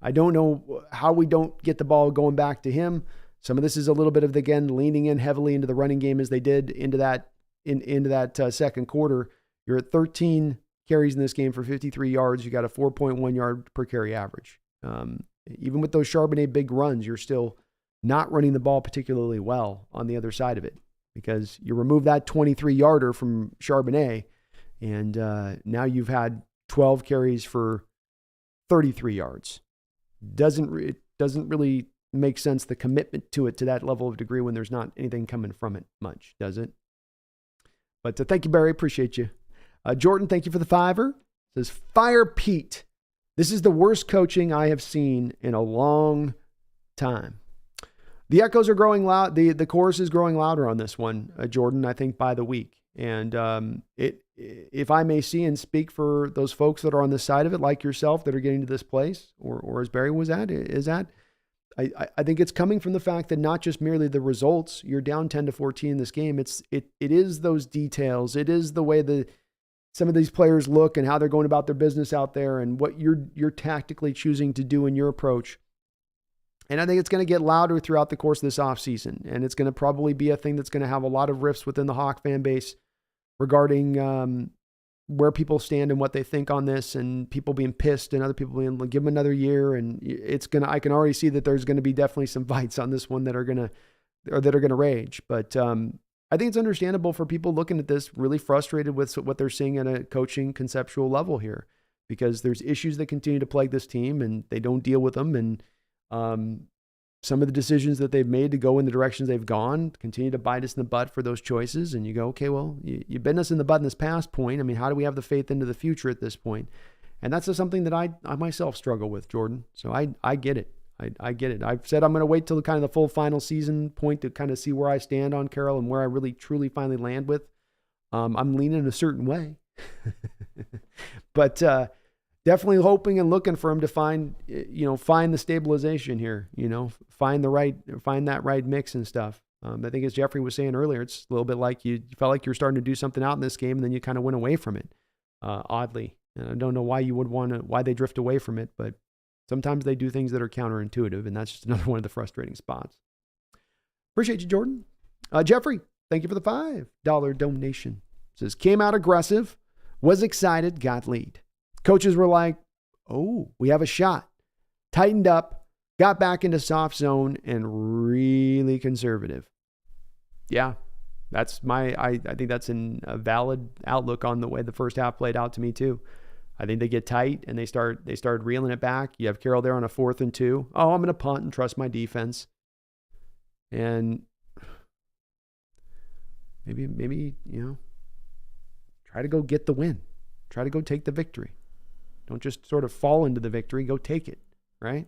I don't know how we don't get the ball going back to him. Some of this is a little bit of, again, leaning in heavily into the running game as they did into that second quarter. You're at 13 carries in this game for 53 yards. You got a 4.1 yard per carry average. Even with those Charbonnet big runs, you're still not running the ball particularly well on the other side of it, because you remove that 23-yarder from Charbonnet, and now you've had 12 carries for 33 yards. It doesn't really make sense, the commitment to it to that level of degree when there's not anything coming from it much, does it? But thank you, Barry. Appreciate you. Jordan, thank you for the $5. Says, Fire Pete. This is the worst coaching I have seen in a long time. The echoes are growing loud. The chorus is growing louder on this one, Jordan, I think by the week. And if I may see and speak for those folks that are on the side of it, like yourself, that are getting to this place, or as Barry was at, I think it's coming from the fact that not just merely the results, you're down 10-14 in this game. It is those details. It is the way some of these players look and how they're going about their business out there, and what you're tactically choosing to do in your approach. And I think it's going to get louder throughout the course of this offseason. And it's going to probably be a thing that's going to have a lot of rifts within the Hawk fan base regarding where people stand and what they think on this, and people being pissed and other people being, give them another year. And I can already see that there's going to be definitely some fights on this one that are going to rage. But I think it's understandable for people looking at this really frustrated with what they're seeing at a coaching conceptual level here, because there's issues that continue to plague this team and they don't deal with them. And some of the decisions that they've made to go in the directions they've gone continue to bite us in the butt for those choices. And you go, okay, well, you bitten us in the butt in this past point. I mean, how do we have the faith into the future at this point? And that's just something that I myself struggle with, Jordan. So I get it. I get it. I've said I'm going to wait till kind of the full final season point to kind of see where I stand on Carroll and where I really truly finally land with. I'm leaning a certain way, but definitely hoping and looking for him to find the stabilization here, find that right mix and stuff. I think as Jeffrey was saying earlier, it's a little bit like you felt like you were starting to do something out in this game and then you kind of went away from it, oddly. And I don't know why why they drift away from it, but sometimes they do things that are counterintuitive, and that's just another one of the frustrating spots. Appreciate you, Jordan. Jeffrey, thank you for the $5 donation. Says, came out aggressive, was excited, got lead. Coaches were like, oh, we have a shot. Tightened up, got back into soft zone, and really conservative. Yeah, that's I think that's a valid outlook on the way the first half played out to me too. I think they get tight and they start reeling it back. You have Carroll there on a 4th and 2. Oh, I'm going to punt and trust my defense. And maybe, try to go get the win. Try to go take the victory. Don't just sort of fall into the victory. Go take it, right?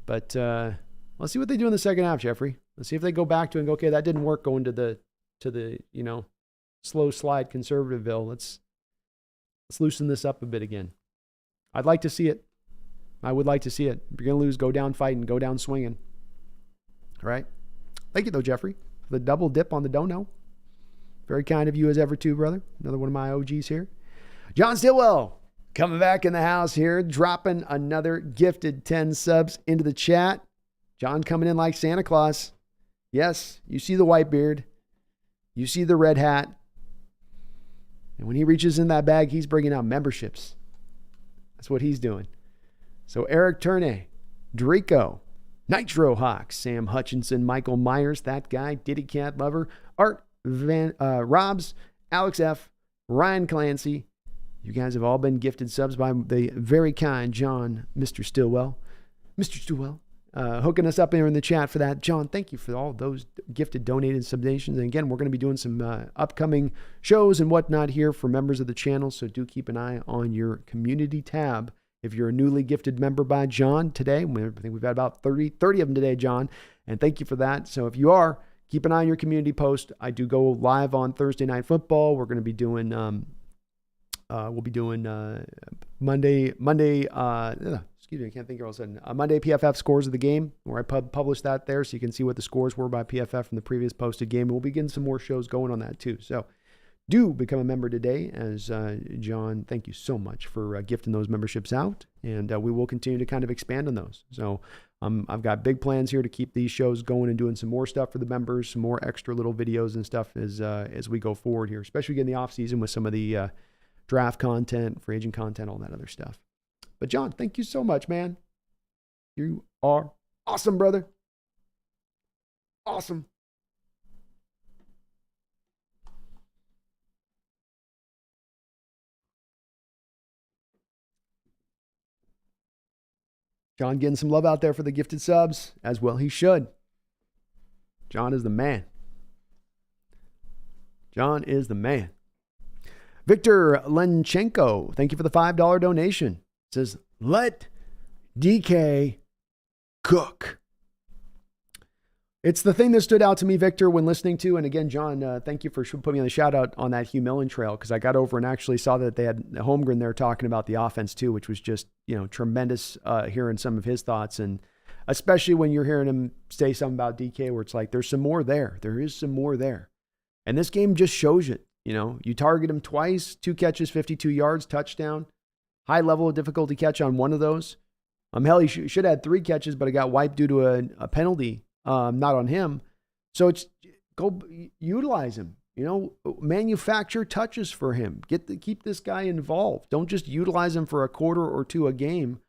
But let's see what they do in the second half, Jeffrey. Let's see if they go back to it and go, okay, that didn't work going to the slow slide conservativeville. Let's loosen this up a bit again. I'd like to see it. I would like to see it. If you're going to lose, go down fighting, go down swinging. All right. Thank you, though, Jeffrey, for the double dip on the dono. Very kind of you as ever, too, brother. Another one of my OGs here. John Stillwell coming back in the house here, dropping another gifted 10 subs into the chat. John coming in like Santa Claus. Yes, you see the white beard. You see the red hat. And when he reaches in that bag, he's bringing out memberships. That's what he's doing. So Eric Turney, Draco, Nitro Hawks, Sam Hutchinson, Michael Myers, that guy, Diddy Cat Lover, Art Robs, Alex F., Ryan Clancy. You guys have all been gifted subs by the very kind John, Mr. Stillwell. Mr. Stillwell, hooking us up here in the chat for that. John, thank you for all those gifted donated subdonations. And again, we're going to be doing some upcoming shows and whatnot here for members of the channel. So do keep an eye on your community tab. If you're a newly gifted member by John today, I think we've had about 30 of them today, John. And thank you for that. So if you are, keep an eye on your community post. I do go live on Thursday Night Football. We're going to be doing, we'll be doing Monday, excuse me, I can't think of all of a sudden. Monday PFF scores of the game, where I publish that there so you can see what the scores were by PFF from the previous posted game. And we'll be getting some more shows going on that too. So do become a member today, as John, thank you so much for gifting those memberships out. And we will continue to kind of expand on those. So I've got big plans here to keep these shows going and doing some more stuff for the members, some more extra little videos and stuff as we go forward here, especially in the off season with some of the draft content, free agent content, all that other stuff. But John, thank you so much, man. You are awesome, brother. Awesome. John getting some love out there for the gifted subs, as well he should. John is the man. John is the man. Victor Lenchenko, thank you for the $5 donation. It says, let DK cook. It's the thing that stood out to me, Victor, when listening to, and again, John, thank you for putting me on the shout out on that Hugh Millen trail, because I got over and actually saw that they had Holmgren there talking about the offense too, which was just, tremendous hearing some of his thoughts. And especially when you're hearing him say something about DK where it's like, there's some more there. There is some more there. And this game just shows it. You target him twice, 2 catches, 52 yards, touchdown, high level of difficulty catch on one of those. Hell, he should have had 3 catches, but it got wiped due to a penalty. Not on him. So it's go utilize him, manufacture touches for him, keep this guy involved. Don't just utilize him for a quarter or 2 a game.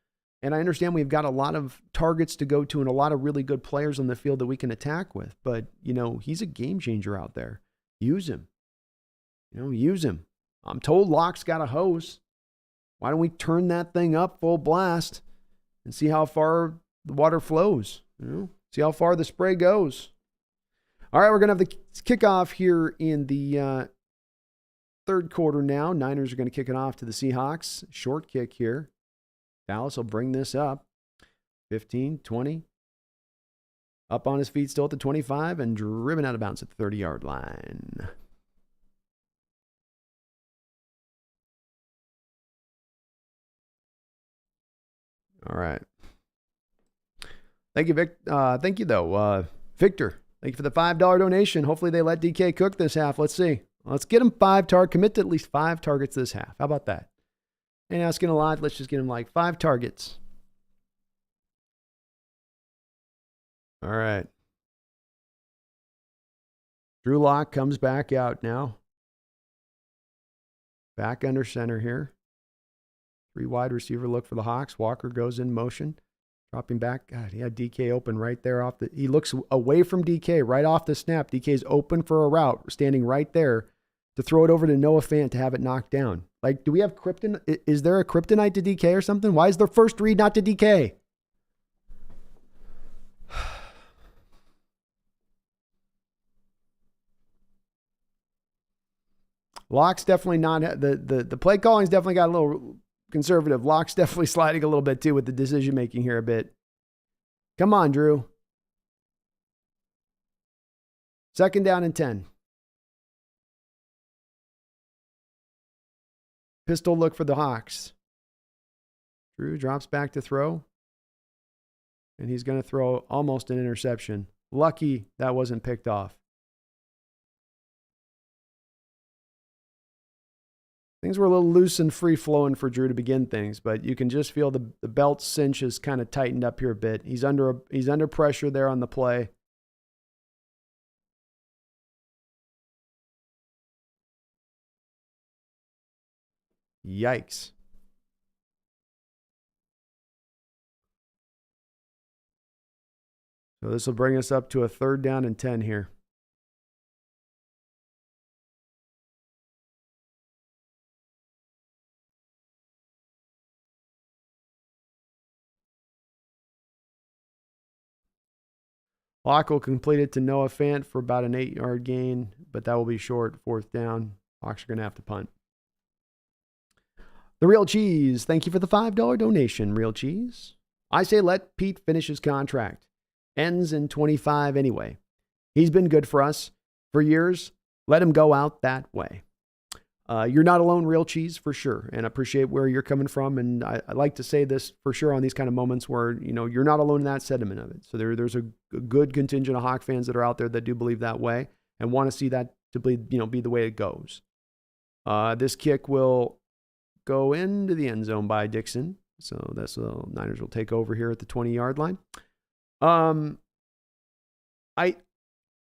And I understand we've got a lot of targets to go to and a lot of really good players on the field that we can attack with, but he's a game changer out there. Use him, use him. I'm told Locke's got a hose. Why don't we turn that thing up full blast and see how far the water flows? See how far the spray goes. All right, we're going to have the kickoff here in the third quarter now. Niners are going to kick it off to the Seahawks. Short kick here. Dallas will bring this up. 15, 20. Up on his feet still at the 25 and driven out of bounds at the 30-yard line. All right. Thank you, Vic. Thank you, though. Victor, thank you for the $5 donation. Hopefully they let DK cook this half. Let's see. Let's get him commit to at least 5 targets this half. How about that? Ain't asking a lot. Let's just get him like 5 targets. All right. Drew Lock comes back out now. Back under center here. 3 wide receiver look for the Hawks. Walker goes in motion. Dropping back. God, he had DK open right there he looks away from DK right off the snap. DK's open for a route, standing right there to throw it over to Noah Fant to have it knocked down. Like, do we have kryptonite? Is there a kryptonite to DK or something? Why is the first read not to DK? Lock's definitely not, the play calling's definitely got a little conservative. Lock's definitely sliding a little bit too with the decision making here a bit. Come on, Drew. 2nd down and 10. Pistol look for the Hawks. Drew drops back to throw. And he's going to throw almost an interception. Lucky that wasn't picked off. Things were a little loose and free-flowing for Drew to begin things, but you can just feel the belt cinch is kind of tightened up here a bit. He's under pressure there on the play. Yikes. So this will bring us up to a 3rd down and 10 here. Hawk will complete it to Noah Fant for about an 8-yard gain, but that will be short. 4th down. Hawks are going to have to punt. The Real Cheese. Thank you for the $5 donation, Real Cheese. I say let Pete finish his contract. Ends in 25 anyway. He's been good for us for years. Let him go out that way. You're not alone, Real Cheese, for sure. And I appreciate where you're coming from. And I like to say this for sure on these kind of moments where, you're not alone in that sentiment of it. So there's a good contingent of Hawk fans that are out there that do believe that way and want to see that to be the way it goes. This kick will go into the end zone by Dixon. So that's the Niners will take over here at the 20-yard line.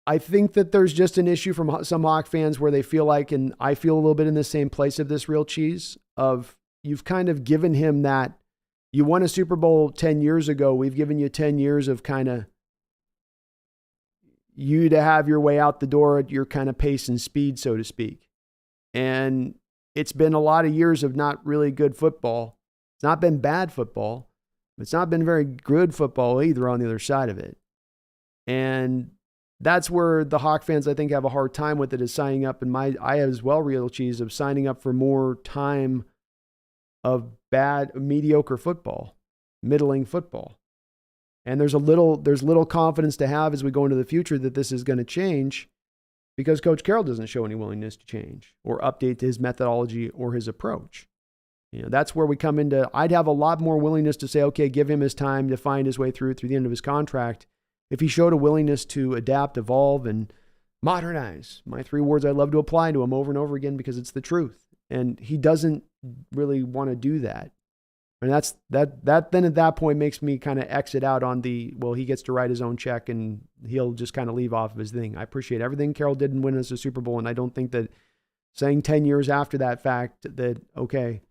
I think that there's just an issue from some Hawk fans where they feel like, and I feel a little bit in the same place of this Real Cheese, of you've kind of given him that, you won a Super Bowl 10 years ago. We've given you 10 years of kind of you to have your way out the door at your kind of pace and speed, so to speak. And it's been a lot of years of not really good football. It's not been bad football. It's not been very good football either on the other side of it. And that's where the Hawk fans, I think, have a hard time with it, is signing up. And I as well, Real Cheese, of signing up for more time of mediocre football, middling football. And there's little confidence to have as we go into the future that this is going to change, because Coach Carroll doesn't show any willingness to change or update his methodology or his approach. That's where we come into, I'd have a lot more willingness to say, okay, give him his time to find his way through the end of his contract, if he showed a willingness to adapt, evolve, and modernize. My 3 words I love to apply to him over and over again because it's the truth. And he doesn't really want to do that. And that then at that point makes me kind of exit out on he gets to write his own check and he'll just kind of leave off of his thing. I appreciate everything Carroll did and win us a Super Bowl. And I don't think that saying 10 years after that fact that, okay,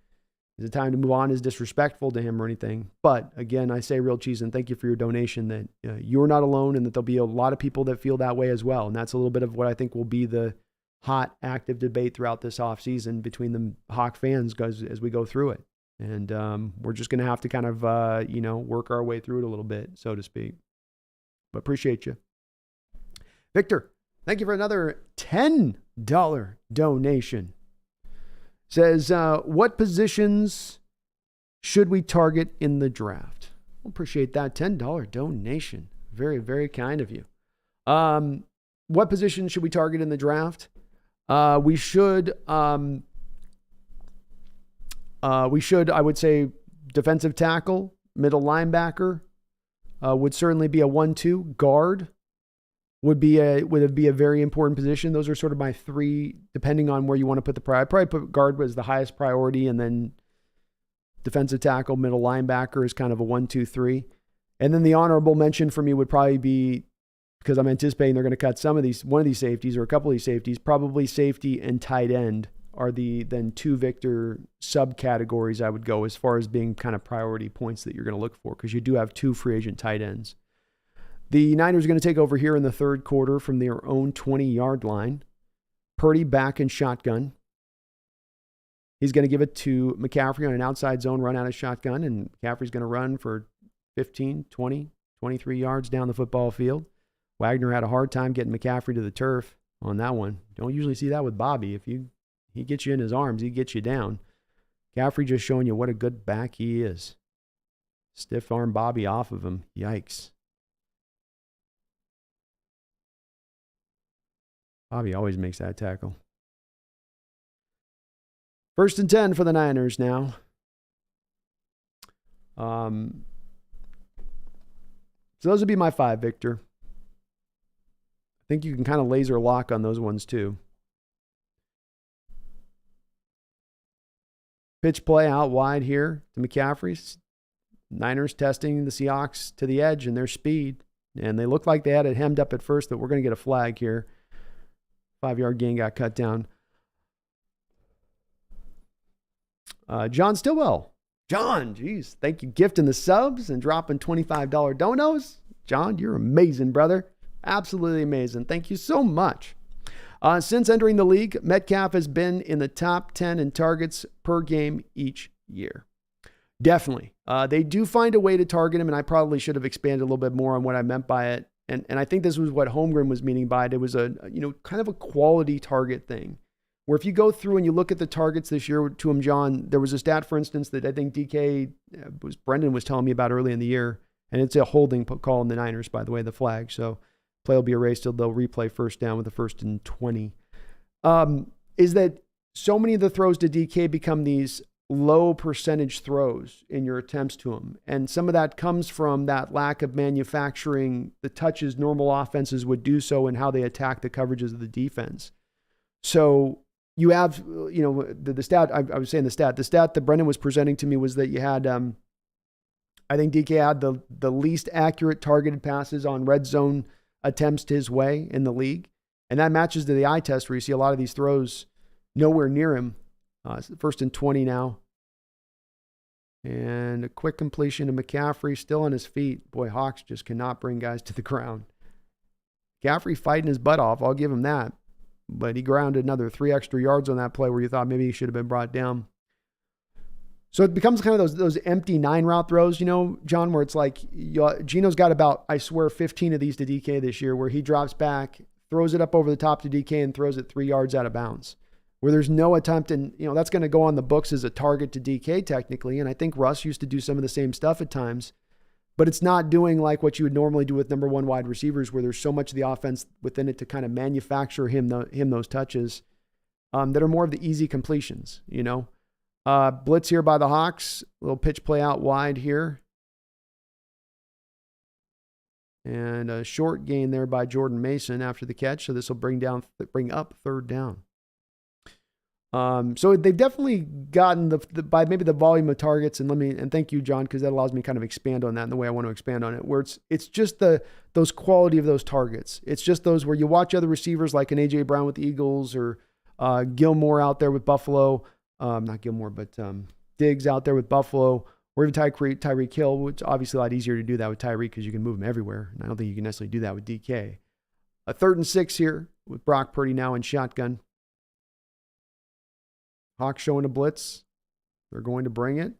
is it time to move on, is disrespectful to him or anything. But again, I say, Real Cheese, and thank you for your donation, that you're not alone and that there'll be a lot of people that feel that way as well. And that's a little bit of what I think will be the hot, active debate throughout this offseason between the Hawk fans as we go through it. And we're just going to have to kind of, work our way through it a little bit, so to speak. But appreciate you. Victor, thank you for another $10 donation. Says, what positions should we target in the draft? Appreciate that $10 donation. Very, very kind of you. What position should we target in the draft? We should, I would say, defensive tackle, middle linebacker, would certainly be a 1-2. Guard would be a very important position. Those are sort of my 3, depending on where you want to put the priority. I'd probably put guard as the highest priority, and then defensive tackle, middle linebacker is kind of a 1-2-3. And then the honorable mention for me would probably be, because I'm anticipating they're going to cut one of these safeties or a couple of these safeties, probably safety and tight end are then 2 Victor subcategories I would go as far as being kind of priority points that you're going to look for, because you do have 2 free agent tight ends. The Niners are going to take over here in the 3rd quarter from their own 20-yard line. Purdy back in shotgun. He's going to give it to McCaffrey on an outside zone run out of shotgun, and McCaffrey's going to run for 15, 20, 23 yards down the football field. Wagner had a hard time getting McCaffrey to the turf on that one. Don't usually see that with Bobby. If he gets you in his arms, he gets you down. McCaffrey just showing you what a good back he is. Stiff arm Bobby off of him. Yikes. Bobby always makes that tackle. First and 10 for the Niners now. So those would be my 5, Victor. I think you can kind of laser lock on those ones too. Pitch play out wide here to McCaffrey. Niners testing the Seahawks to the edge and their speed. And they looked like they had it hemmed up at first, but we're going to get a flag here. 5-yard gain got cut down. John Stillwell. John, geez, thank you. Gifting the subs and dropping $25 donos. John, you're amazing, brother. Absolutely amazing. Thank you so much. Since entering the league, Metcalf has been in the top 10 in targets per game each year. Definitely. They do find a way to target him, and I probably should have expanded a little bit more on what I meant by it. And I think this was what Holmgren was meaning by it. It was a kind of a quality target thing. Where if you go through and you look at the targets this year to him, John, there was a stat, for instance, that I think Brendan was telling me about early in the year, and it's a holding call in the Niners, by the way, the flag. So play will be erased till they'll replay first down with the 1st and 20. Is that so many of the throws to DK become these low percentage throws in your attempts to him. And some of that comes from that lack of manufacturing the touches normal offenses would do so and how they attack the coverages of the defense. So you have, the stat, I was saying the stat that Brendan was presenting to me was that you had, I think DK had the least accurate targeted passes on red zone attempts his way in the league. And that matches to the eye test where you see a lot of these throws nowhere near him. 1st and 20 now. And a quick completion to McCaffrey, still on his feet. Boy, Hawks just cannot bring guys to the ground. McCaffrey fighting his butt off, I'll give him that. But he grounded another 3 extra yards on that play where you thought maybe he should have been brought down. So it becomes kind of those empty 9-route throws, John, where it's like Gino's got about, I swear, 15 of these to DK this year where he drops back, throws it up over the top to DK and throws it 3 yards out of bounds. Where there's no attempt, and that's going to go on the books as a target to DK technically. And I think Russ used to do some of the same stuff at times, but it's not doing like what you would normally do with number 1 wide receivers, where there's so much of the offense within it to kind of manufacture him those touches that are more of the easy completions. Blitz here by the Hawks, little pitch play out wide here, and a short gain there by Jordan Mason after the catch. So this will bring up 3rd down. So they've definitely gotten by maybe the volume of targets, and thank you, John, because that allows me to kind of expand on that in the way I want to expand on it, where it's just those quality of those targets. It's just those where you watch other receivers like an A.J. Brown with the Eagles or Gilmore out there with Buffalo, not Gilmore, but Diggs out there with Buffalo, or even Tyreek Hill, which obviously a lot easier to do that with Tyreek because you can move him everywhere. And I don't think you can necessarily do that with DK. A 3rd and 6 here with Brock Purdy now in shotgun. Hawks showing a blitz. They're going to bring it.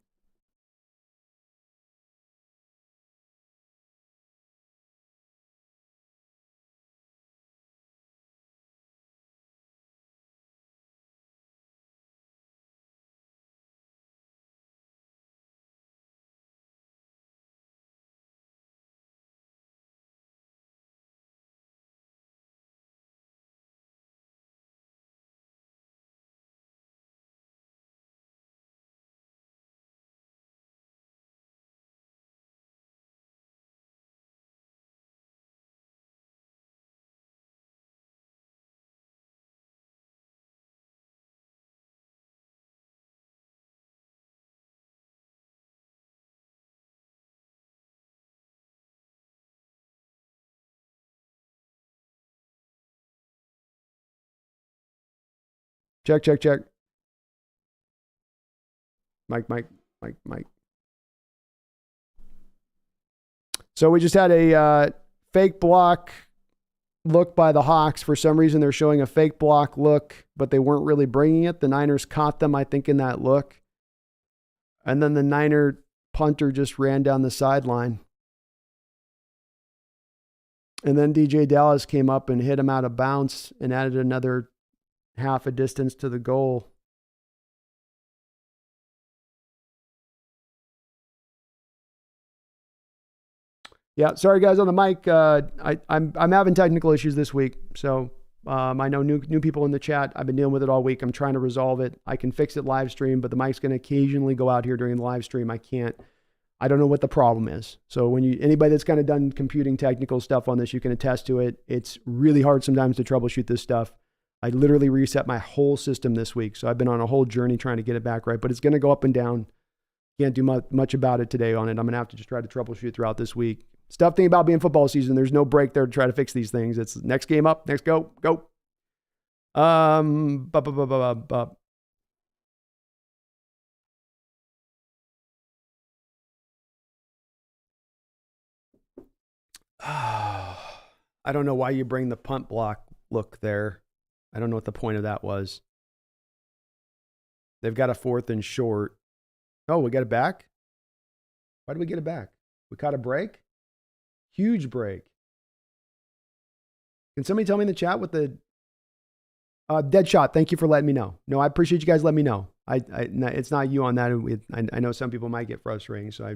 Check. Mike. So we just had a fake block look by the Hawks. For some reason, they're showing a fake block look, but they weren't really bringing it. The Niners caught them, I think, in that look. And then the Niner punter just ran down the sideline. And then DJ Dallas came up and hit him out of bounds and added another half a distance to the goal. Yeah, sorry guys on the mic. I'm having technical issues this week, so I know new people in the chat. I've been dealing with it all week. I'm trying to resolve it. I can fix it live stream, but the mic's going to occasionally go out here during the live stream. I don't know what the problem is. So anybody that's kind of done computing technical stuff on this, you can attest to it. It's really hard sometimes to troubleshoot this stuff. I literally reset my whole system this week. So I've been on a whole journey trying to get it back right, but it's going to go up and down. Can't do much about it today on it. I'm going to have to just try to troubleshoot throughout this week. Tough thing about being football season, there's no break there to try to fix these things. It's next game up, next go. I don't know why you bring the punt block look there. I don't know what the point of that was. They've got a 4th and short. Oh, we got it back? Why did we get it back? We caught a break? Huge break. Can somebody tell me in the chat what the dead shot? Thank you for letting me know. No, I appreciate you guys letting me know. It's not you on that. I know some people might get frustrating, so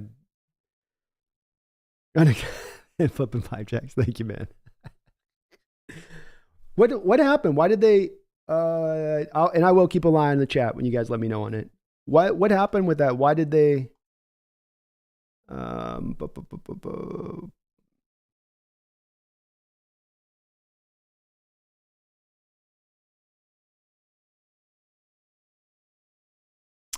and flipping 5 jacks. Thank you, man. What happened? Why did they? And I will keep a line in the chat when you guys let me know on it. What happened with that? Why did they?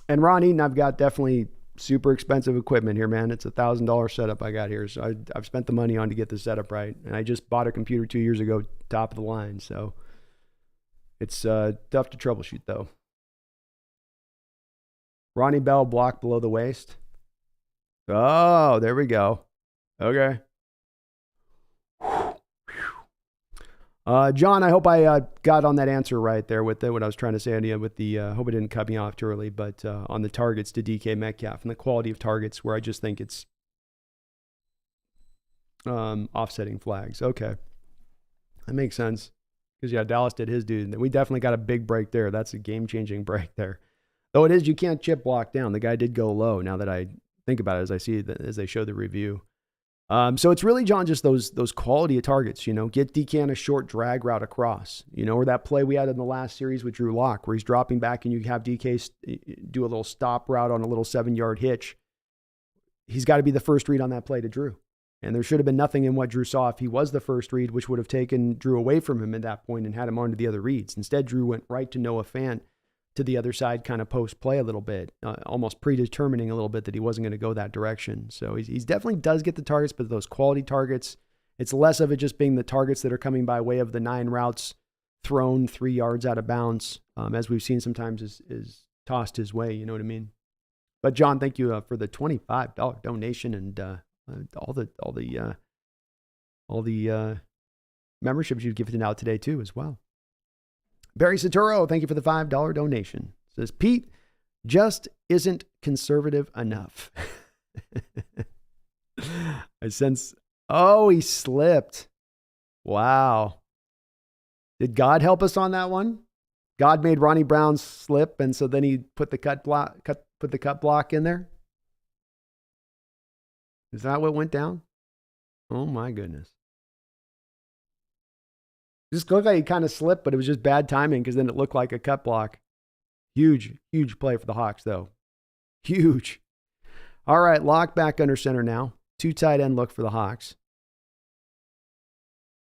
And Ron Eaton, I've got definitely super expensive equipment here, man. It's $1,000 setup I got here. So I've spent the money on to get this setup right. And I just bought a computer 2 years ago, top of the line. So it's tough to troubleshoot though. Ronnie Bell block below the waist. Oh, there we go. Okay. John, I hope I got on that answer right there with what I was trying to say with the, hope it didn't cut me off too early, but on the targets to DK Metcalf and the quality of targets where I just think it's offsetting flags. Okay. That makes sense. Because, yeah, Dallas did his dude. We definitely got a big break there. That's a game-changing break there. Though it is, you can't chip block down. The guy did go low now that I think about it as I see it, as they show the review. So it's really, John, just those quality of targets, get DK on a short drag route across, or that play we had in the last series with Drew Lock where he's dropping back and you have DK do a little stop route on a little 7-yard hitch. He's got to be the first read on that play to Drew. And there should have been nothing in what Drew saw if he was the first read, which would have taken Drew away from him at that point and had him on to the other reads. Instead, Drew went right to Noah Fant to the other side, kind of post-play a little bit, almost predetermining a little bit that he wasn't going to go that direction. So he's definitely does get the targets, but those quality targets, it's less of it just being the targets that are coming by way of the 9 routes thrown 3 yards out of bounds, as we've seen sometimes is tossed his way, you know what I mean? But John, thank you for the $25 donation and all the memberships you've given out today too as well. Barry Saturo, thank you for the $5 donation. Says, Pete just isn't conservative enough. I sense, he slipped. Wow. Did God help us on that one? God made Ronnie Brown slip, and so then he put the cut block in there? Is that what went down? Oh my goodness. Just looked like he kind of slipped, but it was just bad timing because then it looked like a cut block. Huge play for the Hawks, though. Huge. All right, lock back under center now. 2 tight end look for the Hawks.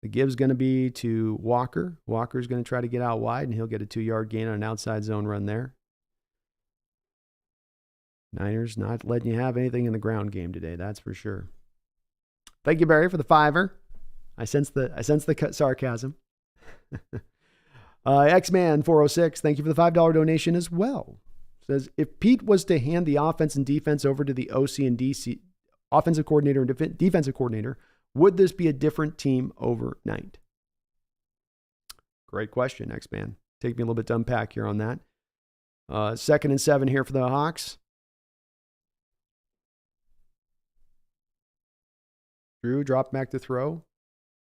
The give's going to be to Walker. Walker's going to try to get out wide, and he'll get a 2-yard gain on an outside zone run there. Niners not letting you have anything in the ground game today, that's for sure. Thank you, Barry, for the $5. I sense the sarcasm. X-Man 406, thank you for the $5 donation as well. Says, if Pete was to hand the offense and defense over to the OC and DC, offensive coordinator and defensive coordinator, would this be a different team overnight? Great question, X-Man. Take me a little bit to unpack here on that. 2nd and 7 here for the Hawks. Drew dropped back to throw.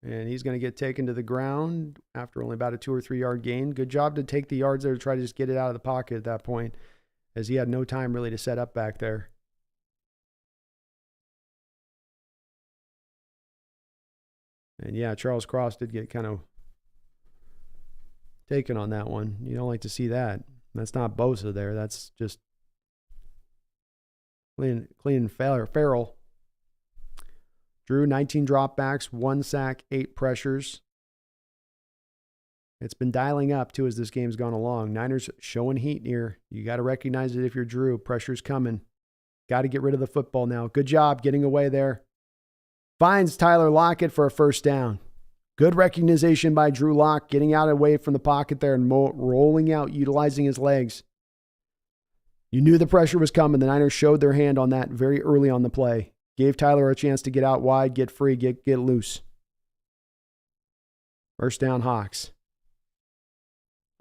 And he's going to get taken to the ground after only about a 2 or 3 yard gain. Good job to take the yards there to try to just get it out of the pocket at that point, as he had no time really to set up back there. And yeah, Charles Cross did get kind of taken on that one. You don't like to see that. That's not Bosa there. That's just clean Farrell. Drew, 19 dropbacks, 1 sack, 8 pressures. It's been dialing up, too, as this game's gone along. Niners showing heat here. You got to recognize it if you're Drew. Pressure's coming. Got to get rid of the football now. Good job getting away there. Finds Tyler Lockett for a first down. Good recognition by Drew Lock, getting out away from the pocket there and rolling out, utilizing his legs. You knew the pressure was coming. The Niners showed their hand on that very early on the play. Gave Tyler a chance to get out wide, get free, get loose. First down, Hawks.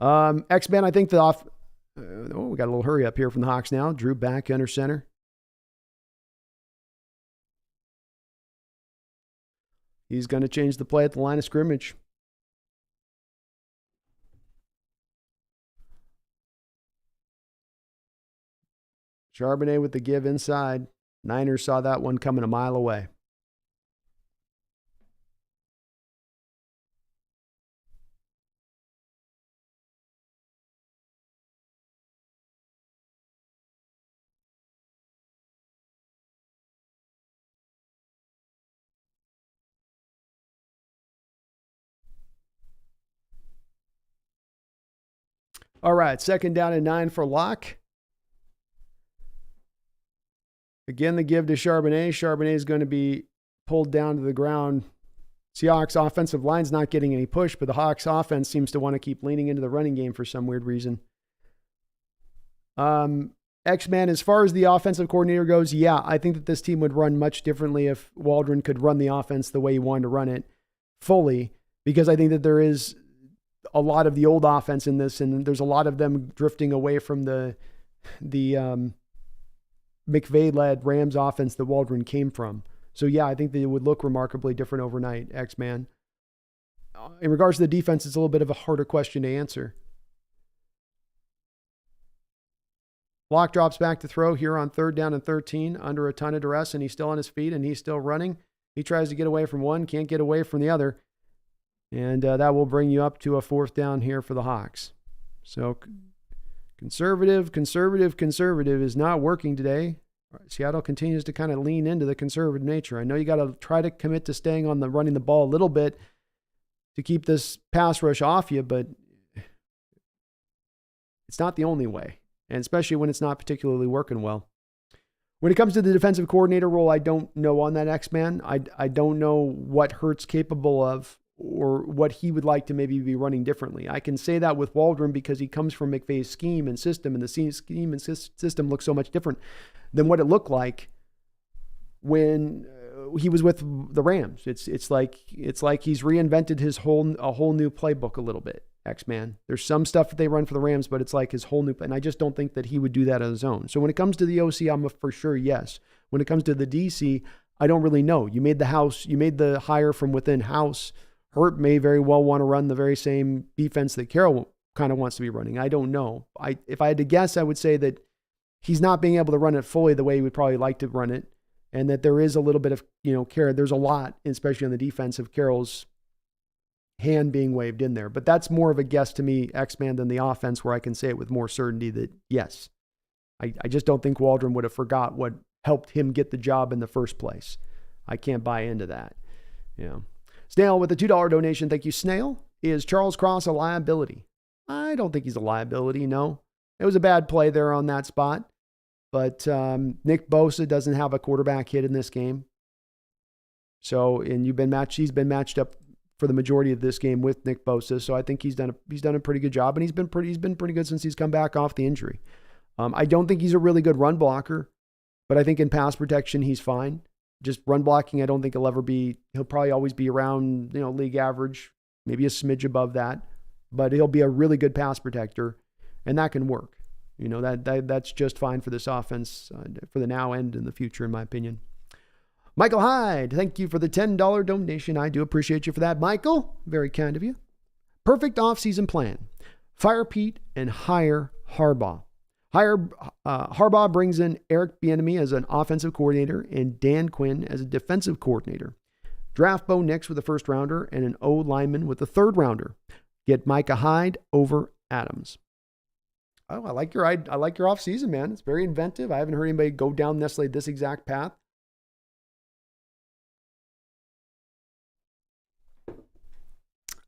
X-Men, I think we got a little hurry up here from the Hawks now. Drew back under center. He's going to change the play at the line of scrimmage. Charbonnet with the give inside. Niners saw that one coming a mile away. All right, 2nd down and 9 for Locke. Again, the give to Charbonnet. Charbonnet is going to be pulled down to the ground. Seahawks offensive line's not getting any push, but the Hawks offense seems to want to keep leaning into the running game for some weird reason. X-Man, as far as the offensive coordinator goes, yeah, I think that this team would run much differently if Waldron could run the offense the way he wanted to run it fully, because I think that there is a lot of the old offense in this, and there's a lot of them drifting away from the McVay-led Rams offense that Waldron came from. So, yeah, I think that it would look remarkably different overnight, X-Man. In regards to the defense, it's a little bit of a harder question to answer. Locke drops back to throw here on 3rd down and 13 under a ton of duress, and he's still on his feet, and he's still running. He tries to get away from one, can't get away from the other. And that will bring you up to a 4th down here for the Hawks. So conservative is not working today. Seattle continues to kind of lean into the conservative nature. I know you got to try to commit to staying on the running the ball a little bit to keep this pass rush off you, but it's not the only way, and especially when it's not particularly working well. When it comes to the defensive coordinator role, I don't know on that X-Man. I don't know what Hurt's capable of, or what he would like to maybe be running differently. I can say that with Waldron because he comes from McVay's scheme and system, and the scheme and system looks so much different than what it looked like when he was with the Rams. It's like he's reinvented a whole new playbook a little bit, X-Man. There's some stuff that they run for the Rams, but it's like his whole new, and I just don't think that he would do that on his own. So when it comes to the OC, I'm a for sure yes. When it comes to the DC, I don't really know. You made the hire from within house. Hurt may very well want to run the very same defense that Carroll kind of wants to be running. I don't know. If I had to guess, I would say that he's not being able to run it fully the way he would probably like to run it, and that there is a little bit of, Carroll. There's a lot, especially on the defense, of Carroll's hand being waved in there. But that's more of a guess to me, X-Man, than the offense, where I can say it with more certainty that yes. I just don't think Waldron would have forgot what helped him get the job in the first place. I can't buy into that. Snail with a $2 donation. Thank you, Snail. Is Charles Cross a liability? I don't think he's a liability, no. It was a bad play there on that spot. But Nick Bosa doesn't have a quarterback hit in this game. So, and he's been matched up for the majority of this game with Nick Bosa. So I think he's done a pretty good job, and he's been pretty good since he's come back off the injury. I don't think he's a really good run blocker, but I think in pass protection he's fine. Just run blocking, I don't think he'll probably always be around, league average, maybe a smidge above that, but he'll be a really good pass protector, and that can work. That's just fine for this offense for the now and in the future, in my opinion. Michael Hyde, thank you for the $10 donation. I do appreciate you for that, Michael. Very kind of you. Perfect offseason plan. Fire Pete and hire Harbaugh. Harbaugh brings in Eric Bieniemy as an offensive coordinator and Dan Quinn as a defensive coordinator. Draft Bo Nix with a 1st rounder and an O lineman with a 3rd rounder. Get Micah Hyde over Adams. Oh, I like your off season, man. It's very inventive. I haven't heard anybody go down necessarily this exact path.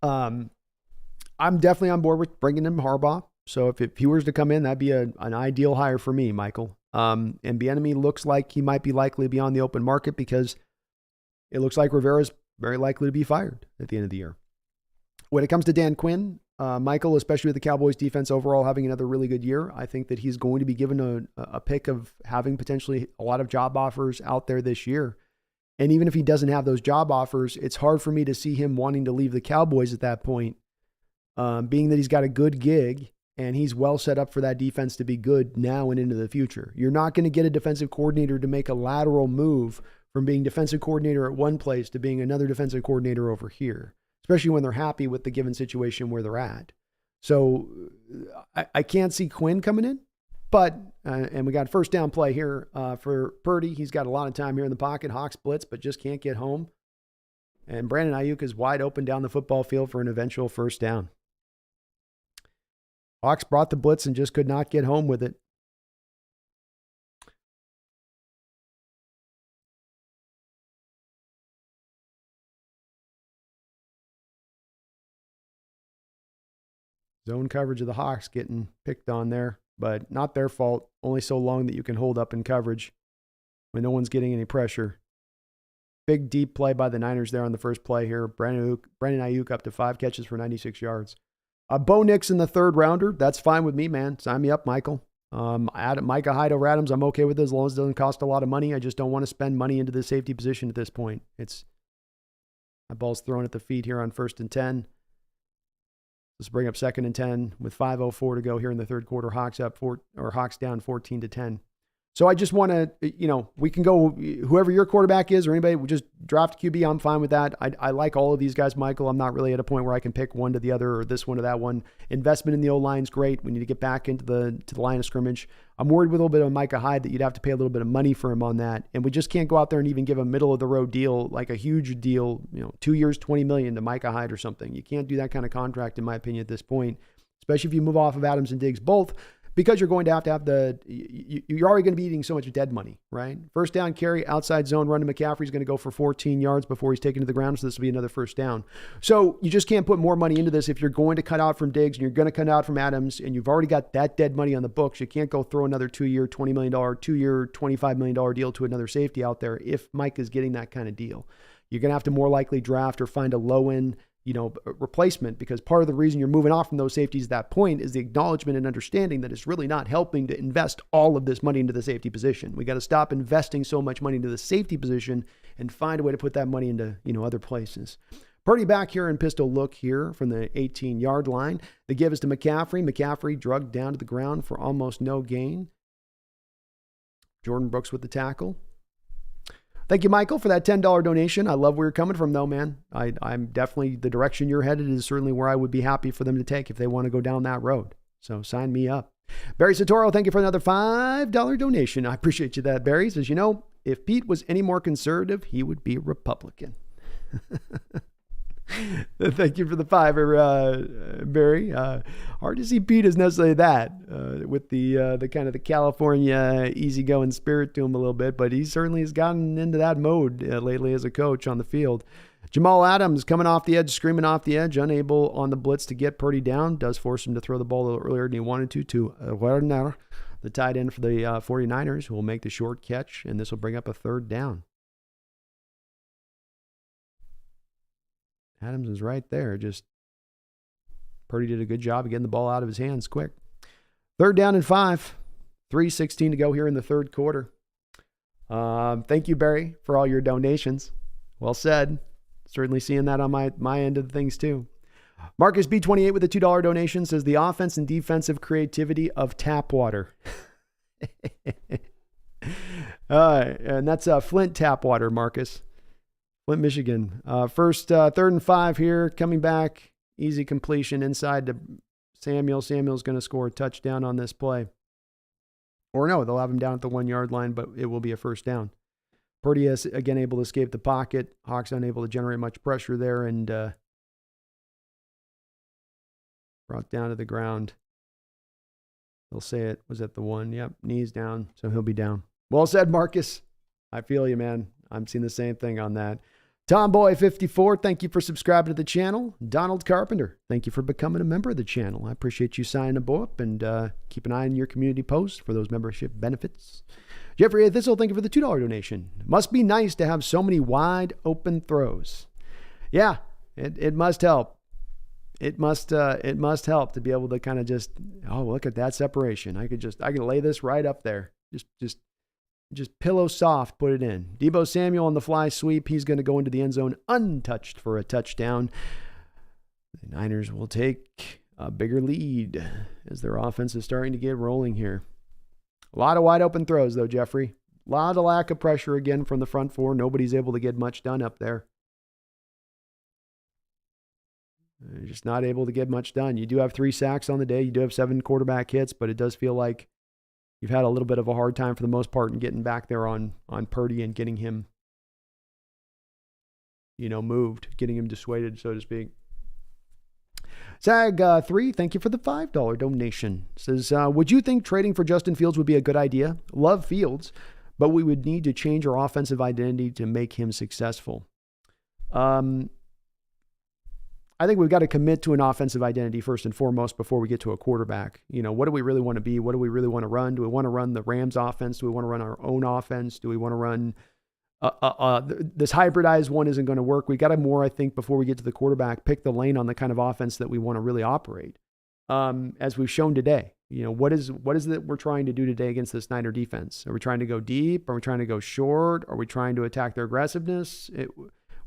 I'm definitely on board with bringing in Harbaugh. So if he was to come in, that'd be an ideal hire for me, Michael. And Bieniemy looks like he might be likely to be on the open market because it looks like Rivera's very likely to be fired at the end of the year. When it comes to Dan Quinn, Michael, especially with the Cowboys defense overall having another really good year, I think that he's going to be given a pick of having potentially a lot of job offers out there this year. And even if he doesn't have those job offers, it's hard for me to see him wanting to leave the Cowboys at that point, being that he's got a good gig and he's well set up for that defense to be good now and into the future. You're not going to get a defensive coordinator to make a lateral move from being defensive coordinator at one place to being another defensive coordinator over here, especially when they're happy with the given situation where they're at. So I can't see Quinn coming in, but, and we got first down play here for Purdy. He's got a lot of time here in the pocket. Hawks blitz, but just can't get home. And Brandon Ayuk is wide open down the football field for an eventual first down. Hawks brought the blitz and just could not get home with it. Zone coverage of the Hawks getting picked on there, but not their fault. Only so long that you can hold up in coverage when no one's getting any pressure. Big deep play by the Niners there on the first play here. Brandon Ayuk up to 5 catches for 96 yards. Bo Nix in the third rounder. That's fine with me, man. Sign me up, Michael. Micah Hyde over Adams, I'm okay with it as long as it doesn't cost a lot of money. I just don't want to spend money into the safety position at this point. My ball's thrown at the feet here on 1st and 10. Let's bring up 2nd and 10 with 5:04 to go here in the third quarter. Hawks down 14-10. So I just want to, we can go whoever your quarterback is or anybody, we just draft QB. I'm fine with that. I like all of these guys, Michael. I'm not really at a point where I can pick one to the other or this one to that one. Investment in the O-line is great. We need to get back into the line of scrimmage. I'm worried with a little bit of Micah Hyde that you'd have to pay a little bit of money for him on that. And we just can't go out there and even give a middle of the road deal, like a huge deal, 2 years, $20 million to Micah Hyde or something. You can't do that kind of contract, in my opinion, at this point, especially if you move off of Adams and Diggs both. Because you're going to have you're already going to be eating so much dead money, right? First down carry, outside zone run to McCaffrey's going to go for 14 yards before he's taken to the ground, so this will be another first down. So you just can't put more money into this if you're going to cut out from Diggs and you're going to cut out from Adams and you've already got that dead money on the books. You can't go throw another 2-year, $20 million, 2-year, $25 million deal to another safety out there if Mike is getting that kind of deal. You're going to have to more likely draft or find a low-end replacement, because part of the reason you're moving off from those safeties at that point is the acknowledgement and understanding that it's really not helping to invest all of this money into the safety position. We got to stop investing so much money into the safety position and find a way to put that money into, other places. Purdy back here in pistol look here from the 18-yard line. The give is to McCaffrey. McCaffrey drugged down to the ground for almost no gain. Jordan Brooks with the tackle. Thank you, Michael, for that $10 donation. I love where you're coming from, though, man. I'm definitely, the direction you're headed is certainly where I would be happy for them to take if they want to go down that road. So sign me up. Barry Sotoro, thank you for another $5 donation. I appreciate you that, Barry. Says, if Pete was any more conservative, he would be Republican. Thank you for the $5, Barry. Hard to see Pete as necessarily that with the kind of the California easygoing spirit to him a little bit, but he certainly has gotten into that mode lately as a coach on the field. Jamal Adams coming off the edge, screaming off the edge, unable on the blitz to get Purdy down. Does force him to throw the ball a little earlier than he wanted to Werner, the tight end for the 49ers, who will make the short catch, and this will bring up a 3rd down. Adams is right there. Just Purdy did a good job of getting the ball out of his hands quick. 3rd down and 5. 3:16 to go here in the third quarter. Thank you, Barry, for all your donations. Well said. Certainly seeing that on my end of things too. Marcus B28 with a $2 donation says the offense and defensive creativity of tap water. And that's Flint tap water, Marcus. Flint, Michigan. First, 3rd and 5 here. Coming back. Easy completion inside to Samuel. Samuel's going to score a touchdown on this play. Or no, they'll have him down at the 1-yard line, but it will be a first down. Purdy is again able to escape the pocket. Hawks unable to generate much pressure there, and brought down to the ground. They'll say it was at the 1. Yep, knees down, so he'll be down. Well said, Marcus. I feel you, man. I'm seeing the same thing on that. Tomboy54, thank you for subscribing to the channel. Donald Carpenter, thank you for becoming a member of the channel. I appreciate you signing up and keep an eye on your community posts for those membership benefits. Jeffrey A. Thistle, thank you for the $2 donation. Must be nice to have so many wide open throws. Yeah, it must help. It must help to be able to kind of just, oh, look at that separation. I can lay this right up there. Just pillow soft, put it in. Deebo Samuel on the fly sweep. He's going to go into the end zone untouched for a touchdown. The Niners will take a bigger lead as their offense is starting to get rolling here. A lot of wide open throws, though, Jeffrey. A lot of lack of pressure again from the front four. Nobody's able to get much done up there. They're just not able to get much done. You do have 3 sacks on the day. You do have 7 quarterback hits, but it does feel like you've had a little bit of a hard time for the most part in getting back there on Purdy and getting him, moved, getting him dissuaded, so to speak. Zag3, thank you for the $5 donation. Says, would you think trading for Justin Fields would be a good idea? Love Fields, but we would need to change our offensive identity to make him successful. I think we've got to commit to an offensive identity first and foremost before we get to a quarterback. What do we really want to be? What do we really want to run? Do we want to run the Rams offense? Do we want to run our own offense? Do we want to run this hybridized one isn't going to work. We got to more, I think, before we get to the quarterback, pick the lane on the kind of offense that we want to really operate. As we've shown today, what is it we're trying to do today against this Niner defense? Are we trying to go deep? Are we trying to go short? Are we trying to attack their aggressiveness?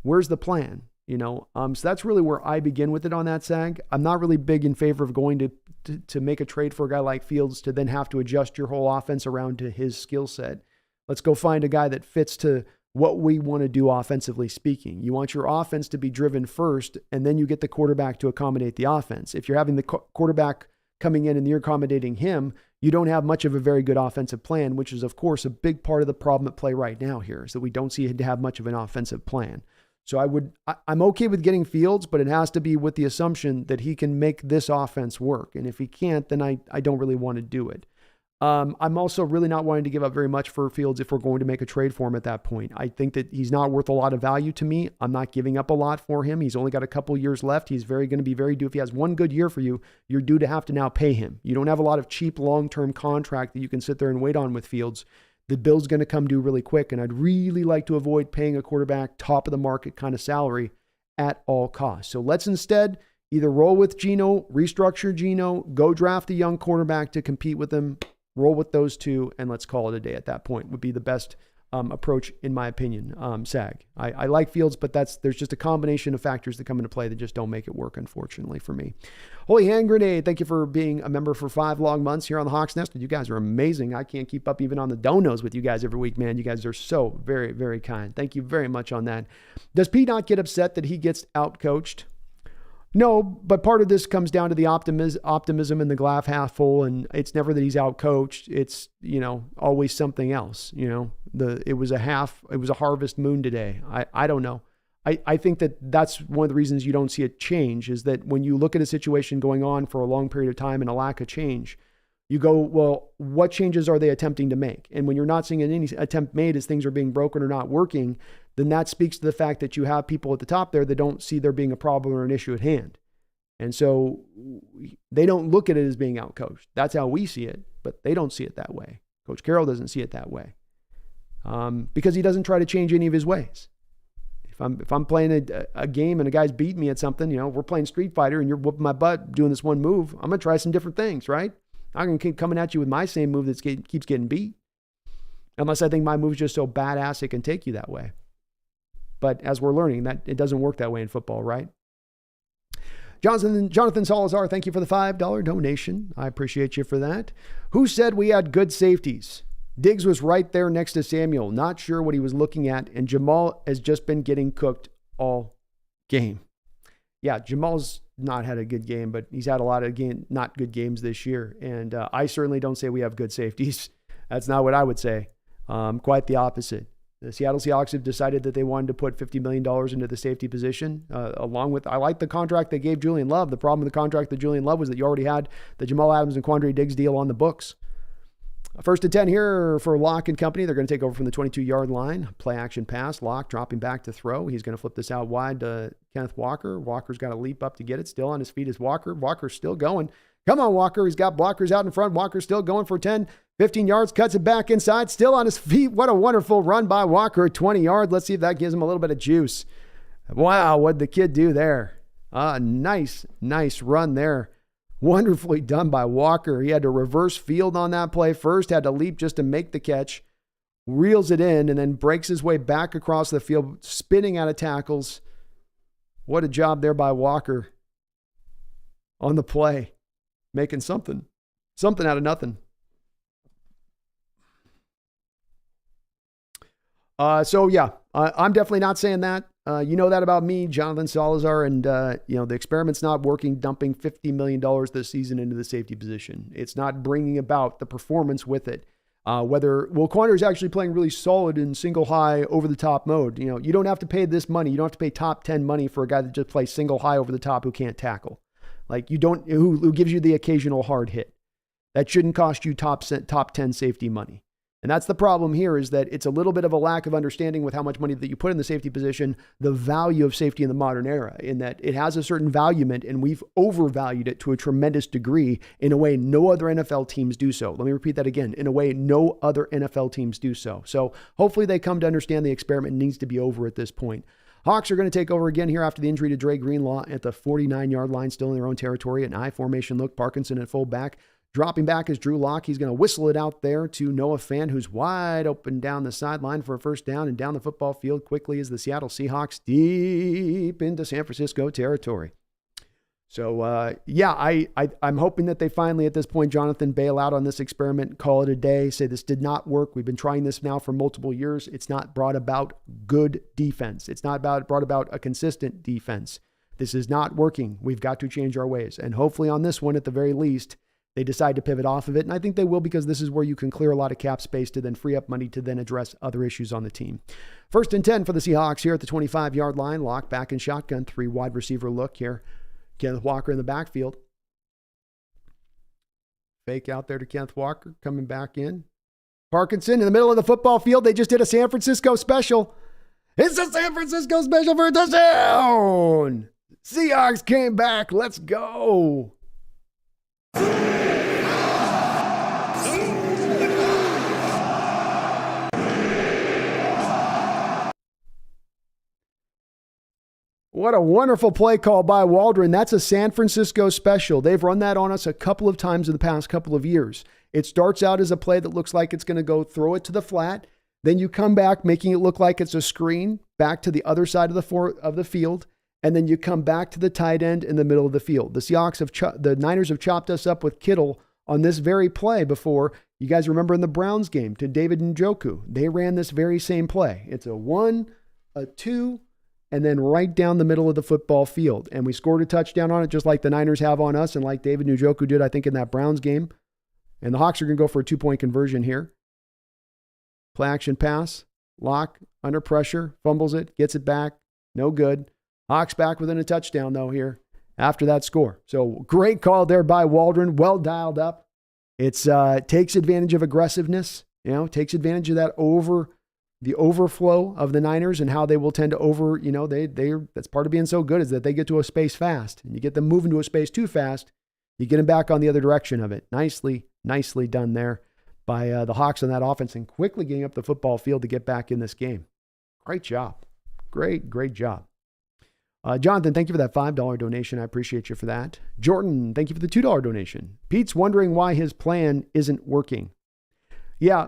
Where's the plan? So that's really where I begin with it on that, Sag. I'm not really big in favor of going to make a trade for a guy like Fields to then have to adjust your whole offense around to his skill set. Let's go find a guy that fits to what we want to do offensively speaking. You want your offense to be driven first, and then you get the quarterback to accommodate the offense. If you're having the quarterback coming in and you're accommodating him, you don't have much of a very good offensive plan, which is, of course, a big part of the problem at play right now here, is that we don't see him to have much of an offensive plan. So I'm okay with getting Fields, but it has to be with the assumption that he can make this offense work. And if he can't, then I don't really want to do it. I'm also really not wanting to give up very much for Fields if we're going to make a trade for him at that point. I think that he's not worth a lot of value to me. I'm not giving up a lot for him. He's only got a couple years left. He's going to be very due. If he has one good year for you, you're due to have to now pay him. You don't have a lot of cheap long-term contract that you can sit there and wait on with Fields. The bill's going to come due really quick, and I'd really like to avoid paying a quarterback top of the market kind of salary at all costs. So let's instead either roll with Geno, restructure Geno, go draft a young quarterback to compete with him, roll with those two, and let's call it a day at that point would be the best approach, in my opinion. Sag. I like Fields, but there's just a combination of factors that come into play that just don't make it work, unfortunately, for me. Holy Hand Grenade, thank you for being a member for 5 long months here on the Hawks Nest. You guys are amazing. I can't keep up even on the donos with you guys every week, man. You guys are so very, very kind. Thank you very much on that. Does Pete not get upset that he gets out-coached? No, but part of this comes down to the optimism in the glass half full, and it's never that he's out-coached. It's, always something else. It was a harvest moon today. I don't know. I think that's one of the reasons you don't see a change, is that when you look at a situation going on for a long period of time and a lack of change, you go, well, what changes are they attempting to make? And when you're not seeing any attempt made as things are being broken or not working, then that speaks to the fact that you have people at the top there that don't see there being a problem or an issue at hand. And so they don't look at it as being outcoached. That's how we see it, but they don't see it that way. Coach Carroll doesn't see it that way because he doesn't try to change any of his ways. If I'm playing a game and a guy's beating me at something, we're playing Street Fighter and you're whooping my butt doing this one move, I'm going to try some different things, right? I'm going to keep coming at you with my same move that keeps getting beat. Unless I think my move's just so badass it can take you that way. But as we're learning, that it doesn't work that way in football, right? Jonathan Salazar, thank you for the $5 donation. I appreciate you for that. Who said we had good safeties? Diggs was right there next to Samuel. Not sure what he was looking at. And Jamal has just been getting cooked all game. Yeah, Jamal's not had a good game, but he's had a lot of not good games this year. And I certainly don't say we have good safeties. That's not what I would say. Quite the opposite. The Seattle Seahawks have decided that they wanted to put $50 million into the safety position, along with, I like the contract they gave Julian Love. The problem with the contract that Julian Love was that you already had the Jamal Adams and Quandre Diggs deal on the books. First and 10 here for Locke and company. They're going to take over from the 22-yard line. Play action pass. Locke dropping back to throw. He's going to flip this out wide to Kenneth Walker. Walker's got to leap up to get it. Still on his feet is Walker. Walker's still going. Come on, Walker. He's got blockers out in front. Walker's still going for 10, 15 yards. Cuts it back inside. Still on his feet. What a wonderful run by Walker at 20 yards. Let's see if that gives him a little bit of juice. Wow, what'd the kid do there? Nice run there. Wonderfully done by Walker. He had to reverse field on that play first, had to leap just to make the catch, reels it in, and then breaks his way back across the field, spinning out of tackles. What a job there by Walker on the play, making something out of nothing. I'm definitely not saying that. You know that about me, Jonathan Salazar, and the experiment's not working, dumping $50 million this season into the safety position. It's not bringing about the performance with it. Quandre is actually playing really solid in single high over the top mode. You don't have to pay this money. You don't have to pay top 10 money for a guy that just plays single high over the top who can't tackle. Who gives you the occasional hard hit. That shouldn't cost you top 10 safety money. And that's the problem here, is that it's a little bit of a lack of understanding with how much money that you put in the safety position, the value of safety in the modern era, in that it has a certain valuement, and we've overvalued it to a tremendous degree in a way no other NFL teams do so. Let me repeat that again. In a way no other NFL teams do so. So hopefully they come to understand the experiment needs to be over at this point. Hawks are going to take over again here after the injury to Dre Greenlaw at the 49-yard line, still in their own territory. An I formation look. Parkinson at fullback. Dropping back is Drew Lock. He's going to whistle it out there to Noah Fant, who's wide open down the sideline for a first down, and down the football field quickly is the Seattle Seahawks deep into San Francisco territory. So, I'm hoping that they finally, at this point, Jonathan, bail out on this experiment, call it a day, say this did not work. We've been trying this now for multiple years. It's not brought about good defense. It's not brought about a consistent defense. This is not working. We've got to change our ways. And hopefully on this one, at the very least, they decide to pivot off of it. And I think they will, because this is where you can clear a lot of cap space to then free up money to then address other issues on the team. First and 10 for the Seahawks here at the 25-yard line. Lock back in shotgun, 3 wide receiver look here. Kenneth Walker in the backfield. Fake out there to Kenneth Walker, coming back in. Parkinson in the middle of the football field. They just did a San Francisco special. It's a San Francisco special for a touchdown. Seahawks came back. Let's go. What a wonderful play call by Waldron. That's a San Francisco special. They've run that on us a couple of times in the past couple of years. It starts out as a play that looks like it's going to go throw it to the flat. Then you come back, making it look like it's a screen back to the other side of the field. And then you come back to the tight end in the middle of the field. The Niners have chopped us up with Kittle on this very play before. You guys remember in the Browns game to David Njoku, they ran this very same play. It's a 1, a 2, and then right down the middle of the football field. And we scored a touchdown on it, just like the Niners have on us, and like David Njoku did, I think, in that Browns game. And the Hawks are going to go for a 2-point conversion here. Play action pass. Lock under pressure. Fumbles it. Gets it back. No good. Hawks back within a touchdown, though, here after that score. So great call there by Waldron. Well dialed up. It's takes advantage of aggressiveness. Takes advantage of that the overflow of the Niners and how they will tend to that's part of being so good, is that they get to a space fast, and you get them moving to a space too fast, you get them back on the other direction of it. Nicely done there by the Hawks on that offense, and quickly getting up the football field to get back in this game. Great job. Great job. Jonathan, thank you for that $5 donation. I appreciate you for that. Jordan, thank you for the $2 donation. Pete's wondering why his plan isn't working. Yeah,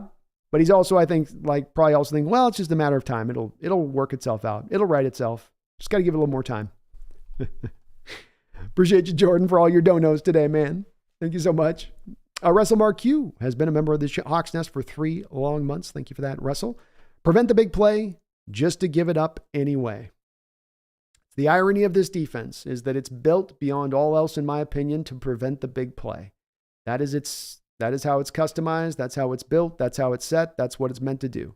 but he's also, I think, probably also thinking, well, it's just a matter of time. It'll work itself out. It'll right itself. Just got to give it a little more time. Appreciate you, Jordan, for all your donos today, man. Thank you so much. Russell Marque has been a member of the Hawks Nest for 3 long months. Thank you for that, Russell. Prevent the big play just to give it up anyway. The irony of this defense is that it's built beyond all else, in my opinion, to prevent the big play. That is how it's customized. That's how it's built. That's how it's set. That's what it's meant to do.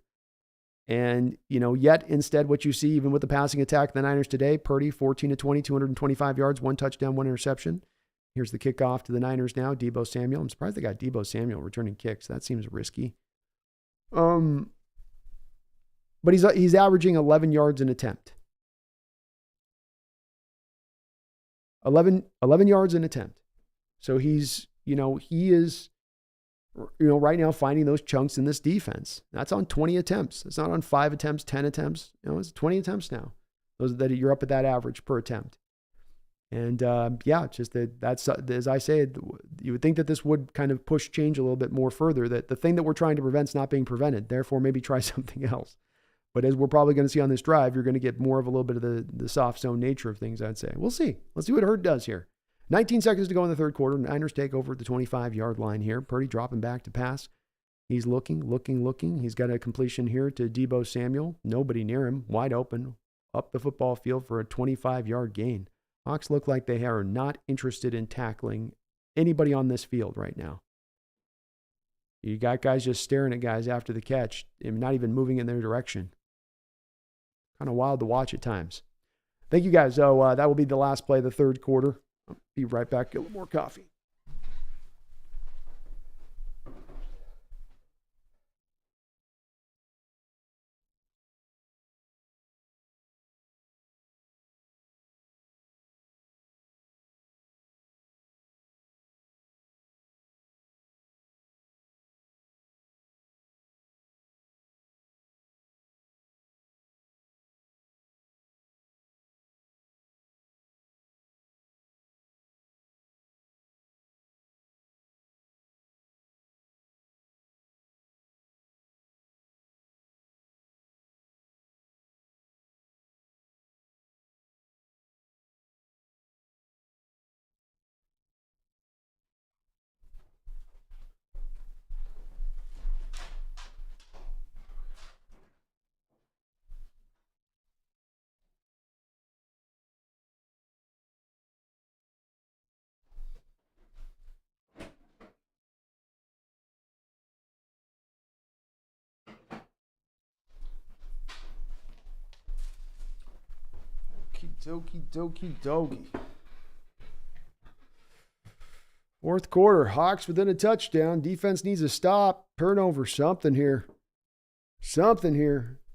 And, yet instead what you see even with the passing attack of the Niners today, Purdy, 14 to 20, 225 yards, 1 touchdown, 1 interception. Here's the kickoff to the Niners now, Deebo Samuel. I'm surprised they got Deebo Samuel returning kicks. That seems risky. But he's averaging 11 yards an attempt. 11 yards an attempt. So he is right now finding those chunks in this defense. That's on 20 attempts. It's not on 5 attempts, 10 attempts. It's 20 attempts now. Those that you're up at that average per attempt. And just that's, as I say, you would think that this would kind of push change a little bit more further, that the thing that we're trying to prevent is not being prevented. Therefore, maybe try something else. But as we're probably going to see on this drive, you're going to get more of a little bit of the soft zone nature of things, I'd say. We'll see. Let's see what Hurd does here. 19 seconds to go in the third quarter. Niners take over at the 25-yard line here. Purdy dropping back to pass. He's looking. He's got a completion here to Deebo Samuel. Nobody near him. Wide open. Up the football field for a 25-yard gain. Hawks look like they are not interested in tackling anybody on this field right now. You got guys just staring at guys after the catch and not even moving in their direction. Kind of wild to watch at times. Thank you guys. So that will be the last play of the third quarter. I'll be right back. Get a little more coffee. Dokie. Fourth quarter, Hawks within a touchdown. Defense needs a stop. Turnover, something here.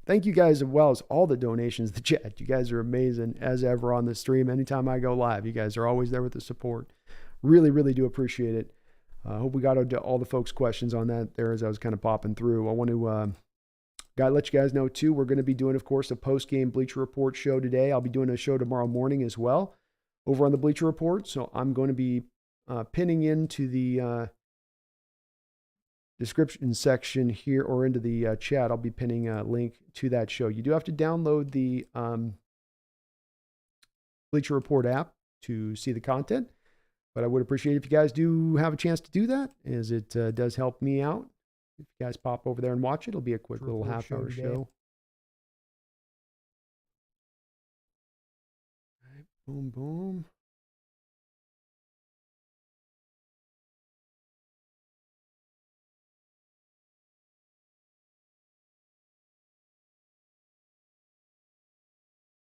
Thank you guys as well as all the donations, the chat. You guys are amazing as ever on the stream. Anytime I go live, you guys are always there with the support. Really, really do appreciate it. I hope we got all the folks' questions on that there as I was kind of popping through. I want to let you guys know, too, we're going to be doing, of course, a post-game Bleacher Report show today. I'll be doing a show tomorrow morning as well over on the Bleacher Report. So I'm going to be pinning into the description section here or into the chat. I'll be pinning a link to that show. You do have to download the Bleacher Report app to see the content. But I would appreciate if you guys do have a chance to do that, as it does help me out. If you guys pop over there and watch it, it'll be a quick little half-hour show. All right, boom, boom.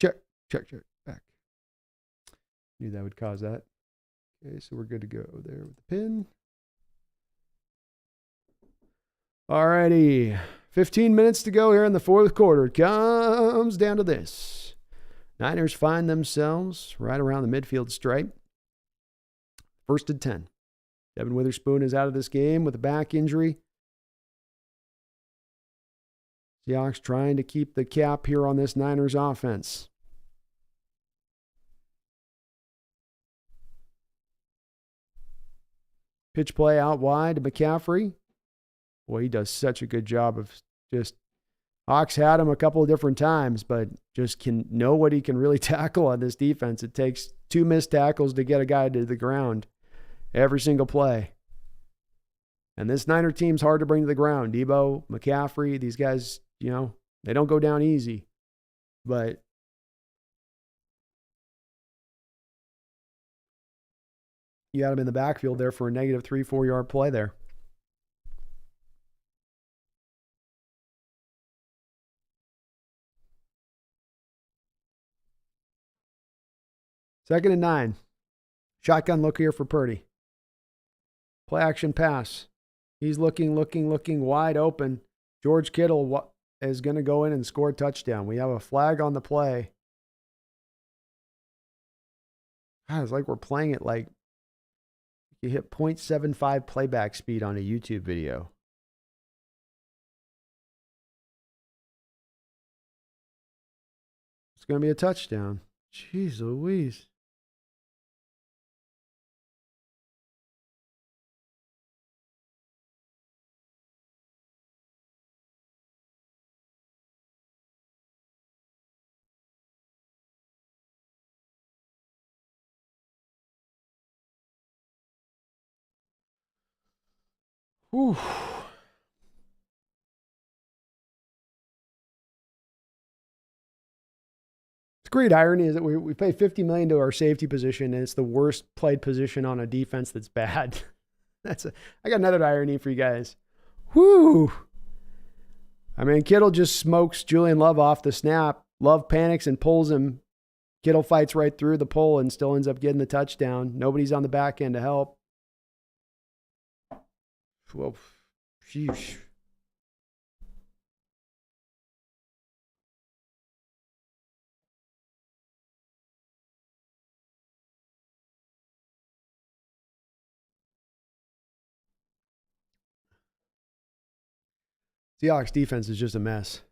Check. Back. Knew that would cause that. Okay, so we're good to go there with the pin. Alrighty, 15 minutes to go here in the fourth quarter. It comes down to this. Niners find themselves right around the midfield stripe. 1st and 10. Devin Witherspoon is out of this game with a back injury. Seahawks trying to keep the cap here on this Niners offense. Pitch play out wide to McCaffrey. Boy, he does such a good job of just, Hawks had him a couple of different times, but just can know what he can really tackle on this defense. It takes 2 missed tackles to get a guy to the ground every single play. And this Niner team's hard to bring to the ground. Deebo, McCaffrey, these guys, they don't go down easy. But you got him in the backfield there for a negative 3-4 yard play there. 2nd and 9. Shotgun look here for Purdy. Play action pass. He's looking wide open. George Kittle is going to go in and score a touchdown. We have a flag on the play. God, it's like we're playing it like you hit 0.75 playback speed on a YouTube video. It's going to be a touchdown. Jeez Louise. Whew. It's great irony is that we pay $50 million to our safety position, and it's the worst played position on a defense that's bad. I got another irony for you guys. Whoo! I mean, Kittle just smokes Julian Love off the snap. Love panics and pulls him. Kittle fights right through the pull and still ends up getting the touchdown. Nobody's on the back end to help. Well, sheesh. Seahawks defense is just a mess.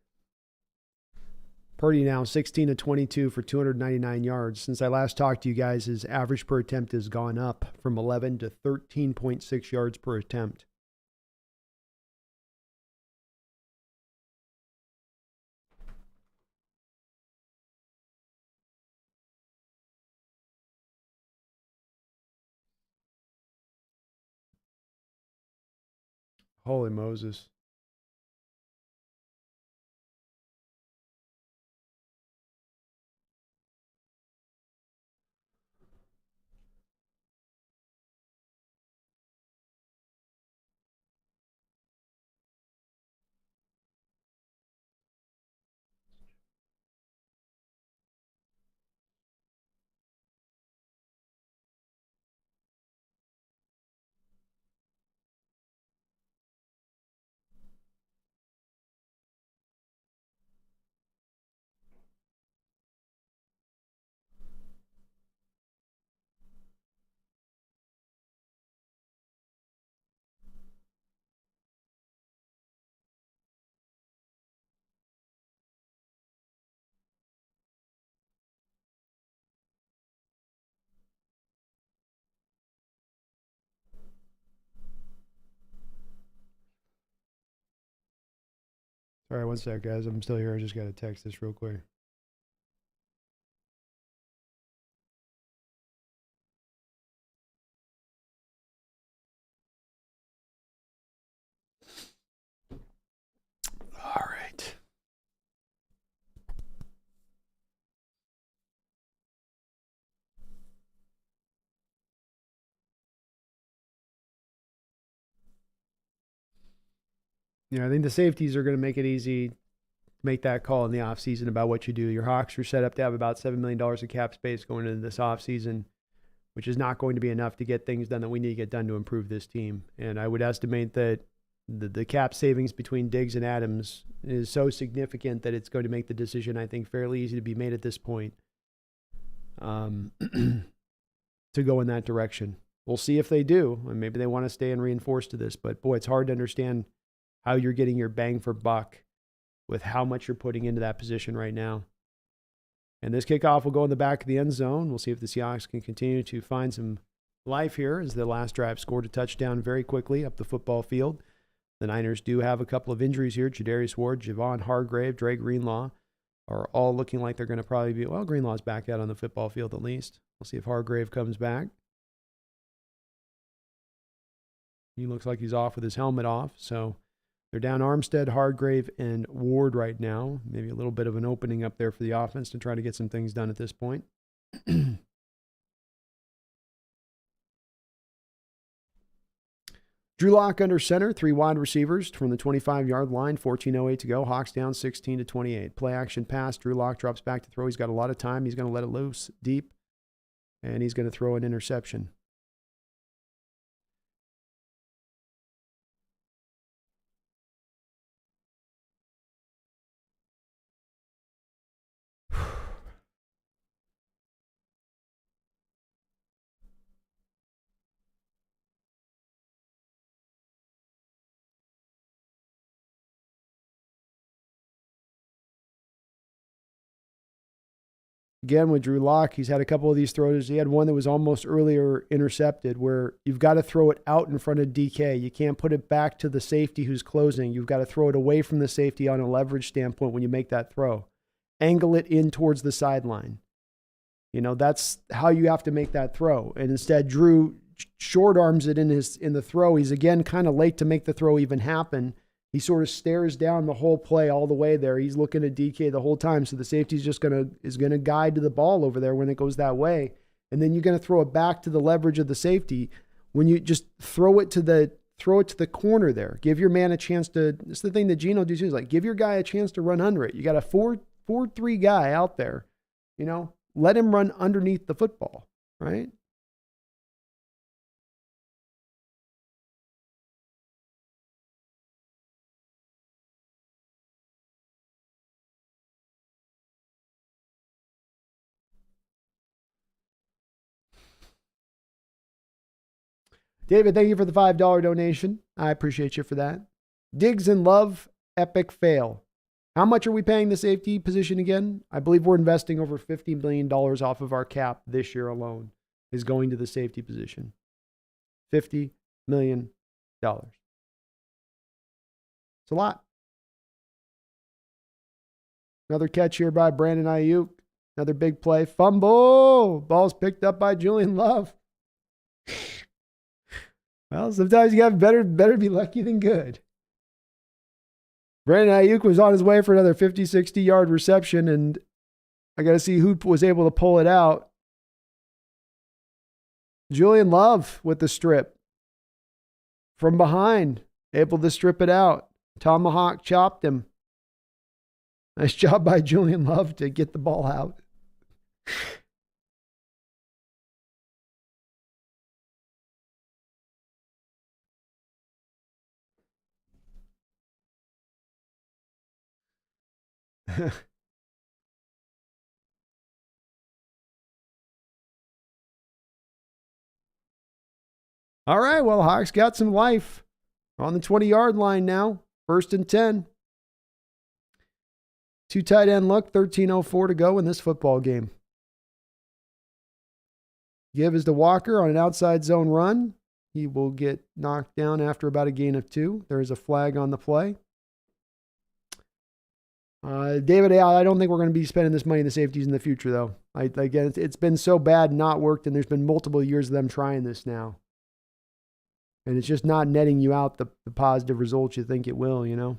Purdy now 16 of 22 for 299 yards. Since I last talked to you guys, his average per attempt has gone up from 11 to 13.6 yards per attempt. Holy Moses. All right, one sec, guys. I'm still here. I just got to text this real quick. All right. I think the safeties are going to make it easy to make that call in the offseason about what you do. Your Hawks are set up to have about $7 million of cap space going into this offseason, which is not going to be enough to get things done that we need to get done to improve this team. And I would estimate that the cap savings between Diggs and Adams is so significant that it's going to make the decision, I think, fairly easy to be made at this point to go in that direction. We'll see if they do, and maybe they want to stay and reinforce to this. But, boy, it's hard to understand how you're getting your bang for buck with how much you're putting into that position right now. And this kickoff will go in the back of the end zone. We'll see if the Seahawks can continue to find some life here as the last drive scored a touchdown very quickly up the football field. The Niners do have a couple of injuries here. Jadarius Ward, Javon Hargrave, Dre Greenlaw are all looking like they're going to probably be, well, Greenlaw's back out on the football field at least. We'll see if Hargrave comes back. He looks like he's off with his helmet off, so they're down Armstead, Hargrave, and Ward right now. Maybe a little bit of an opening up there for the offense to try to get some things done at this point. Drew Lock under center, 3 wide receivers from the 25-yard line, 14:08 to go. Hawks down 16-28. Play action pass. Drew Lock drops back to throw. He's got a lot of time. He's going to let it loose deep. and he's going to throw an interception. Again, with Drew Lock, he's had a couple of these throws. He had one that was almost earlier intercepted where you've got to throw it out in front of DK. You can't put it back to the safety who's closing. You've got to throw it away from the safety on a leverage standpoint when you make that throw. Angle it in towards the sideline. That's how you have to make that throw. And instead, Drew short arms it in the throw. He's again kind of late to make the throw even happen. He sort of stares down the whole play all the way there. He's looking at DK the whole time. So the safety's just is gonna guide to the ball over there when it goes that way. And then you're gonna throw it back to the leverage of the safety. When you just throw it to the corner there. Give your man a chance to. It's the thing that Geno does is like give your guy a chance to run under it. You got a 4-3 guy out there. Let him run underneath the football, right? David, thank you for the $5 donation. I appreciate you for that. Diggs and Love, epic fail. How much are we paying the safety position again? I believe we're investing over $50 million off of our cap this year alone is going to the safety position. $50 million. It's a lot. Another catch here by Brandon Ayuk. Another big play. Fumble. Ball's picked up by Julian Love. Well, sometimes you got better be lucky than good. Brandon Ayuk was on his way for another 50, 60-yard reception, and I got to see who was able to pull it out. Julian Love with the strip. From behind, able to strip it out. Tomahawk chopped him. Nice job by Julian Love to get the ball out. All right, well, Hawks got some life. On the 20-yard line now. 1st and 10. 2 tight end look, 13:04 to go in this football game. Give is to Walker on an outside zone run. He will get knocked down after about a gain of 2. There is a flag on the play. David, I don't think we're going to be spending this money in the safeties in the future, though. Again, it's been so bad, not worked, and there's been multiple years of them trying this now. And it's just not netting you out the positive results you think it will,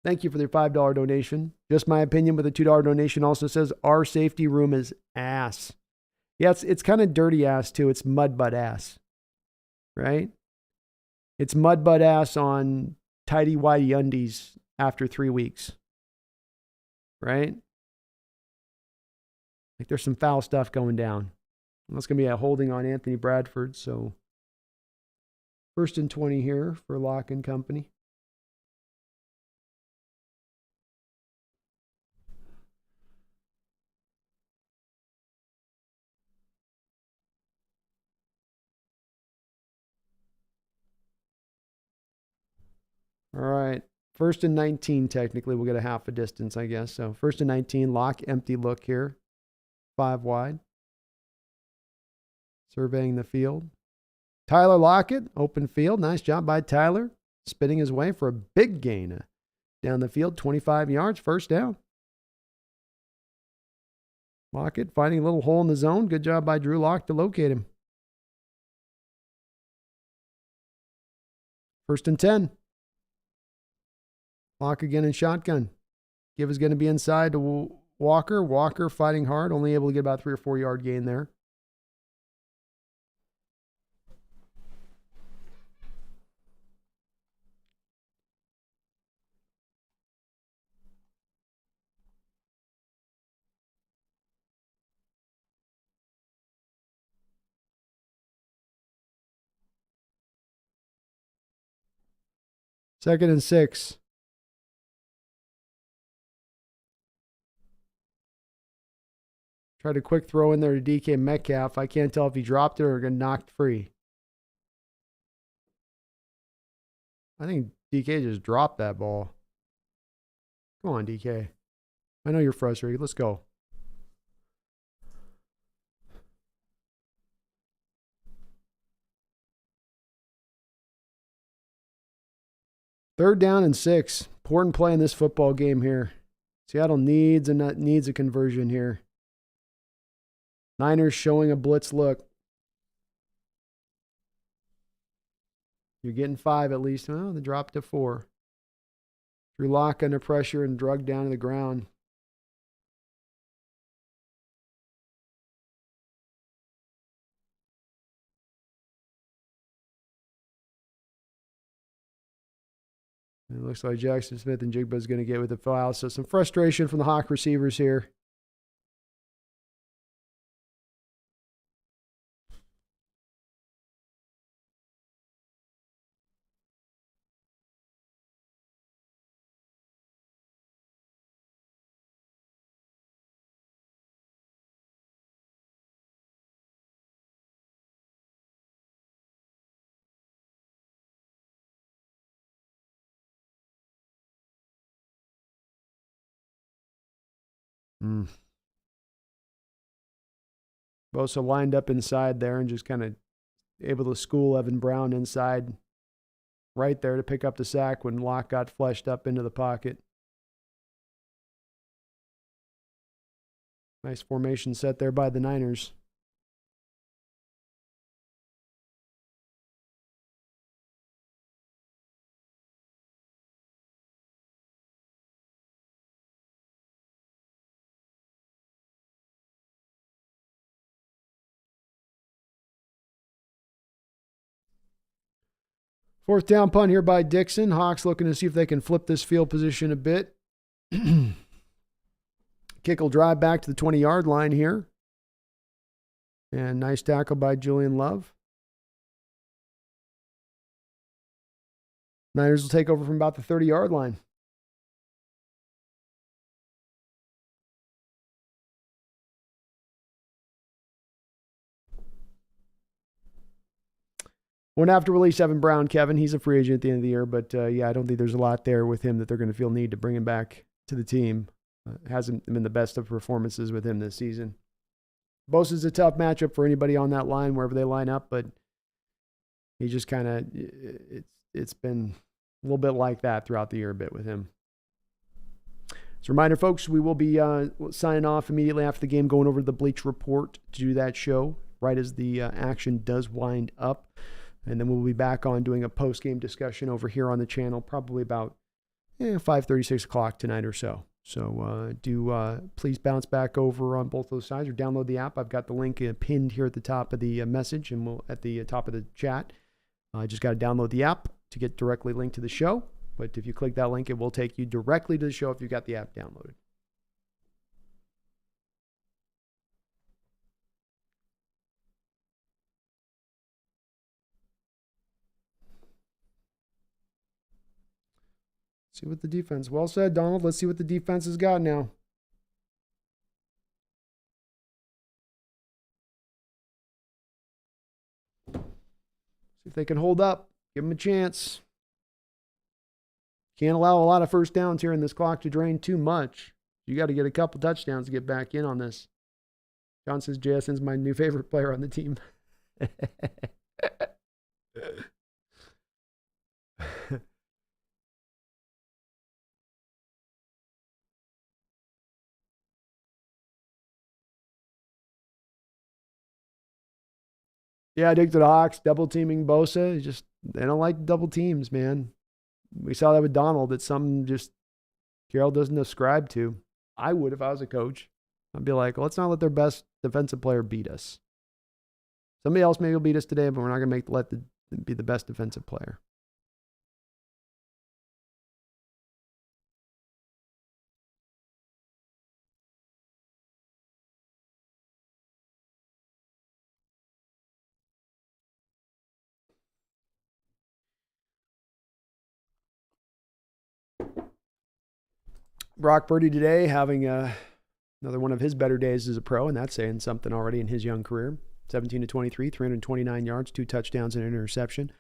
Thank you for their $5 donation. Just my opinion, but the $2 donation also says our safety room is ass. Yeah, it's kind of dirty ass, too. It's mud butt ass, right? It's mud butt ass on tighty-whitey undies after 3 weeks, right? Like there's some foul stuff going down. That's going to be a holding on Anthony Bradford. So 1st and 20 here for Locke and company. All right. 1st and 19, technically. We'll get a half a distance, I guess. So 1st and 19, Locke, empty look here. 5 wide. Surveying the field. Tyler Lockett, open field. Nice job by Tyler. Spinning his way for a big gain down the field. 25 yards, 1st down. Lockett finding a little hole in the zone. Good job by Drew Lock to locate him. 1st and 10. Lock again in shotgun. Give is going to be inside to Walker. Walker fighting hard. Only able to get about 3 or 4 yard gain there. 2nd and 6. Tried a quick throw in there to DK Metcalf. I can't tell if he dropped it or got knocked free. I think DK just dropped that ball. Come on, DK. I know you're frustrated. Let's go. Third down and 6. Important play in this football game here. Seattle needs a conversion here. Niners showing a blitz look. You're getting 5 at least. Oh, they dropped to 4. Drew Lock under pressure and drugged down to the ground. It looks like Jackson Smith and Jigba is going to get with the foul. So some frustration from the Hawk receivers here. Bosa lined up inside there and just kind of able to school Evan Brown inside right there to pick up the sack when Locke got fleshed up into the pocket. Nice formation set there by the Niners. Fourth down punt here by Dixon. Hawks looking to see if they can flip this field position a bit. Kick will drive back to the 20-yard line here. And nice tackle by Julian Love. Niners will take over from about the 30-yard line. Won't have to release Evan Brown, Kevin. He's a free agent at the end of the year, but yeah, I don't think there's a lot there with him that they're going to feel need to bring him back to the team. Hasn't been the best of performances with him this season. Bosa's a tough matchup for anybody on that line, wherever they line up, but he just kind of, it's been a little bit like that throughout the year a bit with him. As a reminder, folks, we will be signing off immediately after the game, going over to the Bleach Report to do that show right as the action does wind up. And then we'll be back on doing a post-game discussion over here on the channel, probably about 5:30, 6 o'clock tonight or so. So please bounce back over on both those sides or download the app. I've got the link pinned here at the top of the message and at the top of the chat. Just got to download the app to get directly linked to the show. But if you click that link, it will take you directly to the show if you've got the app downloaded. See what the defense. Well said, Donald. Let's see what the defense has got now. See if they can hold up. Give them a chance. Can't allow a lot of first downs here in this clock to drain too much. You got to get a couple touchdowns to get back in on this. John says JSN's my new favorite player on the team. Yeah, I dig to the Hawks double teaming Bosa. They don't like double teams, man. We saw that with Donald. It's something just Carroll doesn't ascribe to. I would if I was a coach. I'd be like, let's not let their best defensive player beat us. Somebody else maybe will beat us today, but we're not going to be the best defensive player. Brock Purdy today having another one of his better days as a pro, and that's saying something already in his young career. 17 to 23, 329 yards, 2 touchdowns and an interception.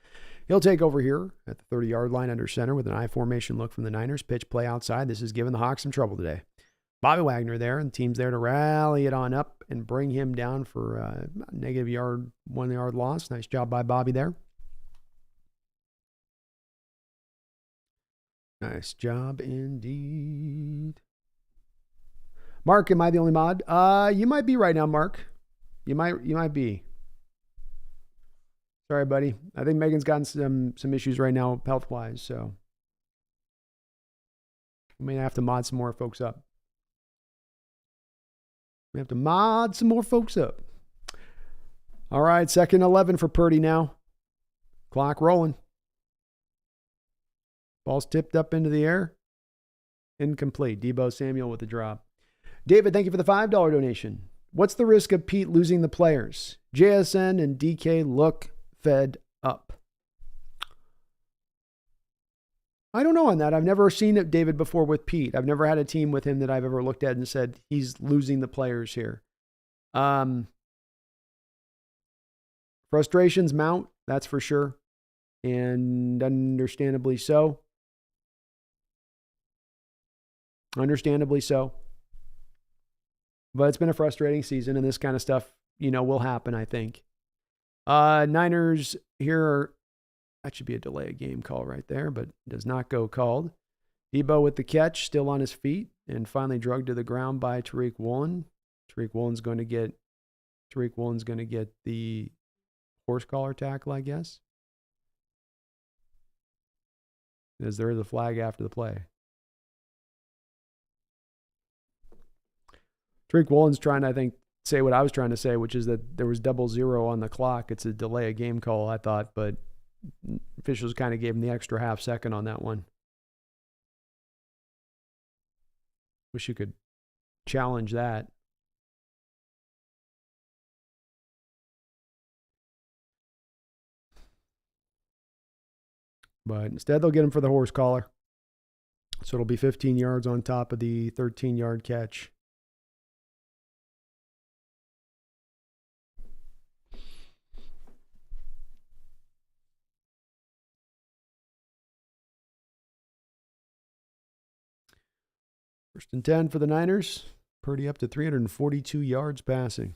He'll take over here at the 30-yard line under center with an I formation look from the Niners. Pitch play outside. This has given the Hawks some trouble today. Bobby Wagner there, and the team's there to rally it on up and bring him down for a negative 1 yard loss. Nice job by Bobby there. Nice job indeed. Mark, am I the only mod? You might be right now, Mark. You might be. Sorry, buddy. I think Megan's gotten some issues right now health-wise, so we may have to mod some more folks up. We have to mod some more folks up. All right, 2nd 11 for Purdy now. Clock rolling. Ball's tipped up into the air. Incomplete. Deebo Samuel with the drop. David, thank you for the $5 donation. What's the risk of Pete losing the players? JSN and DK look fed up. I don't know on that. I've never seen it, David, before with Pete. I've never had a team with him that I've ever looked at and said he's losing the players here. Frustrations mount, that's for sure. And understandably so. Understandably so. But it's been a frustrating season, and this kind of stuff, will happen, I think. Niners here, that should be a delay of game call right there, but does not go called. Deebo with the catch, still on his feet, and finally drugged to the ground by Tariq Woolen. Tariq Woolen's going to get the horse collar tackle, I guess. As there is a flag after the play. Tariq Woolen's trying to, I think, say what I was trying to say, which is that there was 00 on the clock. It's a delay of game call, I thought, but officials kind of gave him the extra half second on that one. Wish you could challenge that. But instead, they'll get him for the horse collar. So it'll be 15 yards on top of the 13-yard catch. First and 10 for the Niners. Purdy up to 342 yards passing.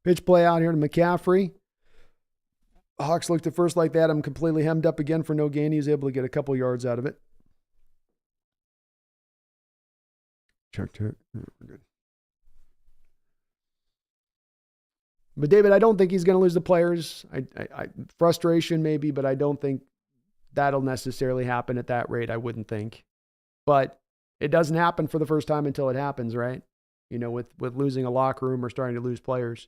Pitch play out here to McCaffrey. Hawks looked at first like that. I'm completely hemmed up again for no gain. He was able to get a couple yards out of it. Checked it. We're good. But David, I don't think he's going to lose the players. Frustration maybe, but I don't think that'll necessarily happen at that rate. I wouldn't think. But it doesn't happen for the first time until it happens, right? With losing a locker room or starting to lose players.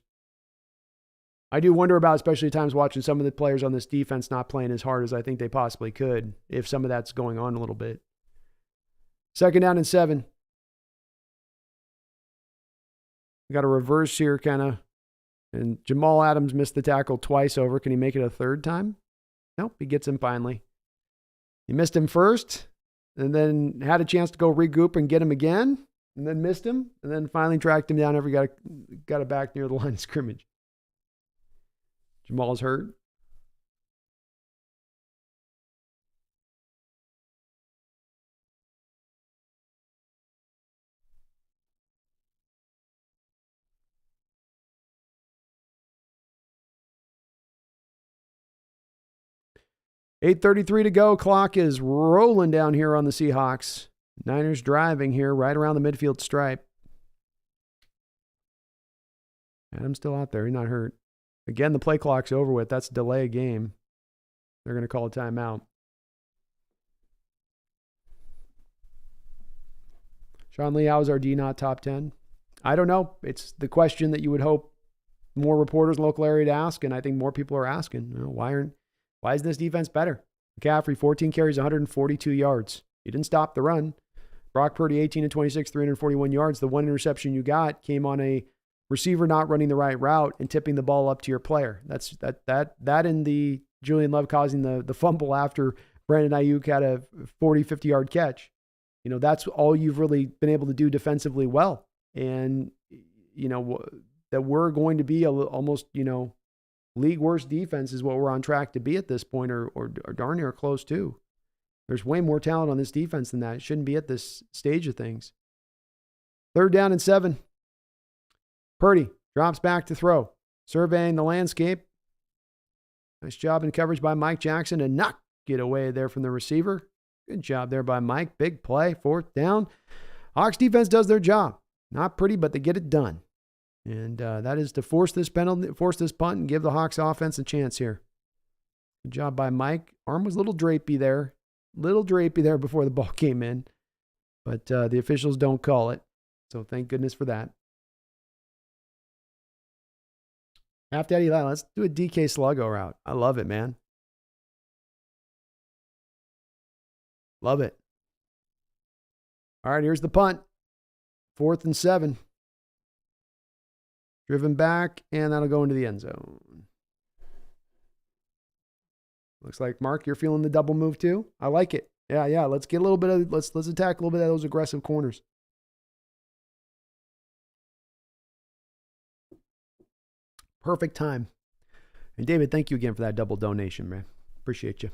I do wonder about, especially at times, watching some of the players on this defense not playing as hard as I think they possibly could, if some of that's going on a little bit. 2nd down and 7. We got a reverse here, kind of. And Jamal Adams missed the tackle twice over. Can he make it a third time? Nope, he gets him finally. He missed him first, and then had a chance to go regroup and get him again, and then missed him, and then finally tracked him down after he got it back near the line of scrimmage. Jamal's hurt. $8:33 to go. Clock is rolling down here on the Seahawks. Niners driving here right around the midfield stripe. Adam's still out there. He's not hurt. Again, the play clock's over with. That's a delay of game. They're going to call a timeout. Sean Lee, how's our D not top 10? I don't know. It's the question that you would hope more reporters in the local area to ask, and I think more people are asking. Why is this defense better? McCaffrey, 14 carries, 142 yards. He didn't stop the run, Brock Purdy, 18 and 26, 341 yards. The one interception you got came on a receiver not running the right route and tipping the ball up to your player. That and the Julian Love causing the fumble after Brandon Ayuk had a 40, 50-yard catch. That's all you've really been able to do defensively well. And, that we're going to be almost, league worst defense is what we're on track to be at this point, or darn near close to. There's way more talent on this defense than that. It shouldn't be at this stage of things. 3rd down and 7. Purdy drops back to throw. Surveying the landscape. Nice job in coverage by Mike Jackson and not get away there from the receiver. Good job there by Mike. Big play. 4th down. Hawks defense does their job. Not pretty, but they get it done. And that is to force this punt, and give the Hawks offense a chance here. Good job by Mike. Arm was a little drapey there. Before the ball came in. But the officials don't call it. So thank goodness for that. Half Daddy Lyle, let's do a DK Sluggo route. I love it, man. Love it. All right, here's the punt. 4th and 7. Driven back, and that'll go into the end zone. Looks like, Mark, you're feeling the double move too? I like it. Yeah. Let's get a little bit of, let's attack a little bit of those aggressive corners. Perfect time. And David, thank you again for that double donation, man. Appreciate you.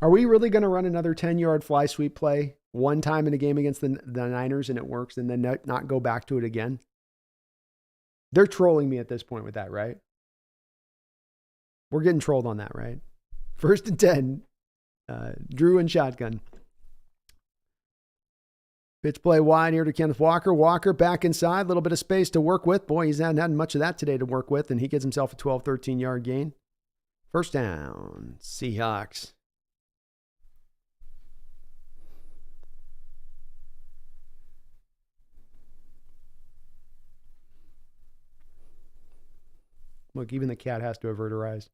Are we really going to run another 10-yard fly sweep play one time in a game against the Niners and it works and then not go back to it again? They're trolling me at this point with that, right? We're getting trolled on that, right? 1st and 10. Drew and shotgun. Pitch play wide here to Kenneth Walker. Walker back inside. A little bit of space to work with. Boy, he's not had much of that today to work with, and he gets himself a 12, 13-yard gain. 1st down. Seahawks. Look, even the cat has to avert her eyes.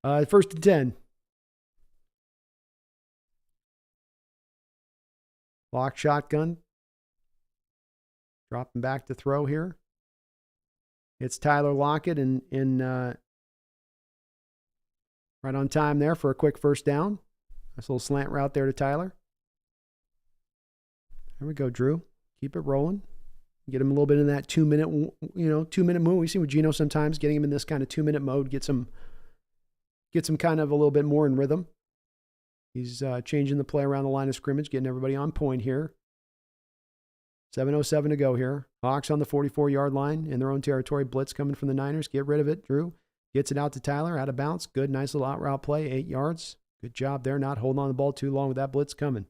1st and 10. Lock shotgun. Dropping back to throw here. It's Tyler Lockett in right on time there for a quick 1st down. Nice little slant route there to Tyler. There we go, Drew. Keep it rolling. Get him a little bit in that 2-minute, 2-minute move. We see with Geno sometimes getting him in this kind of 2-minute mode, gets him kind of a little bit more in rhythm. He's changing the play around the line of scrimmage, getting everybody on point here. 7:07 to go here. Hawks on the 44-yard line in their own territory. Blitz coming from the Niners. Get rid of it. Drew gets it out to Tyler. Out of bounds. Good, nice little out route play. 8 yards. Good job there. Not holding on the ball too long with that blitz coming.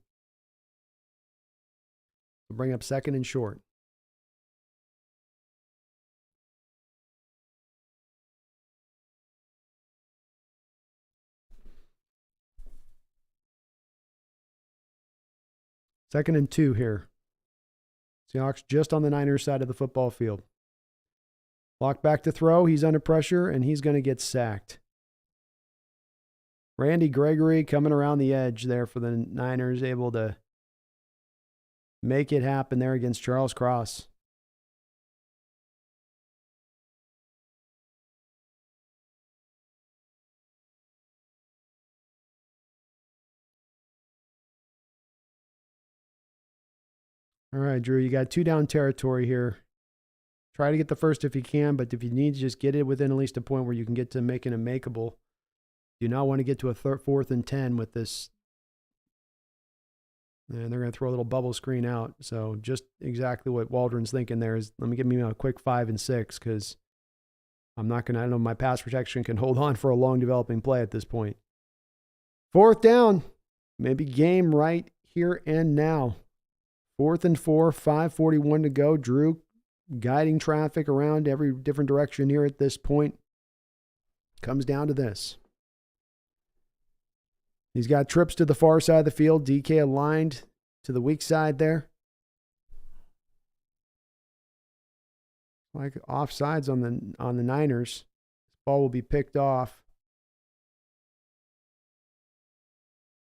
We'll bring up 2nd and short. Second and 2 here. Seahawks just on the Niners side of the football field. Lock back to throw. He's under pressure, and he's going to get sacked. Randy Gregory coming around the edge there for the Niners, able to make it happen there against Charles Cross. All right, Drew, you got 2 down territory here. Try to get the first if you can, but if you need to just get it within at least a point where you can get to making it makeable. Do not want to get to a 4th and 10 with this. And they're going to throw a little bubble screen out. So just exactly what Waldron's thinking there is, let me give me a quick 5 and 6 because I don't know my pass protection can hold on for a long developing play at this point. 4th down. Maybe game right here and now. 4th and 4, 5:41 to go. Drew guiding traffic around every different direction here at this point. Comes down to this. He's got trips to the far side of the field. DK aligned to the weak side there. Like offsides on the Niners. Ball will be picked off.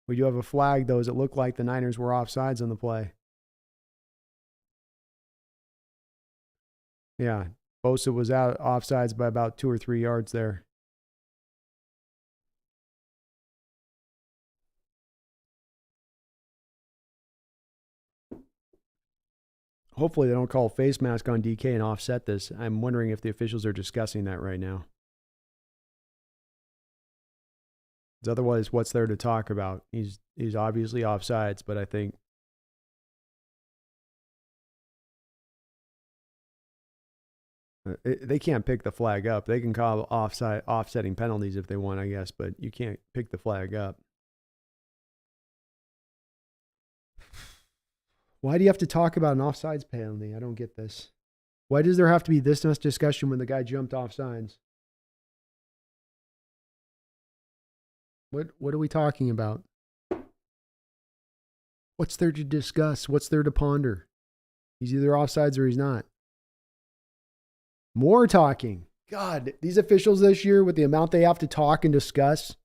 We do have a flag, though, as it looked like the Niners were offsides on the play. Yeah, Bosa was out offsides by about 2 or 3 yards there. Hopefully they don't call face mask on DK and offset this. I'm wondering if the officials are discussing that right now. Because otherwise, what's there to talk about? He's obviously offsides, but I think they can't pick the flag up. They can call offsetting penalties if they want, I guess, but you can't pick the flag up. Why do you have to talk about an offsides penalty? I don't get this. Why does there have to be this much discussion when the guy jumped offsides? What are we talking about? What's there to discuss? What's there to ponder? He's either offsides or he's not. More talking. God, these officials this year, with the amount they have to talk and discuss,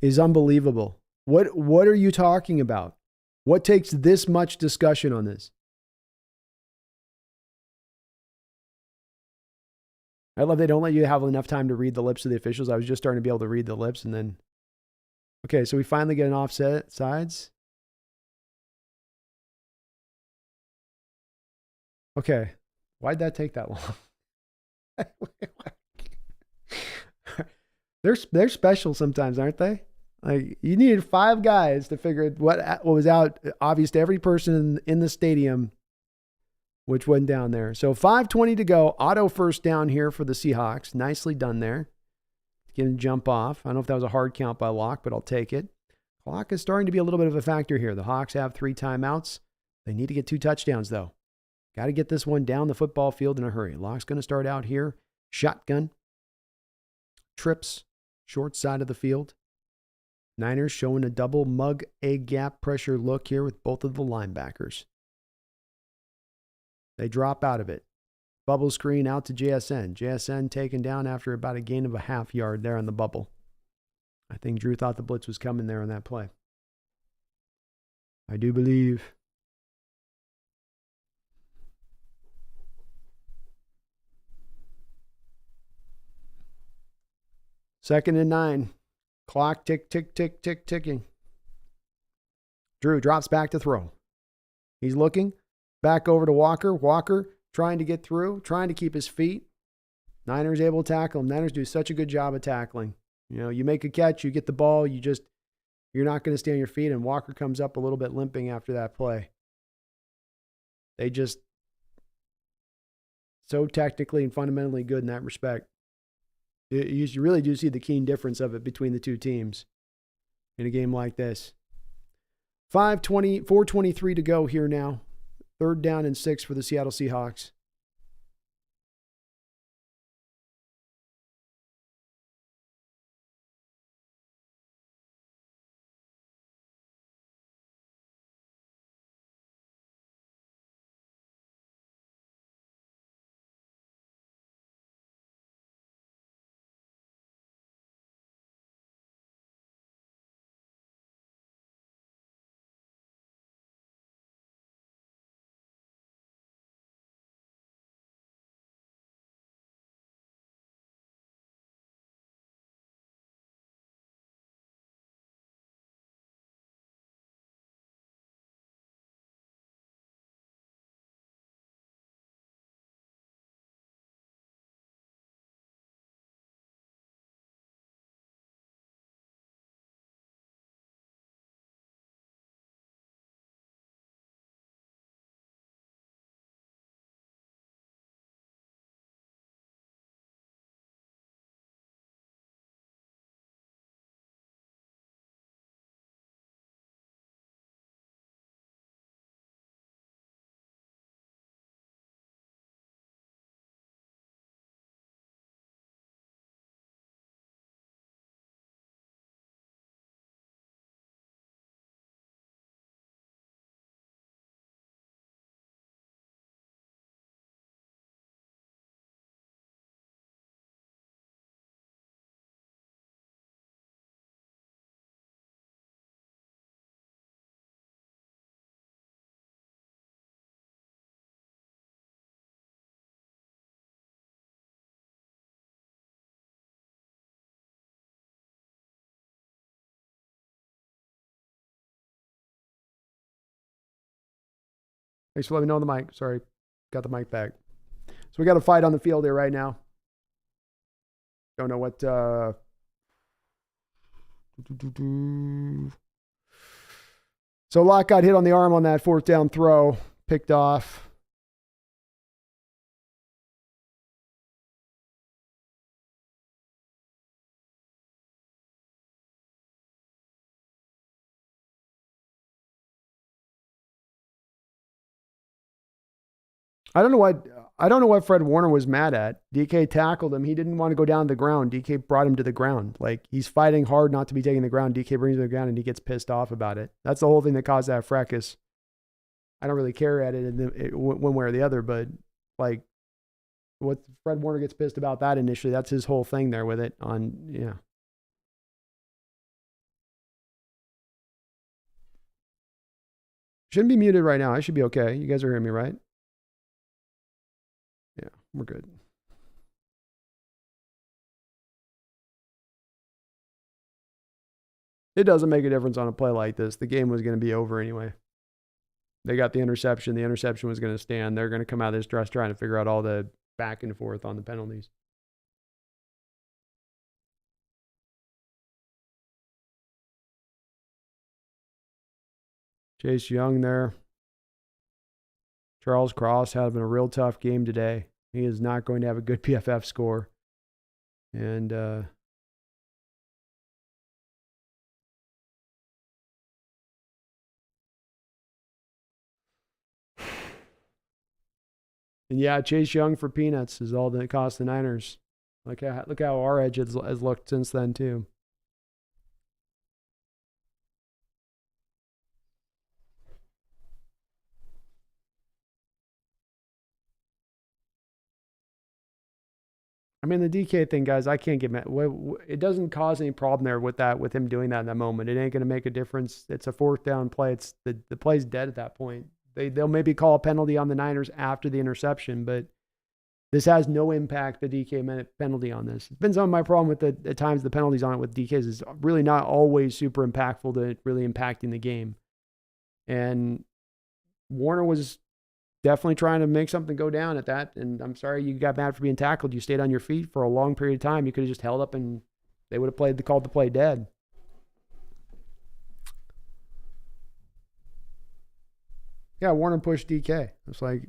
is unbelievable. What are you talking about? What takes this much discussion on this? I love they don't let you have enough time to read the lips of the officials. I was just starting to be able to read the lips, and then... Okay, so we finally get an offset sides. Okay. Why'd that take that long? They're special sometimes, aren't they? Like, you needed 5 guys to figure what was out, obvious to every person in the stadium, which went down there. So 5:20 to go. Auto first down here for the Seahawks. Nicely done there. Getting jump off. I don't know if that was a hard count by Locke, but I'll take it. Clock is starting to be a little bit of a factor here. The Hawks have 3 timeouts. They need to get 2 touchdowns, though. Got to get this one down the football field in a hurry. Locke's going to start out here. Shotgun. Trips. Short side of the field. Niners showing a double mug A gap pressure look here with both of the linebackers. They drop out of it. Bubble screen out to JSN. JSN taken down after about a gain of a half yard there on the bubble. I think Drew thought the blitz was coming there on that play. I do believe. Second and 9. Clock tick, tick, tick, tick, ticking. Drew drops back to throw. He's looking. Back over to Walker. Walker trying to get through, trying to keep his feet. Niners able to tackle him. Niners do such a good job of tackling. You know, you make a catch, you get the ball, you're not going to stay on your feet, and Walker comes up a little bit limping after that play. They just so technically and fundamentally good in that respect. You really do see the keen difference of it between the two teams in a game like this. 4:23 to go here now. 3rd down and 6 for the Seattle Seahawks. Thanks for letting me know on the mic. Sorry, got the mic back. So we got a fight on the field here right now. Don't know what. So Locke got hit on the arm on that fourth down throw, picked off. I don't know what Fred Warner was mad at. DK tackled him. He didn't want to go down to the ground. DK brought him to the ground. Like, he's fighting hard not to be taking the ground. DK brings him to the ground and he gets pissed off about it. That's the whole thing that caused that fracas. I don't really care at it one way or the other, but like, what Fred Warner gets pissed about that initially, that's his whole thing there with it yeah. Shouldn't be muted right now. I should be okay. You guys are hearing me, right? Yeah, we're good. It doesn't make a difference on a play like this. The game was going to be over anyway. They got the interception. The interception was going to stand. They're going to come out of this dress trying to figure out all the back and forth on the penalties. Chase Young there. Charles Cross having a real tough game today. He is not going to have a good PFF score. And yeah, Chase Young for peanuts is all that it cost the Niners. Look how our edge has looked since then too. I mean, the DK thing, guys, I can't get mad. It doesn't cause any problem there with him doing that in that moment. It ain't going to make a difference. It's a fourth down play. It's the play's dead at that point. They'll maybe call a penalty on the Niners after the interception, but this has no impact, the DK penalty on this. It's been some of my problem with at times the penalties on it with DKs is really not always super impactful to really impacting the game. And Warner was definitely trying to make something go down at that. And I'm sorry you got mad for being tackled. You stayed on your feet for a long period of time. You could have just held up and they would have called the play dead. Yeah, Warner pushed DK. It's like,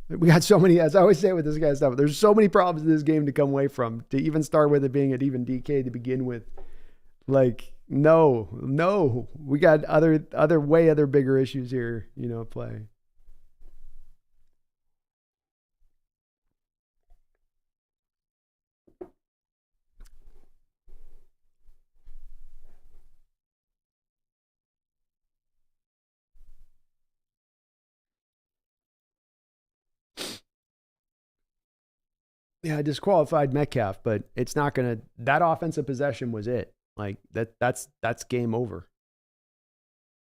we got so many, as I always say with this kind of stuff, there's so many problems in this game to come away from, to even start with it being at even DK to begin with. Like, no, we got other bigger issues here, at play. Yeah, I disqualified Metcalf, but it's not going to, that offensive possession was it. Like that's game over.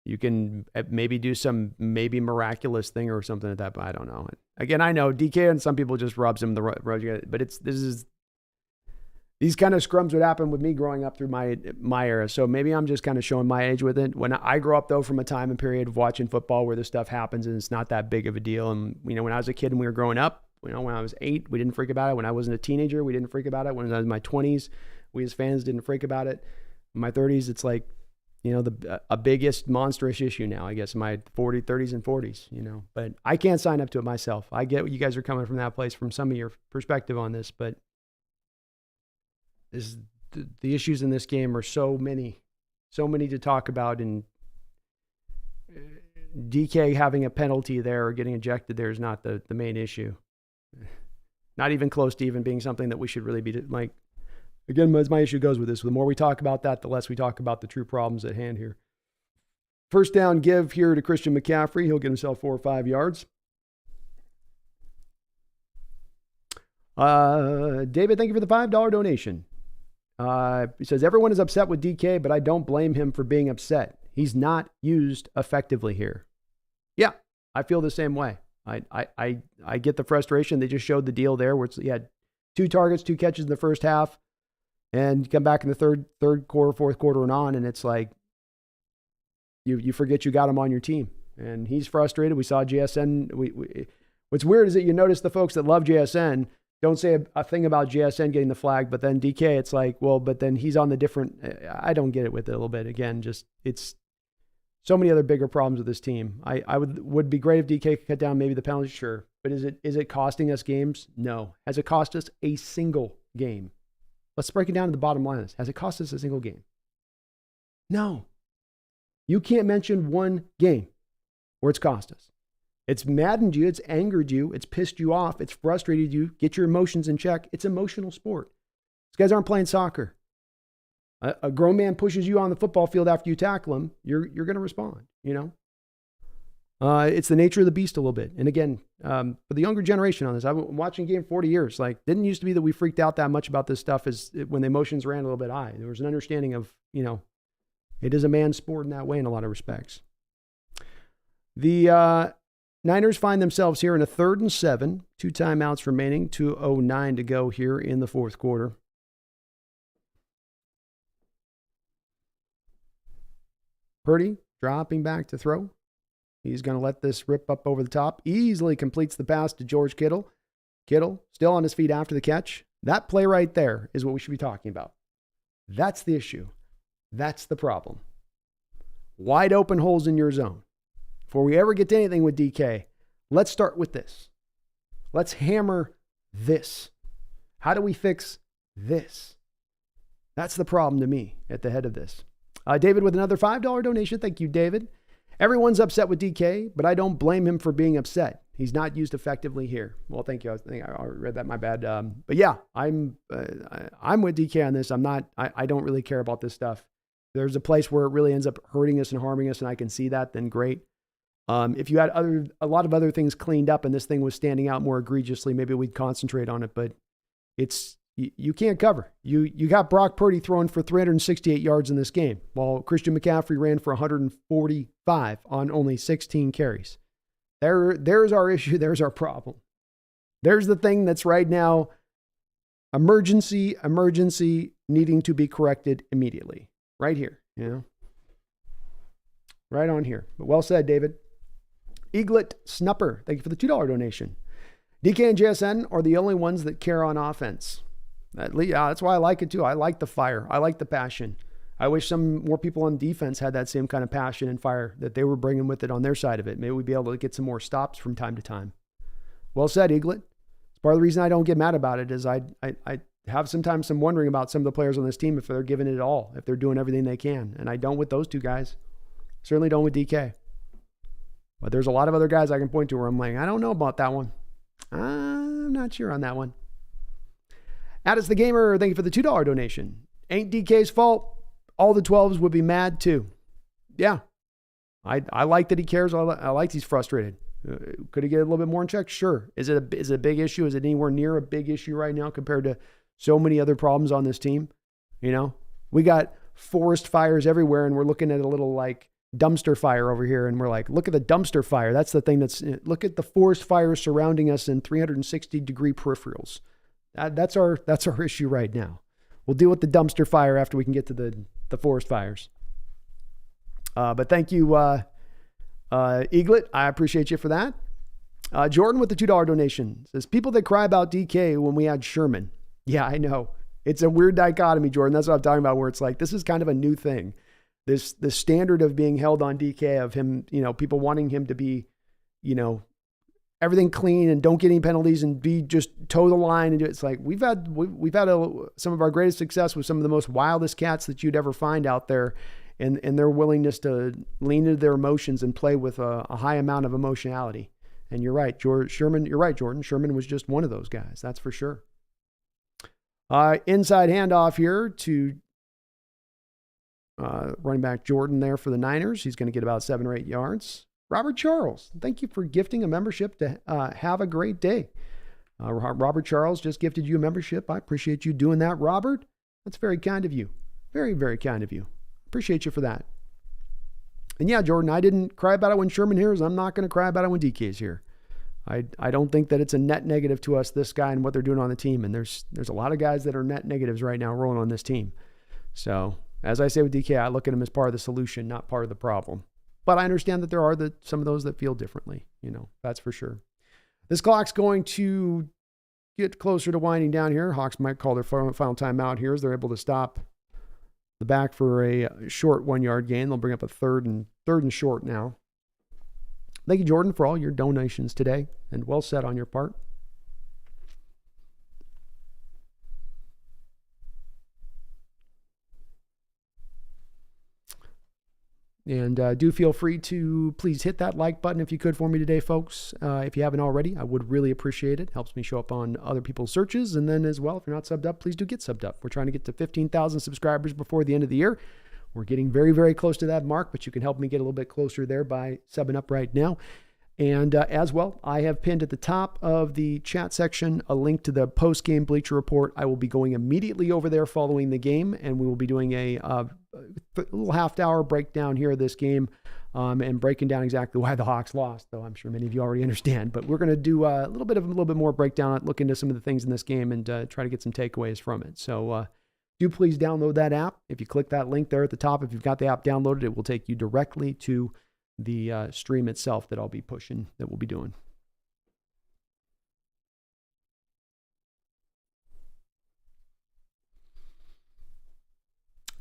You can maybe do some miraculous thing or something like that, but I don't know. Again, I know DK and some people just rubs him the road, but these kind of scrums would happen with me growing up through my era. So maybe I'm just kind of showing my age with it. When I grew up though, from a time and period of watching football where this stuff happens and it's not that big of a deal. And when I was a kid and we were growing up, when I was 8, we didn't freak about it. When I wasn't a teenager, we didn't freak about it. When I was in my 20s, we as fans didn't freak about it. In my 30s, it's like, a biggest monstrous issue now, I guess, in my 30s and 40s, but I can't sign up to it myself. I get what you guys are coming from that place, from some of your perspective on this, but the issues in this game are so many to talk about, and DK having a penalty there or getting ejected there is not the main issue. Not even close to even being something that we should really be like. Again, as my issue goes with this, the more we talk about that, the less we talk about the true problems at hand here. First down give here to Christian McCaffrey. He'll get himself 4 or 5 yards. David, thank you for the $5 donation. He says, everyone is upset with DK, but I don't blame him for being upset. He's not used effectively here. Yeah, I feel the same way. I get the frustration. They just showed the deal there where he had 2 targets, 2 catches in the first half, and come back in the third quarter, fourth quarter and on, and it's like, you forget you got him on your team. And he's frustrated. We saw JSN. What's weird is that you notice the folks that love JSN don't say a thing about JSN getting the flag, but then DK, it's like, well, but then he's on the different. I don't get it with it a little bit. Again, just it's so many other bigger problems with this team. I would be great if DK could cut down maybe the penalties, sure. But is it costing us games? No. Has it cost us a single game? Let's break it down to the bottom line of this. Has it cost us a single game? No. You can't mention one game where it's cost us. It's maddened you. It's angered you. It's pissed you off. It's frustrated you. Get your emotions in check. It's emotional sport. These guys aren't playing soccer. A grown man pushes you on the football field after you tackle him. You're going to respond, you know? It's the nature of the beast a little bit. And again, for the younger generation on this, I've been watching the game 40 years. Like, didn't used to be that we freaked out that much about this stuff as when the emotions ran a little bit high. There was an understanding of, you know, it is a man's sport in that way in a lot of respects. The Niners find themselves here in a 3rd and 7, 2 timeouts remaining, 2:09 to go here in the fourth quarter. Purdy dropping back to throw. He's going to let this rip up over the top. Easily completes the pass to George Kittle. Kittle still on his feet after the catch. That play right there is what we should be talking about. That's the issue. That's the problem. Wide open holes in your zone. Before we ever get to anything with DK, let's start with this. Let's hammer this. How do we fix this? That's the problem to me at the head of this. David with another $5 donation. Thank you, David. Everyone's upset with DK, but I don't blame him for being upset. He's not used effectively here. Well, thank you. I think I read that. My bad. But yeah, I'm with DK on this. I don't really care about this stuff. There's a place where it really ends up hurting us and harming us, and I can see that, then great. If you had a lot of other things cleaned up and this thing was standing out more egregiously, maybe we'd concentrate on it, but you can't cover. You got Brock Purdy throwing for 368 yards in this game, while Christian McCaffrey ran for 145 on only 16 carries. There's our issue. There's our problem. There's the thing that's right now, emergency, needing to be corrected immediately. Right here, you know. Right on here. But well said, David. Eaglet Snupper, thank you for the $2 donation. DK and JSN are the only ones that care on offense. That's why I like it too. I like the fire. I like the passion. I wish some more people on defense had that same kind of passion and fire that they were bringing with it on their side of it. Maybe we'd be able to get some more stops from time to time. Well said, Eaglet. It's part of the reason I don't get mad about it is I have sometimes some wondering about some of the players on this team if they're giving it all, if they're doing everything they can. And I don't with those two guys. Certainly don't with DK. But there's a lot of other guys I can point to where I'm like, I don't know about that one. I'm not sure on that one. Addis the Gamer, thank you for the $2 donation. Ain't DK's fault. All the 12s would be mad too. Yeah. I like that he cares. I like he's frustrated. Could he get a little bit more in check? Sure. Is it a big issue? Is it anywhere near a big issue right now compared to so many other problems on this team? You know, we got forest fires everywhere and we're looking at a little like dumpster fire over here. And we're like, look at the dumpster fire. That's the thing look at the forest fires surrounding us in 360-degree peripherals. That's our issue right now. We'll deal with the dumpster fire after we can get to the forest fires. But thank you, Eaglet. I appreciate you for that. Jordan with the $2 donation says, people that cry about DK when we had Sherman. Yeah, I know. It's a weird dichotomy, Jordan. That's what I'm talking about, where it's like, this is kind of a new thing. This standard of being held on DK, of him, you know, people wanting him to be, you know, everything clean and don't get any penalties and be just toe the line. And it's like, we've had some of our greatest success with some of the most wildest cats that you'd ever find out there, and their willingness to lean into their emotions and play with a high amount of emotionality. And you're right, Sherman. You're right, Jordan. Sherman was just one of those guys. That's for sure. Inside handoff here to running back Jordan there for the Niners. He's going to get about 7 or 8 yards. Robert Charles, thank you for gifting a membership to have a great day. Robert Charles just gifted you a membership. I appreciate you doing that, Robert. That's very kind of you. Very, very kind of you. Appreciate you for that. And yeah, Jordan, I didn't cry about it when Sherman here is. I'm not going to cry about it when DK is here. I don't think that it's a net negative to us, this guy and what they're doing on the team. And there's a lot of guys that are net negatives right now rolling on this team. So as I say with DK, I look at him as part of the solution, not part of the problem. but I understand that there are some of those that feel differently, that's for sure. This clock's going to get closer to winding down here. Hawks might call their final timeout here as they're able to stop the back for a short 1-yard gain. They'll bring up a third and short now. Thank you, Jordan, for all your donations today, and well said on your part. And do feel free to please hit that like button if you could for me today, folks. If you haven't already, I would really appreciate it. Helps me show up on other people's searches. And then as well, if you're not subbed up, please do get subbed up. We're trying to get to 15,000 subscribers before the end of the year. We're getting very, very close to that mark, but you can help me get a little bit closer there by subbing up right now. And as well, I have pinned at the top of the chat section a link to the post-game Bleacher Report. I will be going immediately over there following the game, and we will be doing a little half-hour breakdown here of this game and breaking down exactly why the Hawks lost, though I'm sure many of you already understand. But we're going to do a little bit more breakdown, look into some of the things in this game, and try to get some takeaways from it. So do please download that app. If you click that link there at the top, if you've got the app downloaded, it will take you directly to the stream itself that I'll be pushing, that we'll be doing.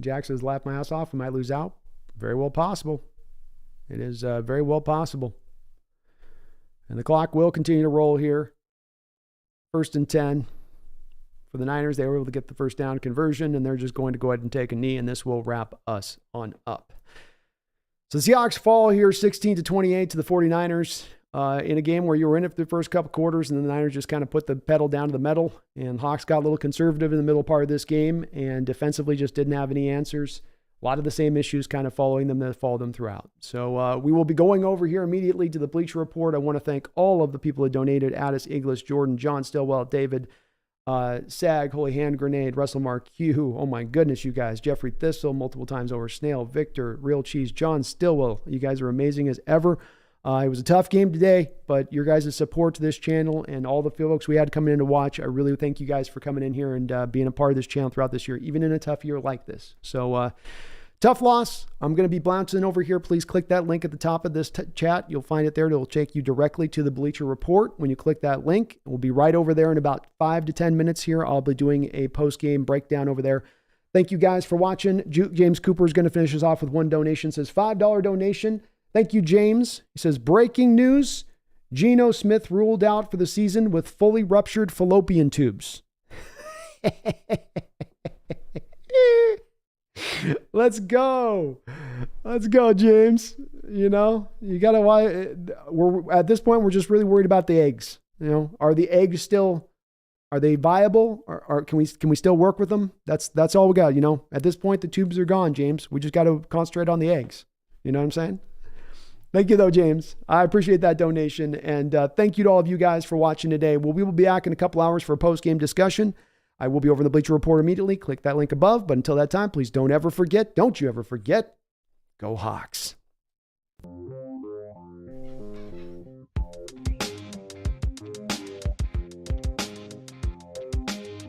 Jack says, laugh my ass off. We might lose out. Very well possible. It is very well possible. And the clock will continue to roll here. 1st and 10 for the Niners. They were able to get the first down conversion, and they're just going to go ahead and take a knee, and this will wrap us on up. So the Seahawks fall here 16-28 to the 49ers in a game where you were in it for the first couple quarters, and the Niners just kind of put the pedal down to the metal, and Hawks got a little conservative in the middle part of this game and defensively just didn't have any answers. A lot of the same issues kind of following them that followed them throughout. So we will be going over here immediately to the Bleacher Report. I want to thank all of the people that donated: Addis, Iglis, Jordan, John Stillwell, David, Sag, Holy Hand Grenade, Russell Mark Q. Oh my goodness, you guys. Jeffrey Thistle, multiple times over. Snail, Victor, Real Cheese, John Stillwell. You guys are amazing as ever. It was a tough game today, but your guys' support to this channel and all the folks we had coming in to watch, I really thank you guys for coming in here and being a part of this channel throughout this year, even in a tough year like this. So tough loss. I'm going to be bouncing over here. Please click that link at the top of this chat. You'll find it there. It'll take you directly to the Bleacher Report. When you click that link, we'll be right over there in about 5 to 10 minutes here. I'll be doing a post-game breakdown over there. Thank you guys for watching. James Cooper is going to finish us off with one donation. It says $5 donation. Thank you, James. He says, breaking news: Geno Smith ruled out for the season with fully ruptured fallopian tubes. Let's go. Let's go, James. You got to, we're at this point, we're just really worried about the eggs. Are the eggs still, are they viable? Or can we still work with them? That's all we got. At this point, the tubes are gone, James. We just got to concentrate on the eggs. You know what I'm saying? Thank you, though, James. I appreciate that donation. And thank you to all of you guys for watching today. We will be back in a couple hours for a post-game discussion. I will be over in the Bleacher Report immediately. Click that link above. But until that time, please don't you ever forget, go Hawks.